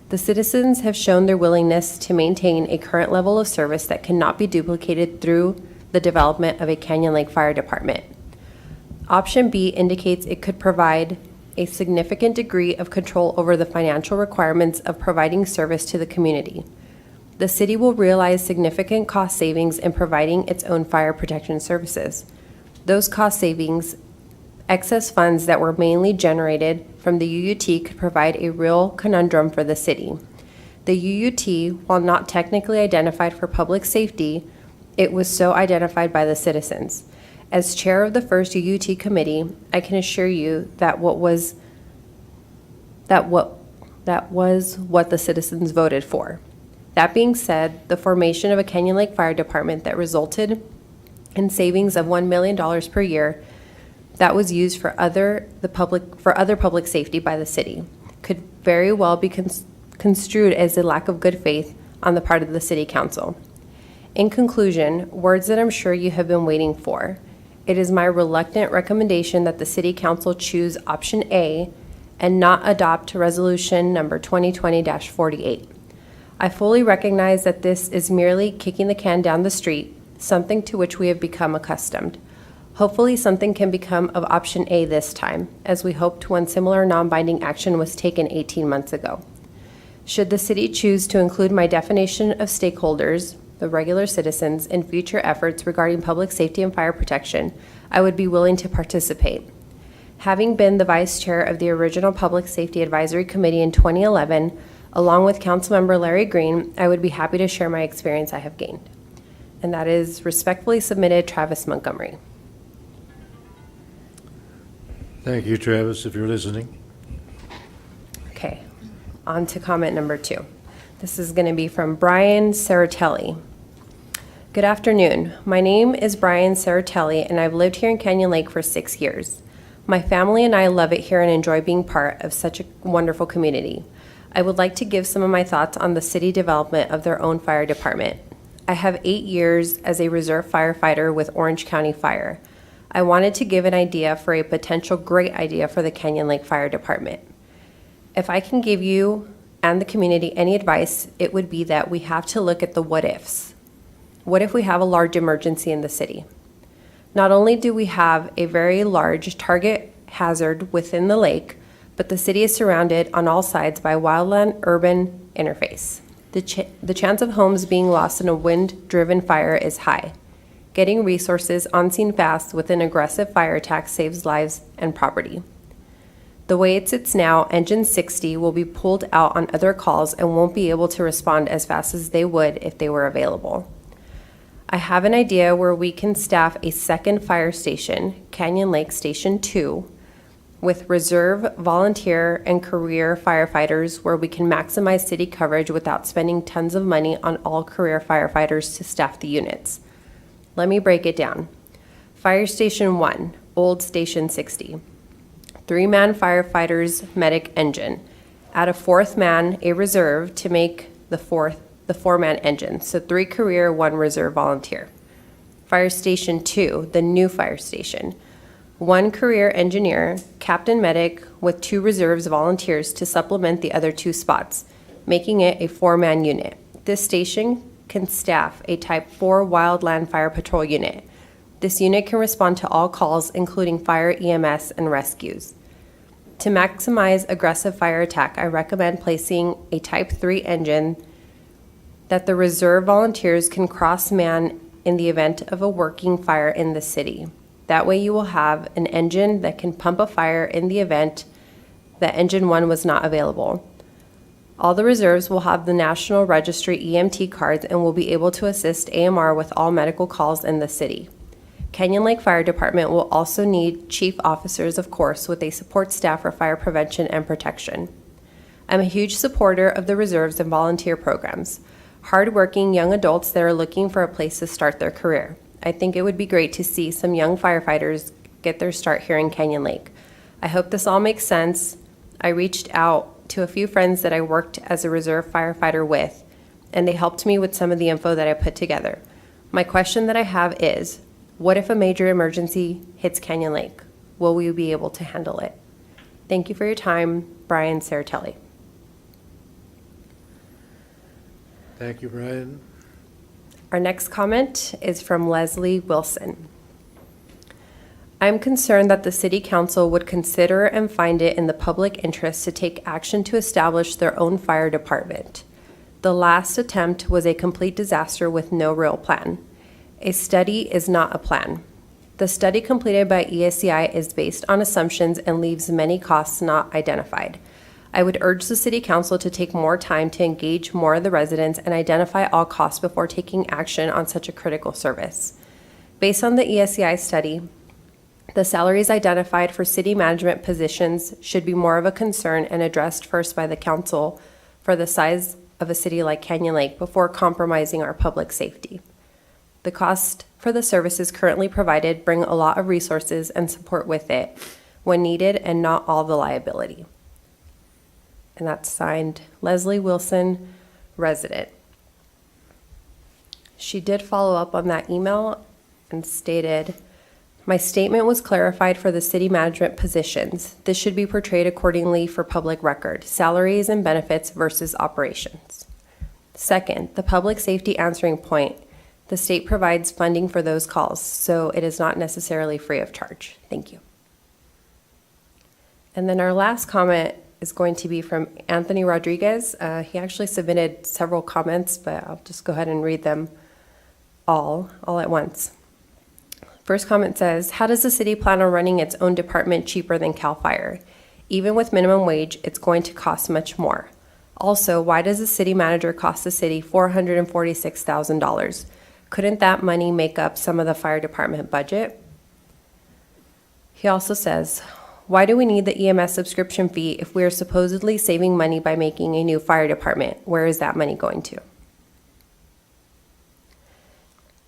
The citizens have shown their willingness to maintain a current level of service that cannot be duplicated through the development of a Canyon Lake Fire Department. Option B indicates it could provide a significant degree of control over the financial requirements of providing service to the community. The city will realize significant cost savings in providing its own fire protection services. Those cost savings, excess funds that were mainly generated from the UUT, could provide a real conundrum for the city. The UUT, while not technically identified for public safety, it was so identified by the citizens. As chair of the first UUT committee, I can assure you that was what the citizens voted for. That being said, the formation of a Canyon Lake Fire Department that resulted in savings of $1 million per year that was used for other public safety by the city could very well be construed as a lack of good faith on the part of the city council. In conclusion, words that I'm sure you have been waiting for. It is my reluctant recommendation that the city council choose option A and not adopt resolution number 2020-48. I fully recognize that this is merely kicking the can down the street, something to which we have become accustomed. Hopefully something can become of option A this time, as we hoped when similar non-binding action was taken 18 months ago. Should the city choose to include my definition of stakeholders, the regular citizens, in future efforts regarding public safety and fire protection, I would be willing to participate. Having been the vice chair of the original Public Safety Advisory Committee in 2011, along with Councilmember Larry Green, I would be happy to share my experience I have gained. And that is respectfully submitted, Travis Montgomery. Thank you, Travis, if you're listening. Okay, on to comment number 2. This is going to be from Brian Saratelli. Good afternoon. My name is Brian Saratelli, and I've lived here in Canyon Lake for 6 years. My family and I love it here and enjoy being part of such a wonderful community. I would like to give some of my thoughts on the city development of their own fire department. I have 8 years as a reserve firefighter with Orange County Fire. I wanted to give an idea for a potential great idea for the Canyon Lake Fire Department. If I can give you and the community any advice, it would be that we have to look at the what ifs. What if we have a large emergency in the city? Not only do we have a very large target hazard within the lake, but the city is surrounded on all sides by wildland-urban interface. The chance of homes being lost in a wind-driven fire is high. Getting resources on scene fast with an aggressive fire attack saves lives and property. The way it sits now, Engine 60 will be pulled out on other calls and won't be able to respond as fast as they would if they were available. I have an idea where we can staff a second fire station, Canyon Lake Station 2, with reserve, volunteer, and career firefighters where we can maximize city coverage without spending tons of money on all career firefighters to staff the units. Let me break it down. Fire Station 1, Old Station 60. 3-man firefighters medic engine. Add a 4th man, a reserve, to make the 4-man engine. So 3 career, 1 reserve volunteer. Fire Station 2, the new fire station. 1 career engineer, captain medic, with 2 reserves volunteers to supplement the other 2 spots, making it a 4-man unit. This station can staff a Type 4 wildland fire patrol unit. This unit can respond to all calls, including fire, EMS, and rescues. To maximize aggressive fire attack, I recommend placing a Type 3 engine that the reserve volunteers can cross-man in the event of a working fire in the city. That way you will have an engine that can pump a fire in the event that Engine 1 was not available. All the reserves will have the National Registry EMT cards and will be able to assist AMR with all medical calls in the city. Canyon Lake Fire Department will also need chief officers, of course, with a support staff for fire prevention and protection. I'm a huge supporter of the reserves and volunteer programs, hardworking young adults that are looking for a place to start their career. I think it would be great to see some young firefighters get their start here in Canyon Lake. I hope this all makes sense. I reached out to a few friends that I worked as a reserve firefighter with, and they helped me with some of the info that I put together. My question that I have is, what if a major emergency hits Canyon Lake? Will we be able to handle it? Thank you for your time, Brian Saratelli. Thank you, Brian. Our next comment is from Leslie Wilson. I'm concerned that the City Council would consider and find it in the public interest to take action to establish their own fire department. The last attempt was a complete disaster with no real plan. A study is not a plan. The study completed by ESCI is based on assumptions and leaves many costs not identified. I would urge the City Council to take more time to engage more of the residents and identify all costs before taking action on such a critical service. Based on the ESCI study, the salaries identified for city management positions should be more of a concern and addressed first by the council for the size of a city like Canyon Lake before compromising our public safety. The cost for the services currently provided bring a lot of resources and support with it when needed and not all the liability. And that's signed Leslie Wilson, resident. She did follow up on that email and stated, "My statement was clarified for the city management positions. This should be portrayed accordingly for public record, salaries and benefits versus operations." Second, the public safety answering point. The state provides funding for those calls, so it is not necessarily free of charge. Thank you. And then our last comment is going to be from Anthony Rodriguez. He actually submitted several comments, but I'll just go ahead and read them all at once. First comment says, how does the city plan on running its own department cheaper than CAL FIRE? Even with minimum wage, it's going to cost much more. Also, why does the city manager cost the city $446,000? Couldn't that money make up some of the fire department budget? He also says, why do we need the EMS subscription fee if we are supposedly saving money by making a new fire department? Where is that money going to?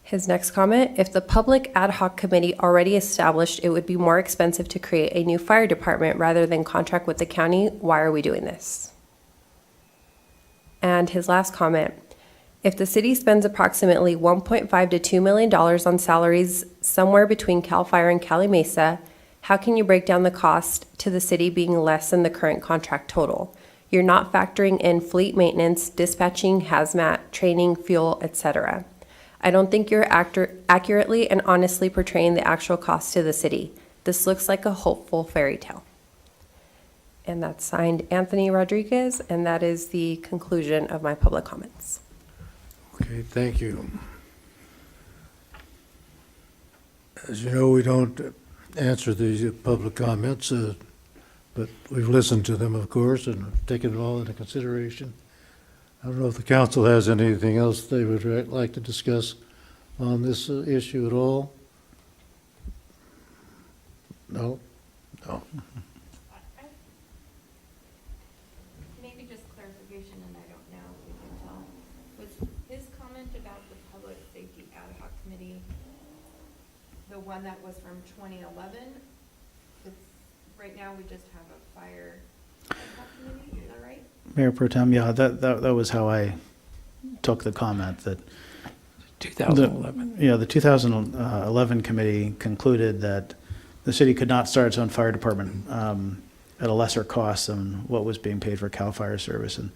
His next comment, if the public ad hoc committee already established it would be more expensive to create a new fire department rather than contract with the county, why are we doing this? And his last comment, if the city spends approximately $1.5 to $2 million on salaries somewhere between CAL FIRE and Cali Mesa, how can you break down the cost to the city being less than the current contract total? You're not factoring in fleet maintenance, dispatching, hazmat, training, fuel, etc. I don't think you're accurately and honestly portraying the actual cost to the city. This looks like a hopeful fairy tale. And that's signed Anthony Rodriguez, and that is the conclusion of my public comments. Okay, thank you. As you know, we don't answer these public comments, but we've listened to them, of course, and taken it all into consideration. I don't know if the council has anything else they would like to discuss on this issue at all. No? No. Maybe just clarification, and I don't know if we can tell. Was his comment about the Public Safety Ad Hoc Committee the one that was from 2011? Right now, we just have a fire ad hoc committee, is that right? Mayor Pro Tem, yeah, that was how I took the comment, that 2011. The 2011 committee concluded that the city could not start its own fire department at a lesser cost than what was being paid for CAL FIRE service. And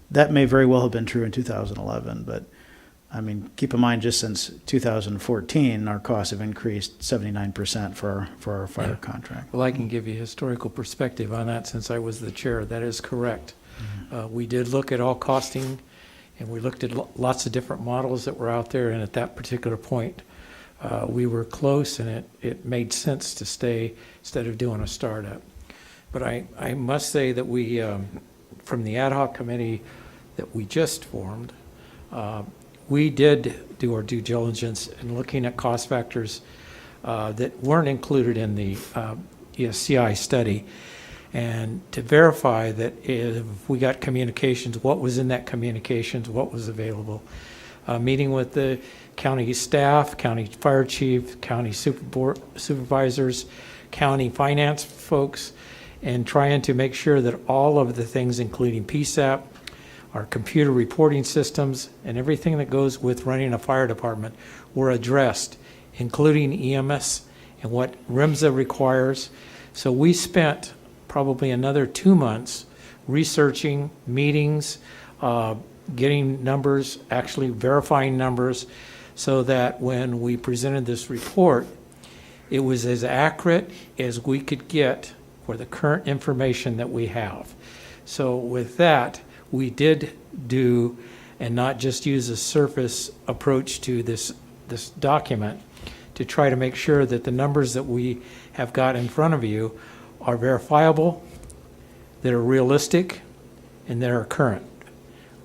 that may very well have been true in 2011, but I mean, keep in mind, just since 2014, our costs have increased 79% for our fire contract. Well, I can give you historical perspective on that since I was the chair. That is correct. We did look at all costing, and we looked at lots of different models that were out there, and at that particular point, we were close, and it made sense to stay instead of doing a startup. But I must say that we, from the ad hoc committee that we just formed, we did do our due diligence in looking at cost factors that weren't included in the ESCI study, and to verify that if we got communications, what was in that communications, what was available. Meeting with the county staff, county fire chief, county supervisors, county finance folks, and trying to make sure that all of the things, including PSAP, our computer reporting systems, and everything that goes with running a fire department were addressed, including EMS and what RMSA requires. So we spent probably another 2 months researching, meetings, getting numbers, actually verifying numbers, so that when we presented this report, It was as accurate as we could get for the current information that we have. So with that, we did do, and not just use a surface approach to this document, to try to make sure that the numbers that we have got in front of you are verifiable, that are realistic, and that are current.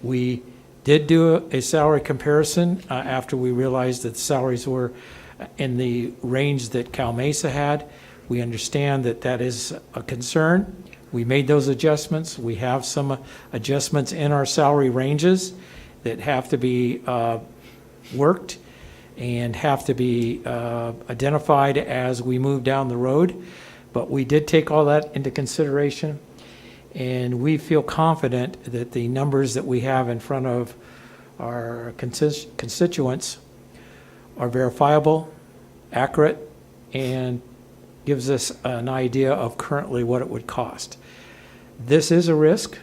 We did do a salary comparison after we realized that salaries were in the range that Cal Mesa had. We understand that that is a concern. We made those adjustments. We have some adjustments in our salary ranges that have to be worked and have to be identified as we move down the road. But we did take all that into consideration, and we feel confident that the numbers that we have in front of our constituents are verifiable, accurate, and gives us an idea of currently what it would cost. This is a risk,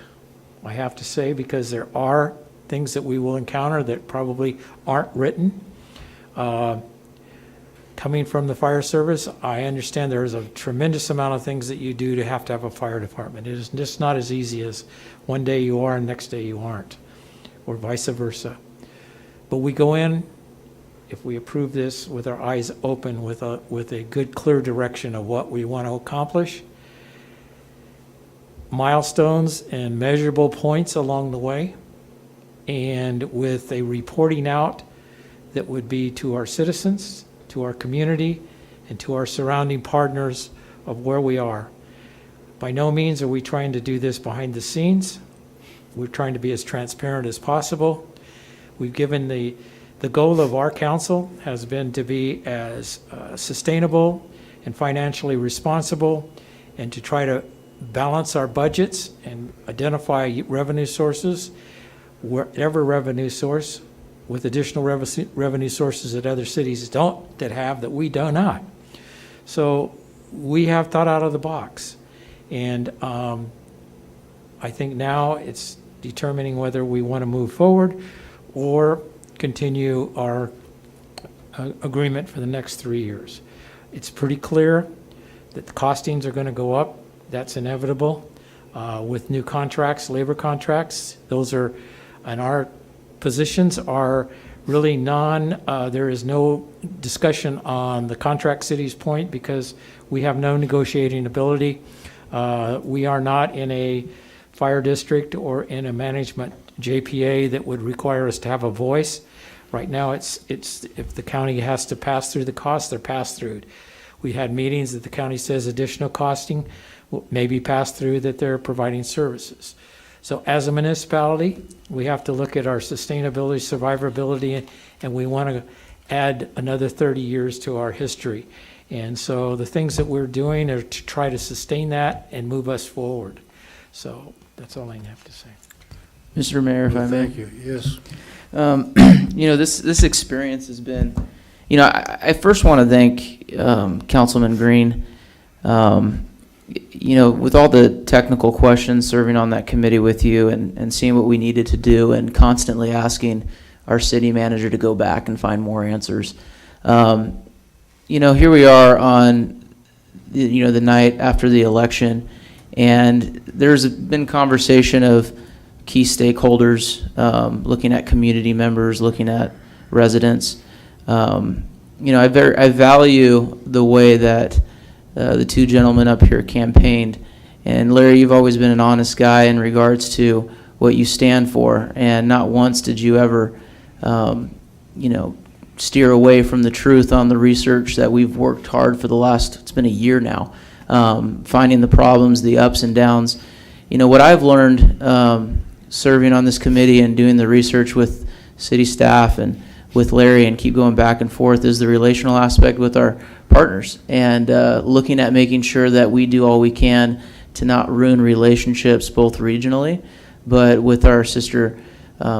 I have to say, because there are things that we will encounter that probably aren't written. Coming from the fire service, I understand there is a tremendous amount of things that you do to have a fire department. It is just not as easy as one day you are and next day you aren't, or vice versa. But we go in, if we approve this, with our eyes open, with a good, clear direction of what we want to accomplish, milestones and measurable points along the way, and with a reporting out that would be to our citizens, to our community, and to our surrounding partners of where we are. By no means are we trying to do this behind the scenes. We're trying to be as transparent as possible. We've given the goal of our council has been to be as sustainable and financially responsible, and to try to balance our budgets and identify revenue sources, whatever revenue source, with additional revenue sources that other cities that we do not. So we have thought out of the box. And I think now it's determining whether we want to move forward or continue our agreement for the next 3 years. It's pretty clear that the costings are going to go up. That's inevitable. With new contracts, labor contracts, those are, and our positions are really there is no discussion on the contract city's point because we have no negotiating ability. We are not in a fire district or in a management JPA that would require us to have a voice. Right now, it's if the county has to pass through the costs, they're passed through. We had meetings that the county says additional costing may be passed through that they're providing services. So as a municipality, we have to look at our sustainability, survivability, and we want to add another 30 years to our history. And so the things that we're doing are to try to sustain that and move us forward. So that's all I have to say. Mr. Mayor, if I may. Thank you. Yes. This experience has been, I first want to thank Councilman Green. With all the technical questions, serving on that committee with you and seeing what we needed to do and constantly asking our city manager to go back and find more answers. Here we are on, the night after the election, and there's been conversation of key stakeholders, looking at community members, looking at residents. I value the way that the two gentlemen up here campaigned. And Larry, you've always been an honest guy in regards to what you stand for, and not once did you ever, steer away from the truth on the research that we've worked hard for it's been a year now, finding the problems, the ups and downs. What I've learned serving on this committee and doing the research with city staff and with Larry and keep going back and forth is the relational aspect with our partners, and looking at making sure that we do all we can to not ruin relationships both regionally but with our sister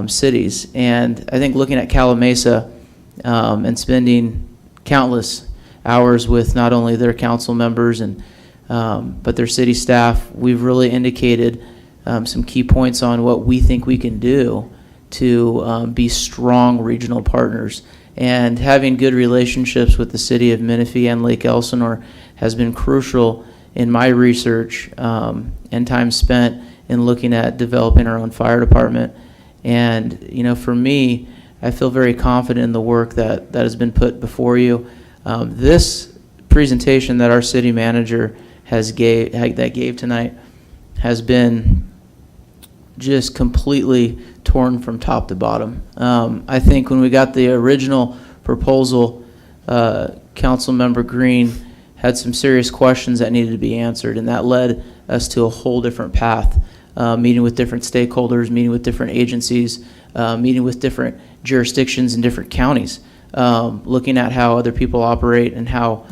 cities. And I think looking at Calamasa and spending countless hours with not only their council members and but their city staff, we've really indicated some key points on what we think we can do to be strong regional partners And having good relationships with the city of Menifee and Lake Elsinore has been crucial in my research and time spent in looking at developing our own fire department. And, you know, for me, I feel very confident in the work that has been put before you. This presentation that our city manager gave tonight has been just completely torn from top to bottom. I think when we got the original proposal, Councilmember Green had some serious questions that needed to be answered, and that led us to a whole different path, meeting with different stakeholders, meeting with different agencies, meeting with different jurisdictions in different counties, looking at how other people operate and how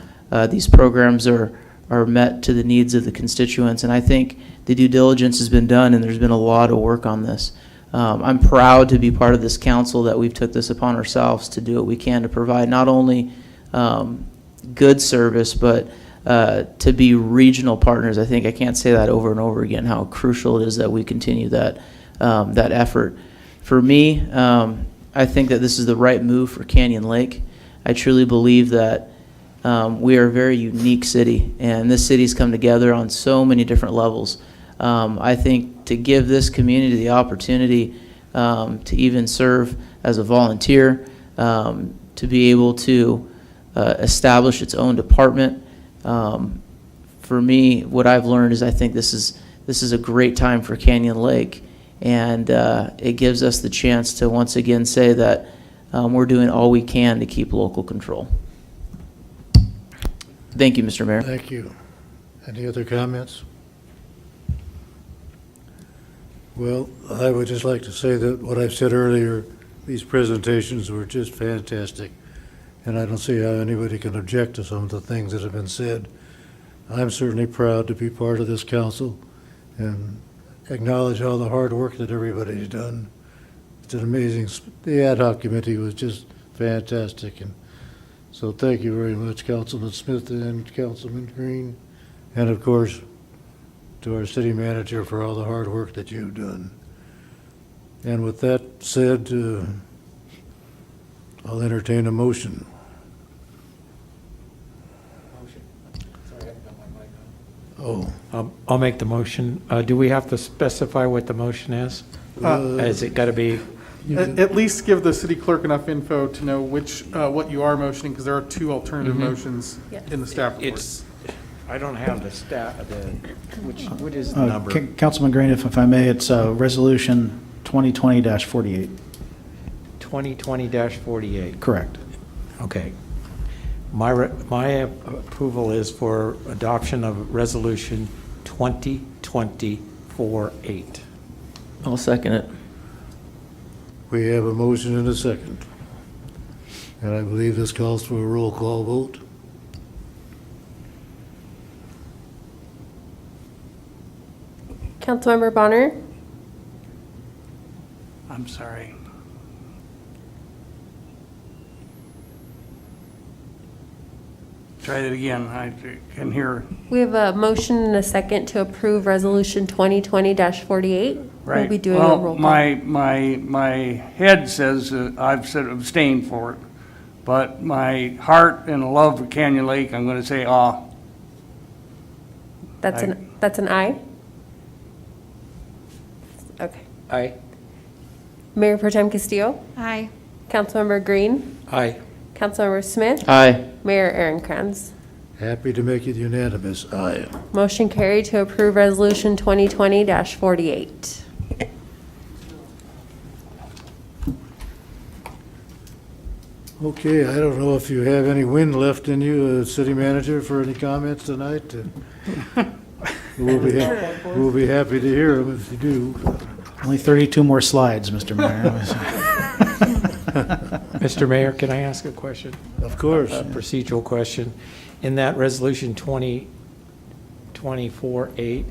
these programs are met to the needs of the constituents. And I think the due diligence has been done, and there's been a lot of work on this. I'm proud to be part of this council, that we've took this upon ourselves to do what we can to provide not only good service, but to be regional partners. I think I can't say that over and over again, how crucial it is that we continue that effort. For me, I think that this is the right move for Canyon Lake. I truly believe that we are a very unique city, and this city's come together on so many different levels. I think to give this community the opportunity to even serve as a volunteer, to be able to establish its own department. For me, what I've learned is I think this is a great time for Canyon Lake, and it gives us the chance to once again say that we're doing all we can to keep local control. Thank you, Mr. Mayor. Thank you. Any other comments? Well, I would just like to say that what I've said earlier, these presentations were just fantastic, and I don't see how anybody can object to some of the things that have been said. I'm certainly proud to be part of this council and acknowledge all the hard work that everybody's done. It's an amazing, the ad hoc committee was just fantastic, and so thank you very much, Councilman Smith and Councilman Green, and of course to our city manager for all the hard work that you've done. And with that said, I'll entertain a motion. Oh. I'll make the motion. Do we have to specify what the motion is? Has it got to be? At least give the city clerk enough info to know which, what you are motioning, because there are two alternative motions in the staff report. I don't have the what is the number? Councilman Green, if I may, it's resolution 2020-48. 2020-48. Correct. Okay. My approval is for adoption of resolution 2020-48. I'll second it. We have a motion and a second, and I believe this calls for a roll call vote. Councilmember Bonner? I'm sorry. Try it again. I can hear. We have a motion and a second to approve resolution 2020-48. Right. We'll be doing a roll call. My head says I've said abstain for it, but my heart and love for Canyon Lake, I'm going to say aye. That's an aye? Okay. Aye. Mayor Pro Tem Castillo? Aye. Councilmember Green? Aye. Councilmember Smith? Aye. Mayor Aaron-Kranz? Happy to make it unanimous. Aye. Motion carried to approve resolution 2020-48. Okay, I don't know if you have any wind left in you, city manager, for any comments tonight. We'll be happy to hear them if you do. Only 32 more slides, Mr. Mayor. Mr. Mayor, can I ask a question? Of course. A procedural question. In that resolution 2024-8,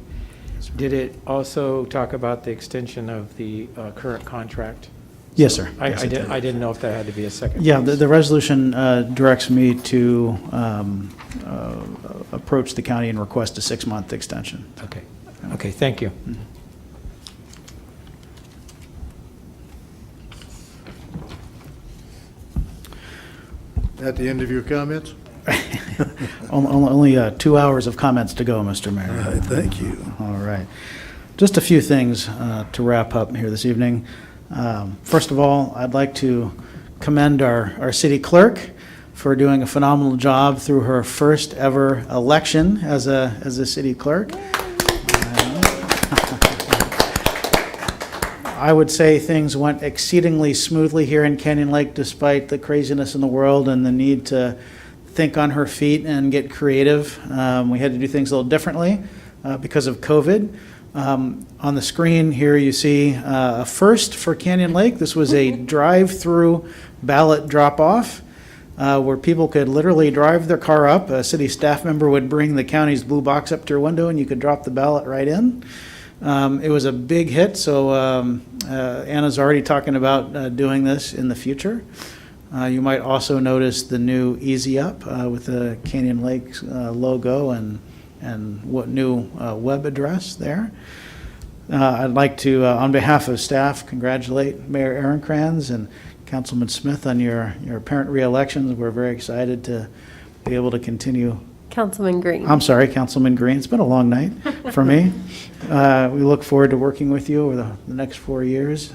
did it also talk about the extension of the current contract? Yes, sir. I Yes, it did. didn't know if that had to be a second. Yeah, piece. the resolution directs me to approach the county and request a 6-month extension. Okay. Okay, thank you. Mm-hmm. at the end of your comments? Only 2 hours of comments to go, Mr. Mayor. All right, thank you. All right. Just a few things to wrap up here this evening. First of all, I'd like to commend our city clerk for doing a phenomenal job through her first ever election as a city clerk. I would say things went exceedingly smoothly here in Canyon Lake despite the craziness in the world and the need to think on her feet and get creative. We had to do things a little differently because of COVID. On the screen here you see a first for Canyon Lake. This was a drive-through ballot drop-off where people could literally drive their car up. A city staff member would bring the county's blue box up to your window and you could drop the ballot right in. It was a big hit, so Anna's already talking about doing this in the future. You might also notice the new Easy Up with the Canyon Lakes logo and what new web address there. I'd like to, on behalf of staff, congratulate Mayor Aaronkranz and Councilman Smith on your apparent re-elections. We're very excited to be able to continue. Councilman Green. I'm sorry, Councilman Green. It's been a long night for me. We look forward to working with you over the next 4 years.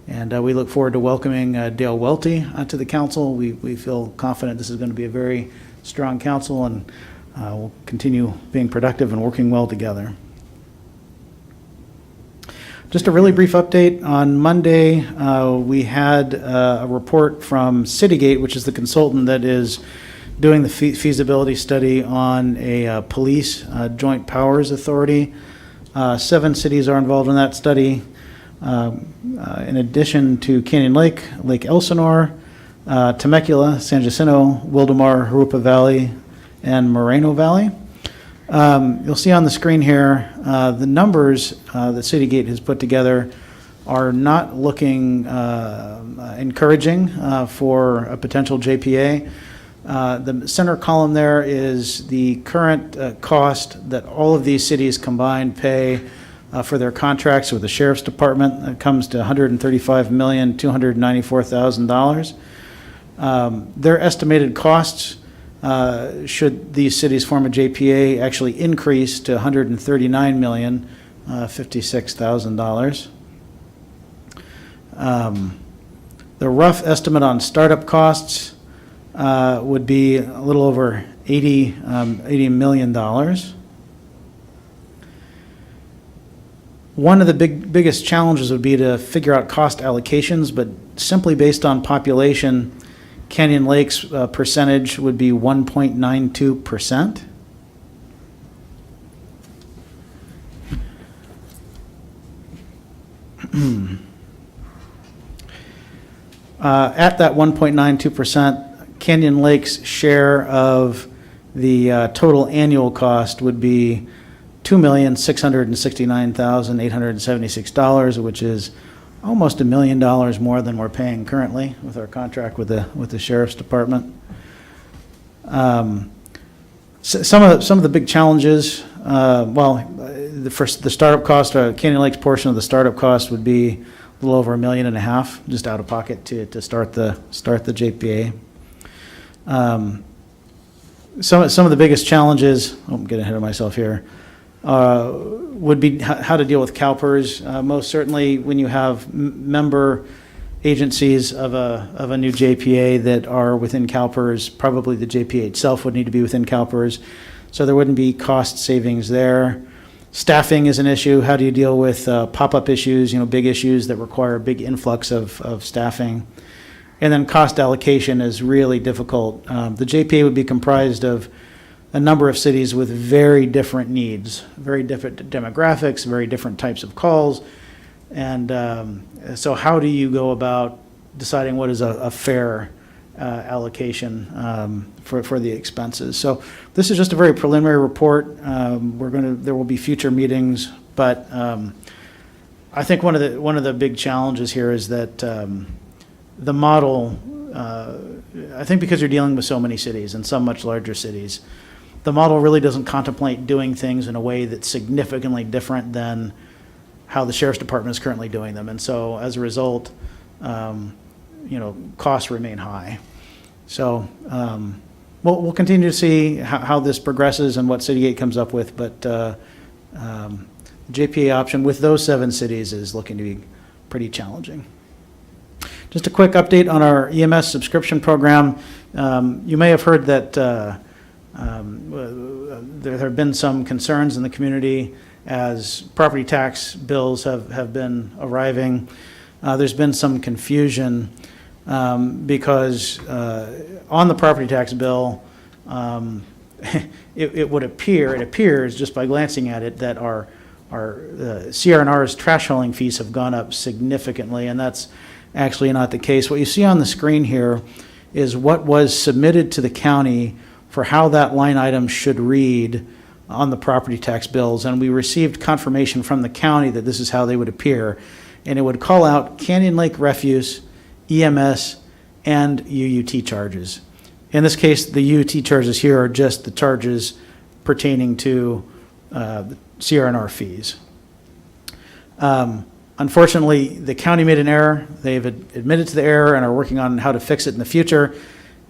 And we look forward to welcoming Dale Welty to the council. We feel confident this is going to be a very strong council, and we'll continue being productive and working well together. Just a really brief update. On Monday, we had a report from Citygate, which is the consultant that is doing the feasibility study on a police joint powers authority. 7 cities are involved in that study. In addition to Canyon Lake, Lake Elsinore, Temecula, San Jacinto, Wildomar, Jurupa Valley, and Moreno Valley. You'll see on the screen here the numbers that Citygate has put together are not looking encouraging for a potential JPA. The center column there is the current cost that all of these cities combined pay for their contracts with the Sheriff's Department. It comes to $135,294,000. Their estimated costs, should these cities form a JPA, actually increase to $139,056,000. The rough estimate on startup costs would be a little over $80 million. One of the biggest challenges would be to figure out cost allocations, but simply based on population, Canyon Lake's percentage would be 1.92%. At that 1.92%, Canyon Lake's share of the total annual cost would be $2,669,876, which is almost $1 million more than we're paying currently with our contract with the Sheriff's Department. Some of the big challenges, the startup cost, Canyon Lake's portion of the startup cost would be a little over $1.5 million, just out of pocket to start the JPA. Some of the biggest challenges, I'm getting ahead of myself here, would be how to deal with CalPERS. Most certainly when you have member agencies of a new JPA that are within CalPERS, probably the JPA itself would need to be within CalPERS, so there wouldn't be cost savings there. Staffing is an issue. How do you deal with pop-up issues, big issues that require a big influx of staffing? And then cost allocation is really difficult. The JPA would be comprised of a number of cities with very different needs, very different demographics, very different types of calls. And so how do you go about deciding what is a fair allocation for the expenses? So this is just a very preliminary report. There will be future meetings, but I think one of the big challenges here is that the model, I think because you're dealing with so many cities and some much larger cities, the model really doesn't contemplate doing things in a way that's significantly different than how the Sheriff's Department is currently doing them. And so as a result, costs remain high. So we'll continue to see how this progresses and what Citygate comes up with, but JPA option with those 7 cities is looking to be pretty challenging. Just a quick update on our EMS subscription program. You may have heard that there have been some concerns in the community as property tax bills have been arriving. There's been some confusion because on the property tax bill, it appears just by glancing at it that our CR&R's trash hauling fees have gone up significantly, and that's actually not the case. What you see on the screen here is what was submitted to the county for how that line item should read on the property tax bills, and we received confirmation from the county that this is how they would appear, and it would call out Canyon Lake refuse, EMS, and UUT charges. In this case, the UUT charges here are just the charges pertaining to the CR&R fees. Unfortunately, the county made an error. They've admitted to the error and are working on how to fix it in the future.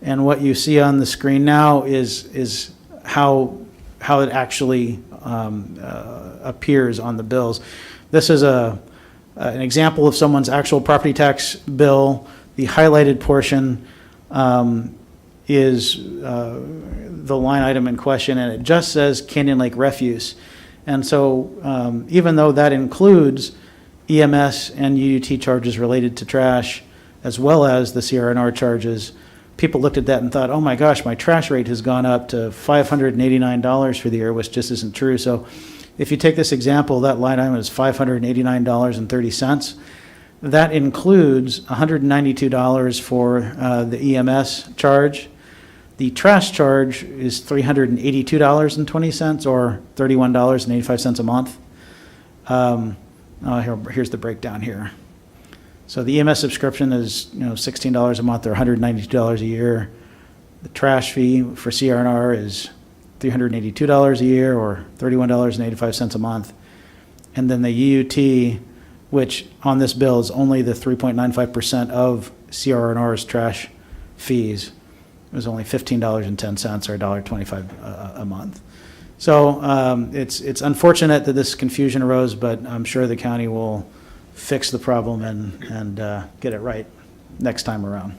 And what you see on the screen now is how it actually appears on the bills. This is an example of someone's actual property tax bill. The highlighted portion is the line item in question, and it just says Canyon Lake refuse. And so even though that includes EMS and UUT charges related to trash, as well as the CR&R charges, people looked at that and thought, oh my gosh, my trash rate has gone up to $589 for the year, which just isn't true. So if you take this example, that line item is $589.30. That includes $192 for the EMS charge. The trash charge is $382.20 or $31.85 a month. Here's the breakdown here. So the EMS subscription is $16 a month or $192 a year. The trash fee for CR&R is $382 a year or $31.85 a month. And then the UUT, which on this bill is only the 3.95% of CR&R's trash fees, it was only $15.10 or $1.25 a month. So it's unfortunate that this confusion arose, but I'm sure the county will fix the problem and get it right next time around.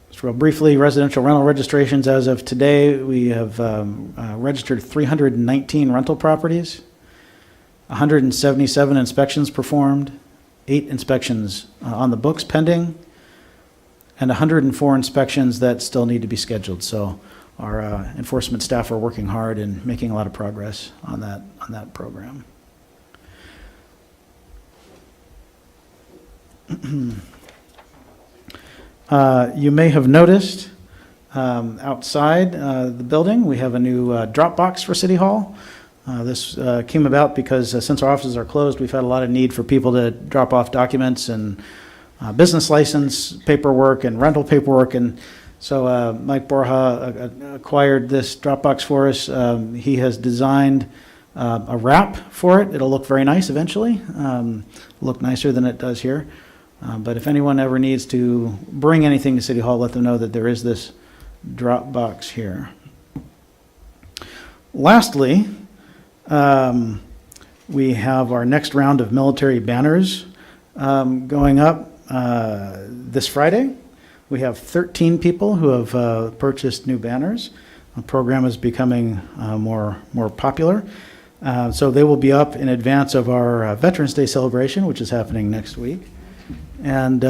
Just real briefly, residential rental registrations as of today, we have registered 319 rental properties, 177 inspections performed, 8 inspections on the books pending, and 104 inspections that still need to be scheduled. So our enforcement staff are working hard and making a lot of progress on that program. You may have noticed outside the building we have a new drop box for City Hall. This came about because since our offices are closed, we've had a lot of need for people to drop off documents and business license paperwork and rental paperwork, and so Mike Borja acquired this Dropbox for us. He has designed a wrap for it. It'll look very nice eventually, look nicer than it does here. But if anyone ever needs to bring anything to City Hall, let them know that there is this Dropbox here. Lastly, we have our next round of military banners going up this Friday. We have 13 people who have purchased new banners. The program is becoming more popular. So they will be up in advance of our Veterans Day celebration, which is happening next week. And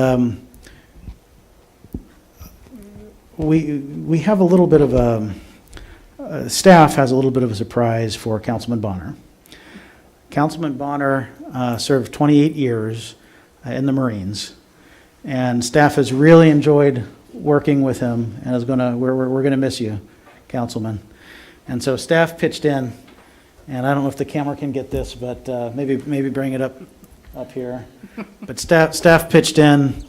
we have a little bit of staff has a little bit of a surprise for Councilman Bonner. Councilman Bonner served 28 years in the Marines, and staff has really enjoyed working with him, and we're gonna miss you, Councilman. And so staff pitched in, and I don't know if the camera can get this, but maybe bring it up here. But staff pitched in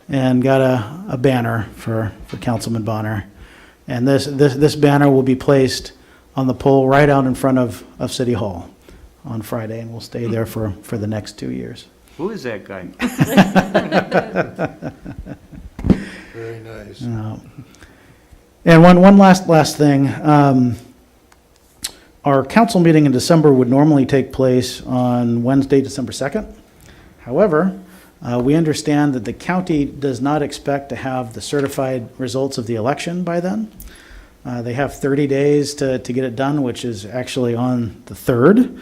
and got a banner for Councilman Bonner, and this banner will be placed on the pole right out in front of City Hall on Friday, and will stay there for the next 2 years. Who is that guy? Very nice. And one last thing. Our council meeting in December would normally take place on Wednesday, December 2nd. However, we understand that the county does not expect to have the certified results of the election by then. They have 30 days to get it done, which is actually on the 3rd.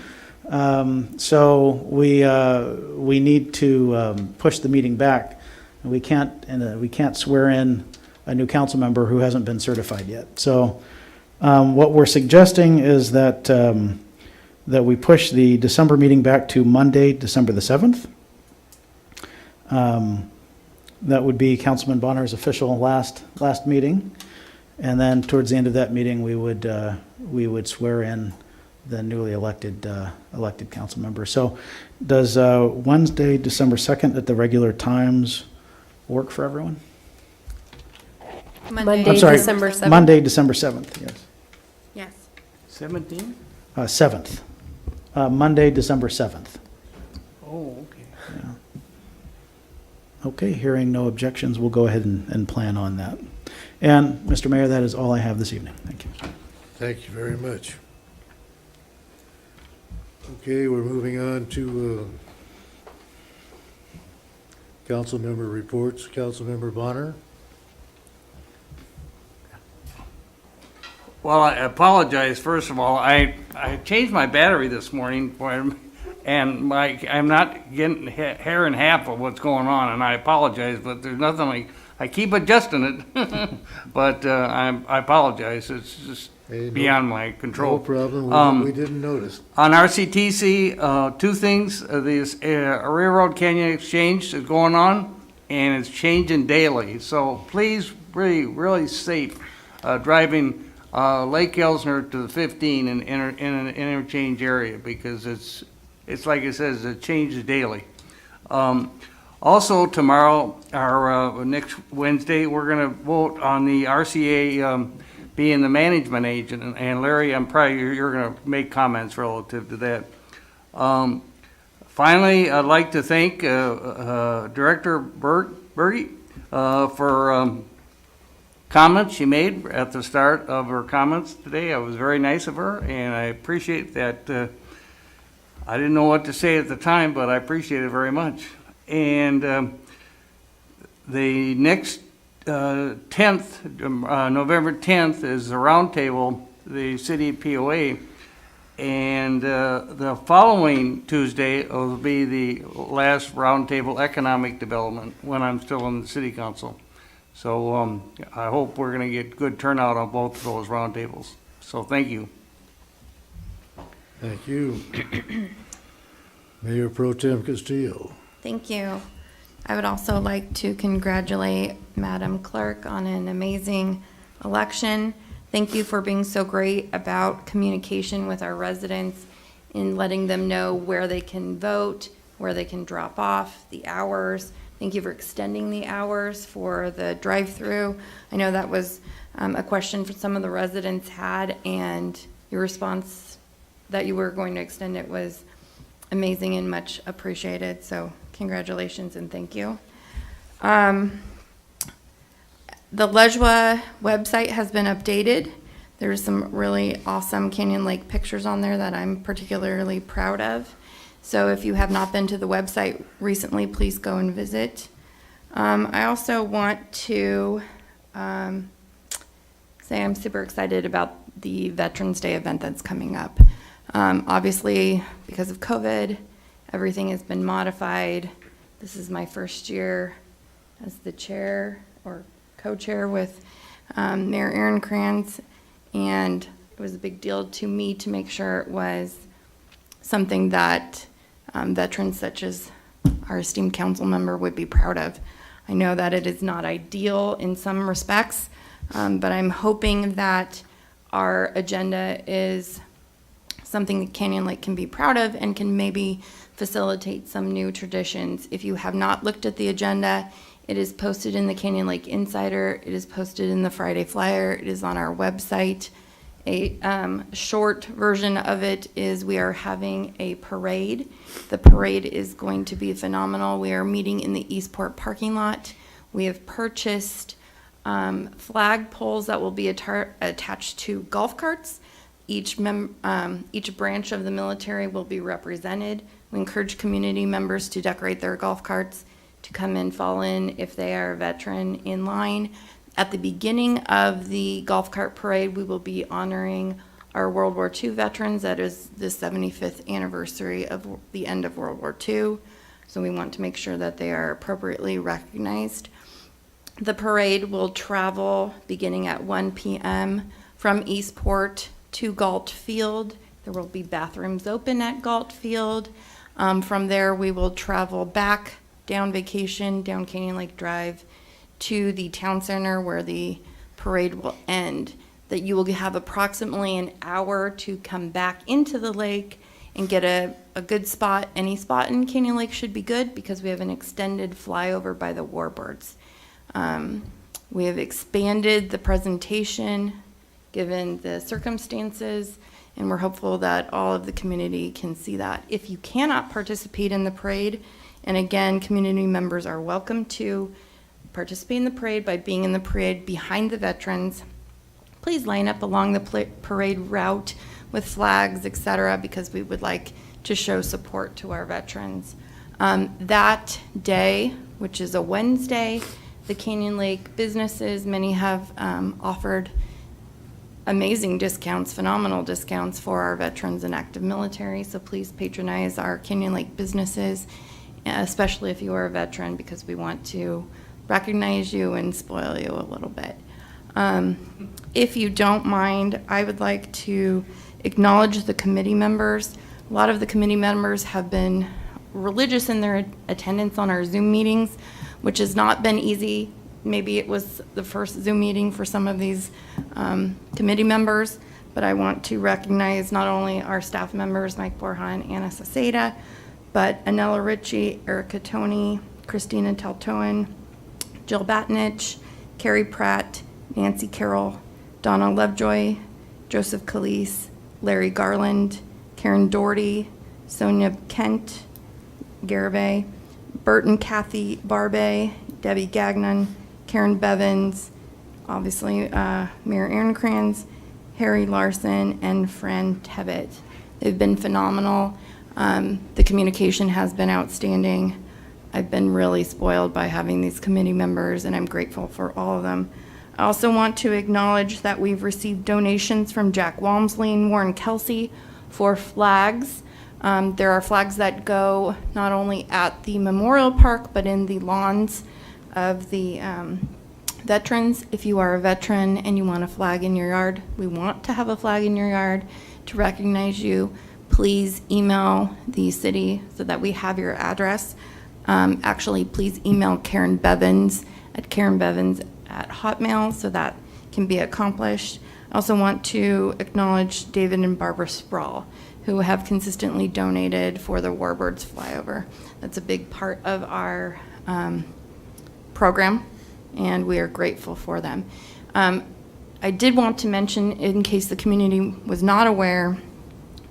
So we need to push the meeting back. We can't swear in a new council member who hasn't been certified yet. So what we're suggesting is that that we push the December meeting back to Monday, December the 7th. That would be Councilman Bonner's official last meeting. And then towards the end of that meeting, we would swear in the newly elected council member. So does Wednesday, December 2nd at the regular times work for everyone? Monday, I'm sorry, December 7th. Monday, December 7th, yes. Yes. 17? 7th. Monday, December 7th. Oh, okay. Okay, hearing no objections, we'll go ahead and plan on that. And, Mr. Mayor, that is all I have this evening. Thank you. Thank you very much. Okay, we're moving on to council member reports. Councilmember Bonner. Well, I apologize, first of all. I changed my battery this morning, and I'm not getting hair in half of what's going on, and I apologize, but there's nothing like, I keep adjusting it, but I apologize. It's just beyond my control. No problem. We didn't notice. On RCTC, two things. This Railroad Canyon Exchange is going on, and it's changing daily. So please, really safe driving Lake Elsner to the 15 in an interchange area, because it's like it says, it changes daily. Also tomorrow, our next Wednesday, we're going to vote on the RCA being the management agent, and Larry, I'm probably you're going to make comments relative to that. Finally, I'd like to thank Director Bertie for comments she made at the start of her comments today. It was very nice of her, and I appreciate that. I didn't know what to say at the time, but I appreciate it very much. And the next 10th, November 10th, is the roundtable, the city POA. And the following Tuesday will be the last roundtable economic development when I'm still in the city council. So I hope we're going to get good turnout on both of those roundtables. So thank you. Thank you. Mayor Pro Tem Castillo. Thank you. I would also like to congratulate Madam Clerk on an amazing election. Thank you for being so great about communication with our residents in letting them know where they can vote, where they can drop off, the hours. Thank you for extending the hours for the drive-through. I know that was a question for some of the residents had, and your response that you were going to extend it was amazing and much appreciated. So congratulations and thank you. The Lejua website has been updated. There's some really awesome Canyon Lake pictures on there that I'm particularly proud of. So if you have not been to the website recently, please go and visit. I also want to say I'm super excited about the Veterans Day event that's coming up. Obviously, because of COVID, everything has been modified. This is my first year as the chair or co-chair with Mayor Aaron Kranz, and it was a big deal to me to make sure it was something that veterans such as our esteemed council member would be proud of. I know that it is not ideal in some respects, but I'm hoping that our agenda is something that Canyon Lake can be proud of and can maybe facilitate some new traditions. If you have not looked at the agenda, it is posted in the Canyon Lake Insider. It is posted in the Friday Flyer. It is on our website. A short version of it is we are having a parade. The parade is going to be phenomenal. We are meeting in the Eastport parking lot. We have purchased flag poles that will be attached to golf carts. Each branch of the military will be represented. We encourage community members to decorate their golf carts, to come and fall in if they are a veteran in line. At the beginning of the golf cart parade, we will be honoring our World War II veterans. That is the 75th anniversary of the end of World War II. So we want to make sure that they are appropriately recognized. The parade will travel beginning at 1 p.m. from Eastport to Galt Field. There will be bathrooms open at Galt Field. From there, we will travel back down Vacation, down Canyon Lake Drive, to the town center where the parade will end. That you will have approximately an hour to come back into the lake and get a good spot. Any spot in Canyon Lake should be good because we have an extended flyover by the warbirds. We have expanded the presentation given the circumstances, and we're hopeful that all of the community can see that. If you cannot participate in the parade, and again, community members are welcome to participate in the parade by being in the parade behind the veterans. Please line up along the parade route with flags, etc., because we would like to show support to our veterans. That day, which is a Wednesday, the Canyon Lake businesses, many have offered amazing discounts, phenomenal discounts for our veterans and active military, so please patronize our Canyon Lake businesses, especially if you are a veteran, because we want to recognize you and spoil you a little bit. If you don't mind, I would like to acknowledge the committee members. A lot of the committee members have been religious in their attendance on our Zoom meetings, which has not been easy. Maybe it was the first Zoom meeting for some of these committee members, but I want to recognize not only our staff members, Mike Borhan, Anna Saceda, but Anella Ritchie, Erica Toney, Christina Taltoan, Jill Batnich, Carrie Pratt, Nancy Carroll, Donna Lovejoy, Joseph Calise, Larry Garland, Karen Doherty, Sonia Kent, Garibay, Burton Kathy Barbay, Debbie Gagnon, Karen Bevins, obviously Mayor Ehrenkranz, Harry Larson, and Fran Tebbett. They've been phenomenal. The communication has been outstanding. I've been really spoiled by having these committee members, and I'm grateful for all of them. I also want to acknowledge that we've received donations from Jack Walmsley and Warren Kelsey for flags. There are flags that go not only at the Memorial Park, but in the lawns of the veterans. If you are a veteran and you want a flag in your yard, we want to have a flag in your yard to recognize you. Please email the city so that we have your address. Actually, please email Karen Bevins at karenbevins@hotmail so that can be accomplished. I also want to acknowledge David and Barbara Sproul, who have consistently donated for the Warbirds flyover. That's a big part of our program, and we are grateful for them. I did want to mention, in case the community was not aware,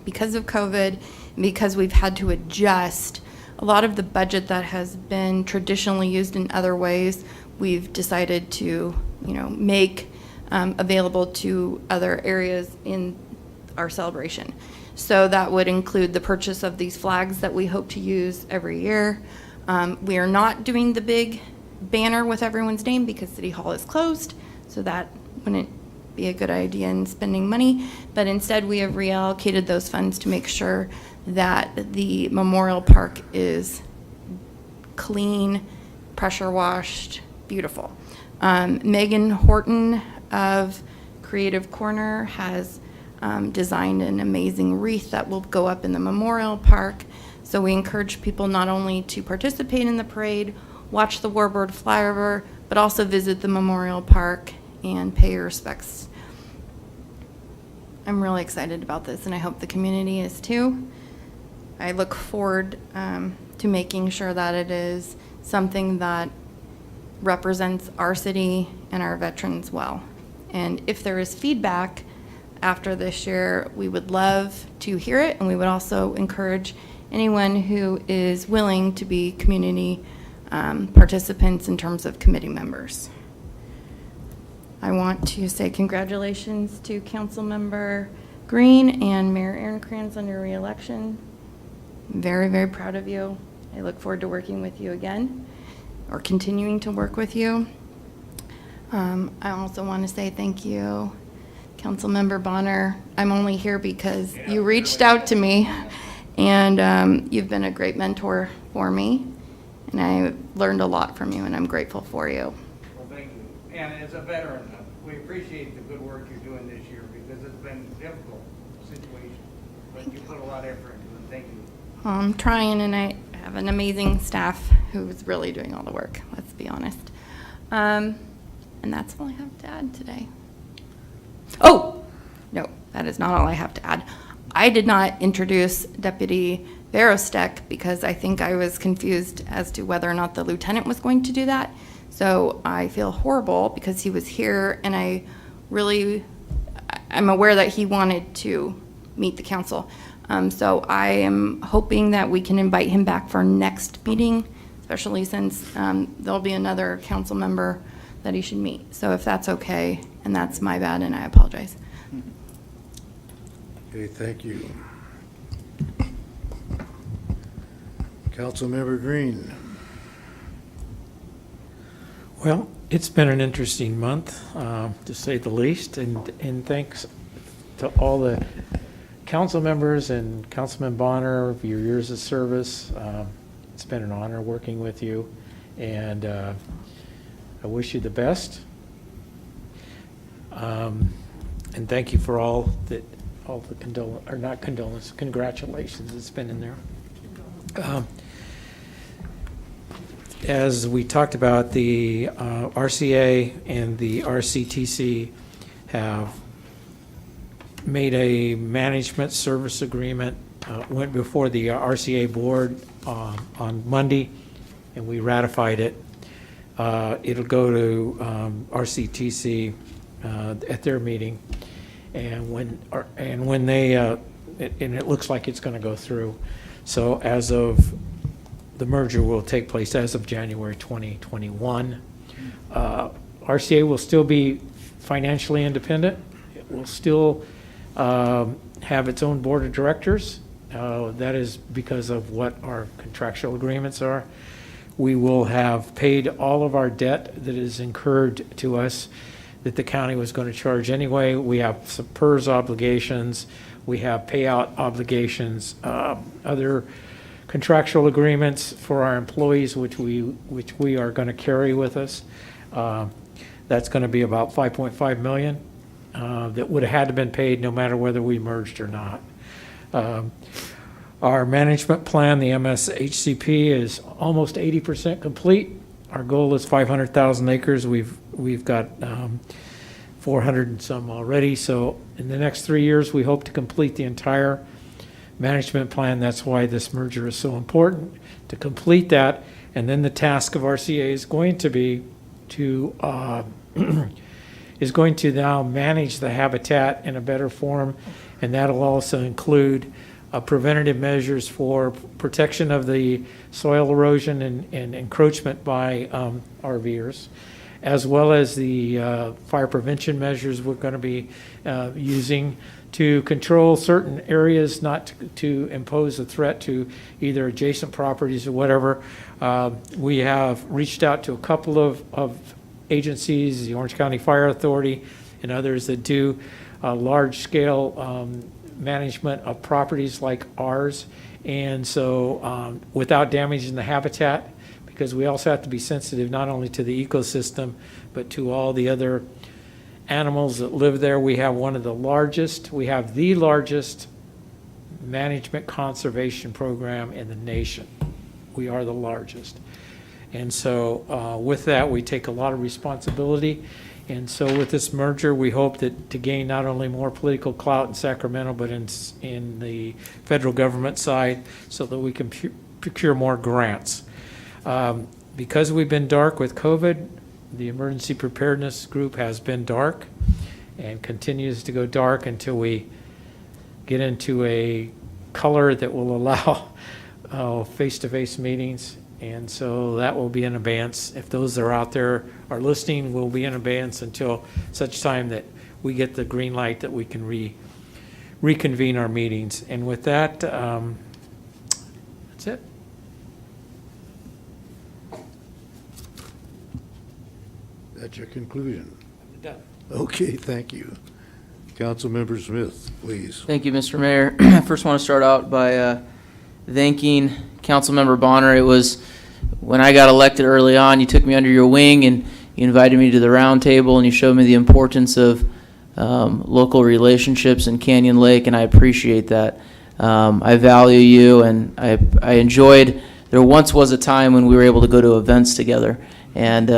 because of COVID, because we've had to adjust a lot of the budget that has been traditionally used in other ways, we've decided to, make available to other areas in our celebration. So that would include the purchase of these flags that we hope to use every year. We are not doing the big banner with everyone's name because City Hall is closed, so that wouldn't be a good idea in spending money. But instead, we have reallocated those funds to make sure that the Memorial Park is clean, pressure washed, beautiful. Megan Horton of Creative Corner has designed an amazing wreath that will go up in the Memorial Park. So we encourage people not only to participate in the parade, watch the Warbird flyover, but also visit the Memorial Park and pay your respects. I'm really excited about this, and I hope the community is too. I look forward to making sure that it is something that represents our city and our veterans well. And if there is feedback, after this year, we would love to hear it, and we would also encourage anyone who is willing to be community participants in terms of committee members. I want to say congratulations to Councilmember Green and Mayor Aaron on your reelection. I'm very, very proud of you. I look forward to working with you again, or continuing to work with you. I also want to say thank you, Councilmember Bonner. I'm only here because you reached out to me, and you've been a great mentor for me, and I learned a lot from you, and I'm grateful for you. Well, thank you. And as a veteran, we appreciate the good work you're doing this year because it's been a difficult situation. But you put a lot of effort into it. Thank you. I'm trying, and I have an amazing staff who's really doing all the work, let's be honest. And that's all I have to add today. Oh, no, that is not all I have to add. I did not introduce Deputy Verostek because I think I was confused as to whether or not the lieutenant was going to do that. So I feel horrible because he was here, and I'm aware that he wanted to meet the council. So I am hoping that we can invite him back for our next meeting, especially since there'll be another council member that he should meet. So if that's okay, and that's my bad, and I apologize. Okay, thank you. Councilmember Green. Well, it's been an interesting month, to say the least, and thanks to all the council members and Councilman Bonner for your years of service. It's been an honor working with you, and I wish you the best. And thank you for all the congratulations that's been in there. As we talked about, the RCA and the RCTC have made a management service agreement, went before the RCA board on Monday, and we ratified it. It'll go to RCTC at their meeting, and when they and it looks like it's going to go through. So as of the merger will take place as of January 2021. RCA will still be financially independent. It will still have its own board of directors. That is because of what our contractual agreements are. We will have paid all of our debt that is incurred to us that the county was going to charge anyway. We have some PERS obligations. We have payout obligations, other contractual agreements for our employees, which we are going to carry with us. That's going to be about $5.5 million that would have had to been paid no matter whether we merged or not. Our management plan, the MSHCP, is almost 80% complete. Our goal is 500,000 acres. We've got 400 and some already. So in the next 3 years, we hope to complete the entire management plan. That's why this merger is so important, to complete that. And then the task of RCA is going to be to now manage the habitat in a better form, and that'll also include preventative measures for protection of the soil erosion and encroachment by RVers, as well as the fire prevention measures we're going to be using to control certain areas, not to impose a threat to either adjacent properties or whatever. We have reached out to a couple of agencies, the Orange County Fire Authority and others that do large-scale management of properties like ours. And so without damaging the habitat, because we also have to be sensitive not only to the ecosystem, but to all the other animals that live there. We have the largest management conservation program in the nation. We are the largest. And so with that, we take a lot of responsibility. And so with this merger, we hope that to gain not only more political clout in Sacramento, but in the federal government side, so that we can procure more grants. Because we've been dark with COVID, the emergency preparedness group has been dark, and continues to go dark until we get into a color that will allow face-to-face meetings. And so that will be in advance. If those that are out there are listening, will be in advance until such time that we get the green light that we can reconvene our meetings. And with that, that's it. That's your conclusion. Done. Okay, thank you. Councilmember Smith, please. Thank you, Mr. Mayor. I first want to start out by thanking Councilmember Bonner. It was when I got elected early on, you took me under your wing and you invited me to the round table and you showed me the importance of local relationships in Canyon Lake, and I appreciate that. I value you, and I enjoyed, there once was a time when we were able to go to events together, and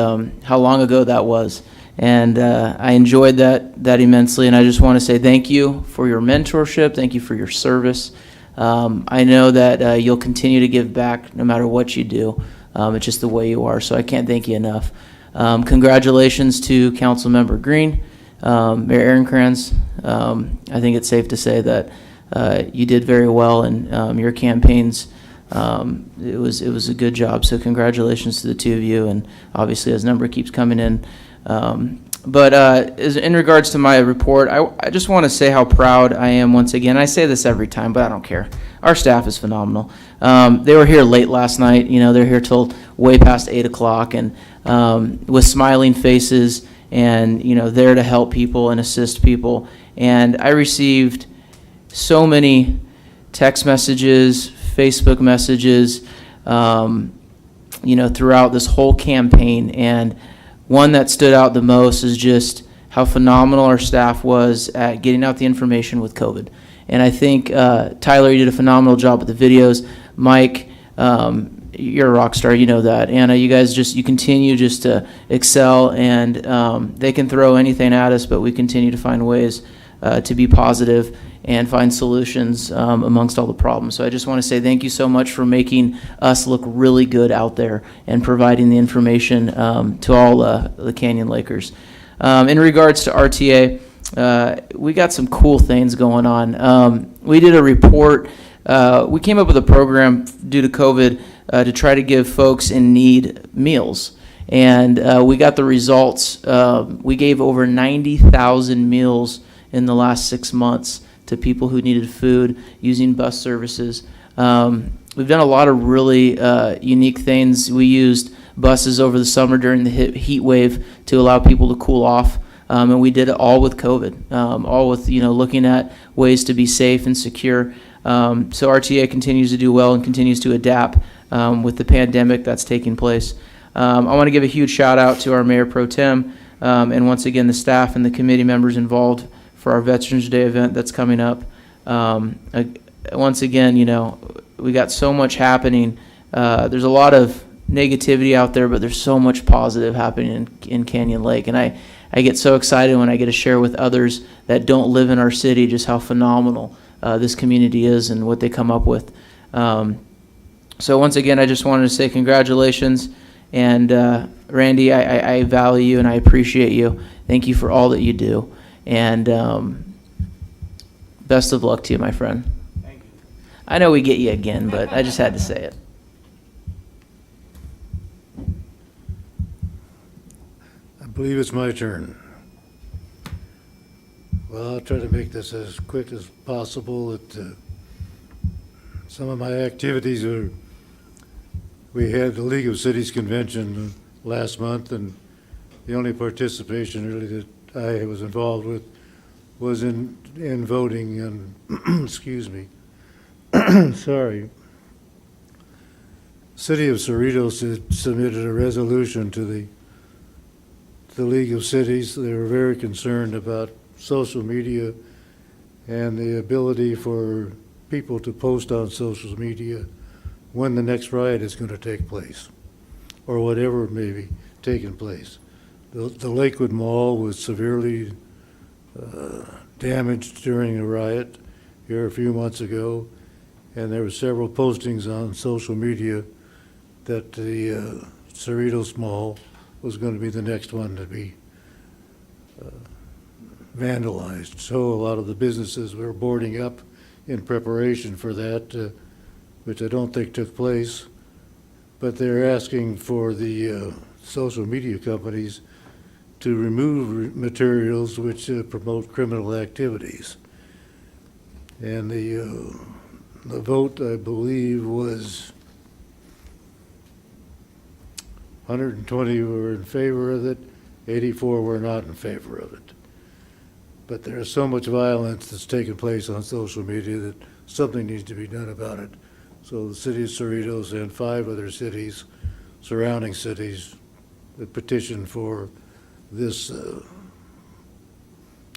how long ago that was. And I enjoyed that immensely, and I just want to say thank you for your mentorship, thank you for your service. I know that you'll continue to give back no matter what you do. It's just the way you are, so I can't thank you enough. Congratulations to Councilmember Green, Mayor Aaronkranz. I think it's safe to say that you did very well in your campaigns. It was a good job, so congratulations to the two of you, and obviously as number keeps coming in. But in regards to my report, I just want to say how proud I am once again. I say this every time, but I don't care. Our staff is phenomenal. They were here late last night. You know, they're here till way past 8 o'clock, and with smiling faces, and you know, there to help people and assist people. And I received so many text messages, Facebook messages, you know, throughout this whole campaign. And one that stood out the most is just how phenomenal our staff was at getting out the information with COVID. And I think, Tyler, you did a phenomenal job with the videos. Mike, you're a rock star, you know that. Anna, you guys you continue just to excel, and they can throw anything at us, but we continue to find ways to be positive and find solutions amongst all the problems. So I just want to say thank you so much for making us look really good out there and providing the information to all the Canyon Lakers. In regards to RTA, we got some cool things going on. We did a report. We came up with a program due to COVID to try to give folks in need meals. And we got the results. We gave over 90,000 meals in the last 6 months to people who needed food using bus services. We've done a lot of really unique things. We used buses over the summer during the heat wave to allow people to cool off, and we did it all with COVID, all with, you know, looking at ways to be safe and secure. So RTA continues to do well and continues to adapt with the pandemic that's taking place. I want to give a huge shout out to our Mayor Pro Tem, and once again the staff and the committee members involved for our Veterans Day event that's coming up. Once again, you know, we got so much happening. There's a lot of negativity out there, but there's so much positive happening in Canyon Lake. And I get so excited when I get to share with others that don't live in our city just how phenomenal this community is and what they come up with. So once again, I just wanted to say congratulations. And Randy, I value you and I appreciate you. Thank you for all that you do. And best of luck to you, my friend. Thank you. I know we get you again, but I just had to say it. I believe it's my turn. Well, I'll try to make this as quick as possible. Some of my activities are, we had the League of Cities convention last month, and the only participation really that I was involved with was in voting, and excuse me, sorry. City of Cerritos had submitted a resolution to the League of Cities. They were very concerned about social media and the ability for people to post on social media when the next riot is going to take place, or whatever may be taking place. The Lakewood Mall was severely damaged during a riot here a few months ago, and there were several postings on social media that the Cerritos Mall was going to be the next one to be vandalized. So a lot of the businesses were boarding up in preparation for that, which I don't think took place. But they're asking for the social media companies to remove materials which promote criminal activities. And the vote, I believe, was 120 were in favor of it, 84 were not in favor of it. But there's so much violence that's taking place on social media that something needs to be done about it. So the city of Cerritos and 5 other cities, surrounding cities, that petitioned for this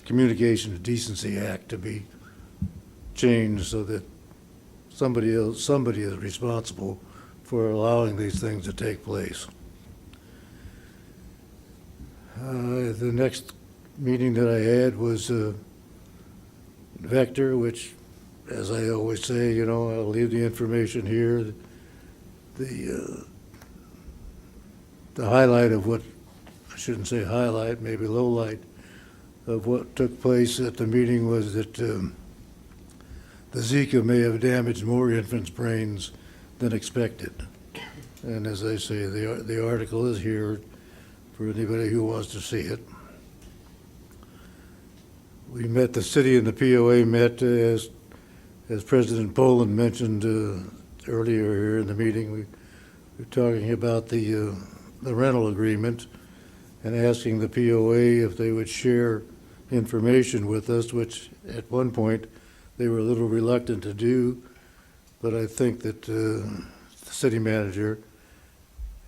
Communication Decency Act to be changed so that somebody is responsible for allowing these things to take place. The next meeting that I had was Vector, which, as I always say, you know, I'll leave the information here. The highlight of what, I shouldn't say highlight, maybe low light, of what took place at the meeting was that the Zika may have damaged more infants' brains than expected. And as I say, the article is here for anybody who wants to see it. We met, the city and the POA met, as President Poland mentioned earlier here in the meeting. We were talking about the rental agreement and asking the POA if they would share information with us, which at one point they were a little reluctant to do, but I think that the city manager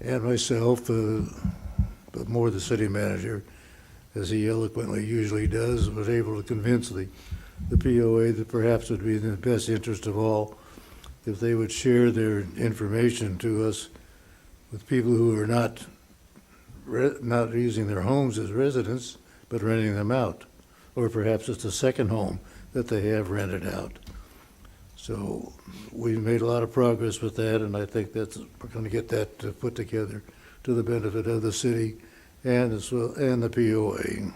and myself, but more the city manager, as he eloquently usually does, was able to convince the POA that perhaps it would be in the best interest of all if they would share their information to us with people who are not using their homes as residents, but renting them out. Or perhaps it's a second home that they have rented out. So we've made a lot of progress with that, and I think we're going to get that put together to the benefit of the city and the POA.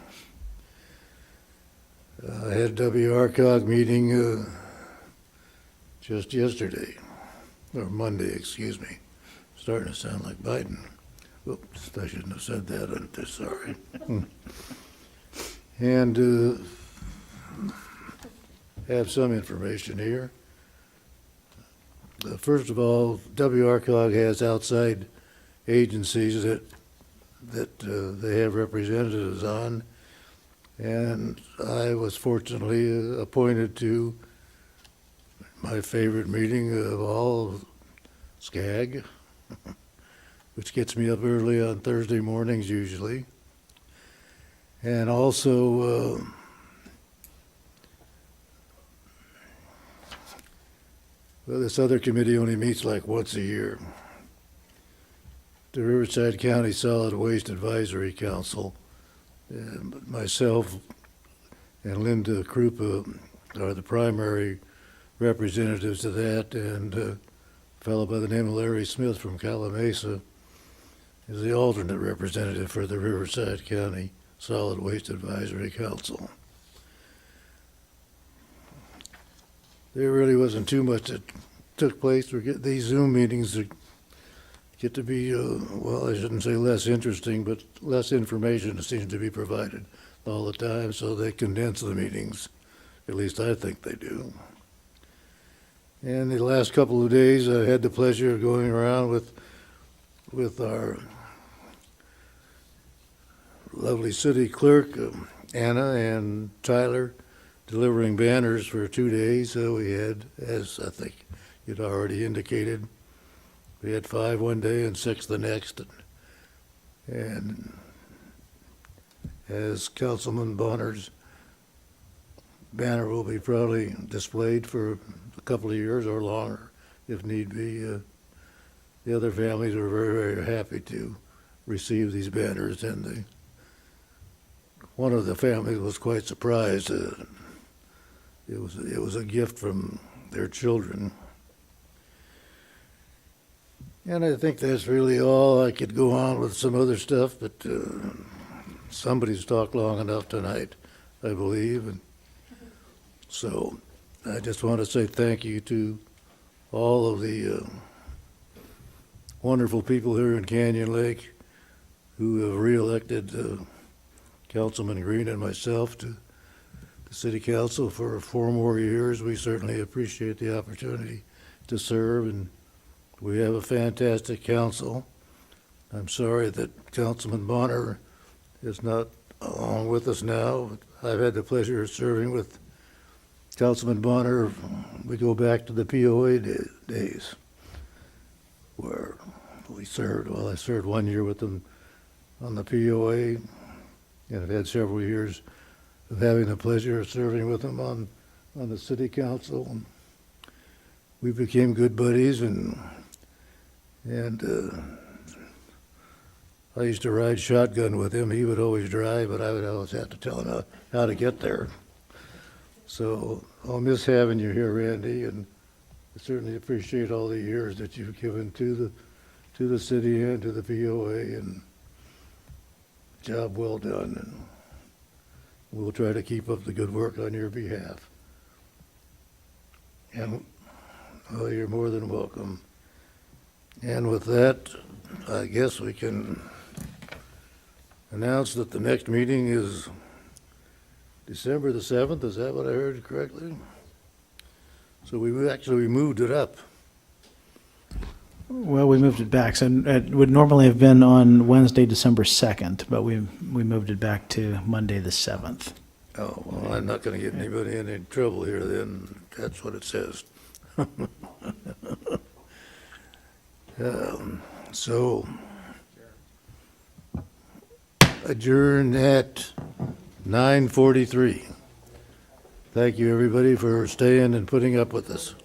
I had WRCOG meeting just yesterday, or Monday, excuse me. Starting to sound like Biden. Whoops, I shouldn't have said that. I'm just sorry. And have some information here. First of all, WRCOG has outside agencies that they have representatives on, and I was fortunately appointed to my favorite meeting of all, SCAG, which gets me up early on Thursday mornings usually. And also well, this other committee only meets like once a year. The Riverside County Solid Waste Advisory Council, and myself and Linda Krupa are the primary representatives of that, and a fellow by the name of Larry Smith from Calamasa is the alternate representative for the Riverside County Solid Waste Advisory Council. There really wasn't too much that took place. These Zoom meetings get to be, well, I shouldn't say less interesting, but less information seems to be provided all the time, so they condense the meetings. At least I think they do. And the last couple of days, I had the pleasure of going around with our lovely city clerk, Anna, and Tyler, delivering banners for 2 days. So we had, as I think you'd already indicated, we had 5 one day and 6 the next. And as Councilman Bonner's banner will be probably displayed for a couple of years or longer, if need be, the other families were very, very happy to receive these banners, and one of the families was quite surprised. It was a gift from their children. And I think that's really all. I could go on with some other stuff, but somebody's talked long enough tonight. I believe. And so I just want to say thank you to all of the wonderful people here in Canyon Lake who have reelected Councilman Green and myself to the City Council for 4 more years. We certainly appreciate the opportunity to serve, and we have a fantastic council. I'm sorry that Councilman Bonner is not along with us now. I've had the pleasure of serving with Councilman Bonner. We go back to the POA days where we served. Well, I served 1 year with them on the POA, and I've had several years of having the pleasure of serving with them on the City Council. And we became good buddies, and I used to ride shotgun with him. He would always drive, but I would always have to tell him how to get there. So I'll miss having you here, Randy, and I certainly appreciate all the years that you've given to the city and to the POA, and job well done. And we'll try to keep up the good work on your behalf. And oh, you're more than welcome. And with that, I guess we can announce that the next meeting is December the 7th. Is that what I heard correctly? So we moved it up. Well, we moved it back. So it would normally have been on Wednesday, December 2nd, but we moved it back to Monday, the 7th. Oh, well, I'm not going to get anybody in any trouble here then. That's what it says. So, adjourned at 9:43. Thank you, everybody, for staying and putting up with us.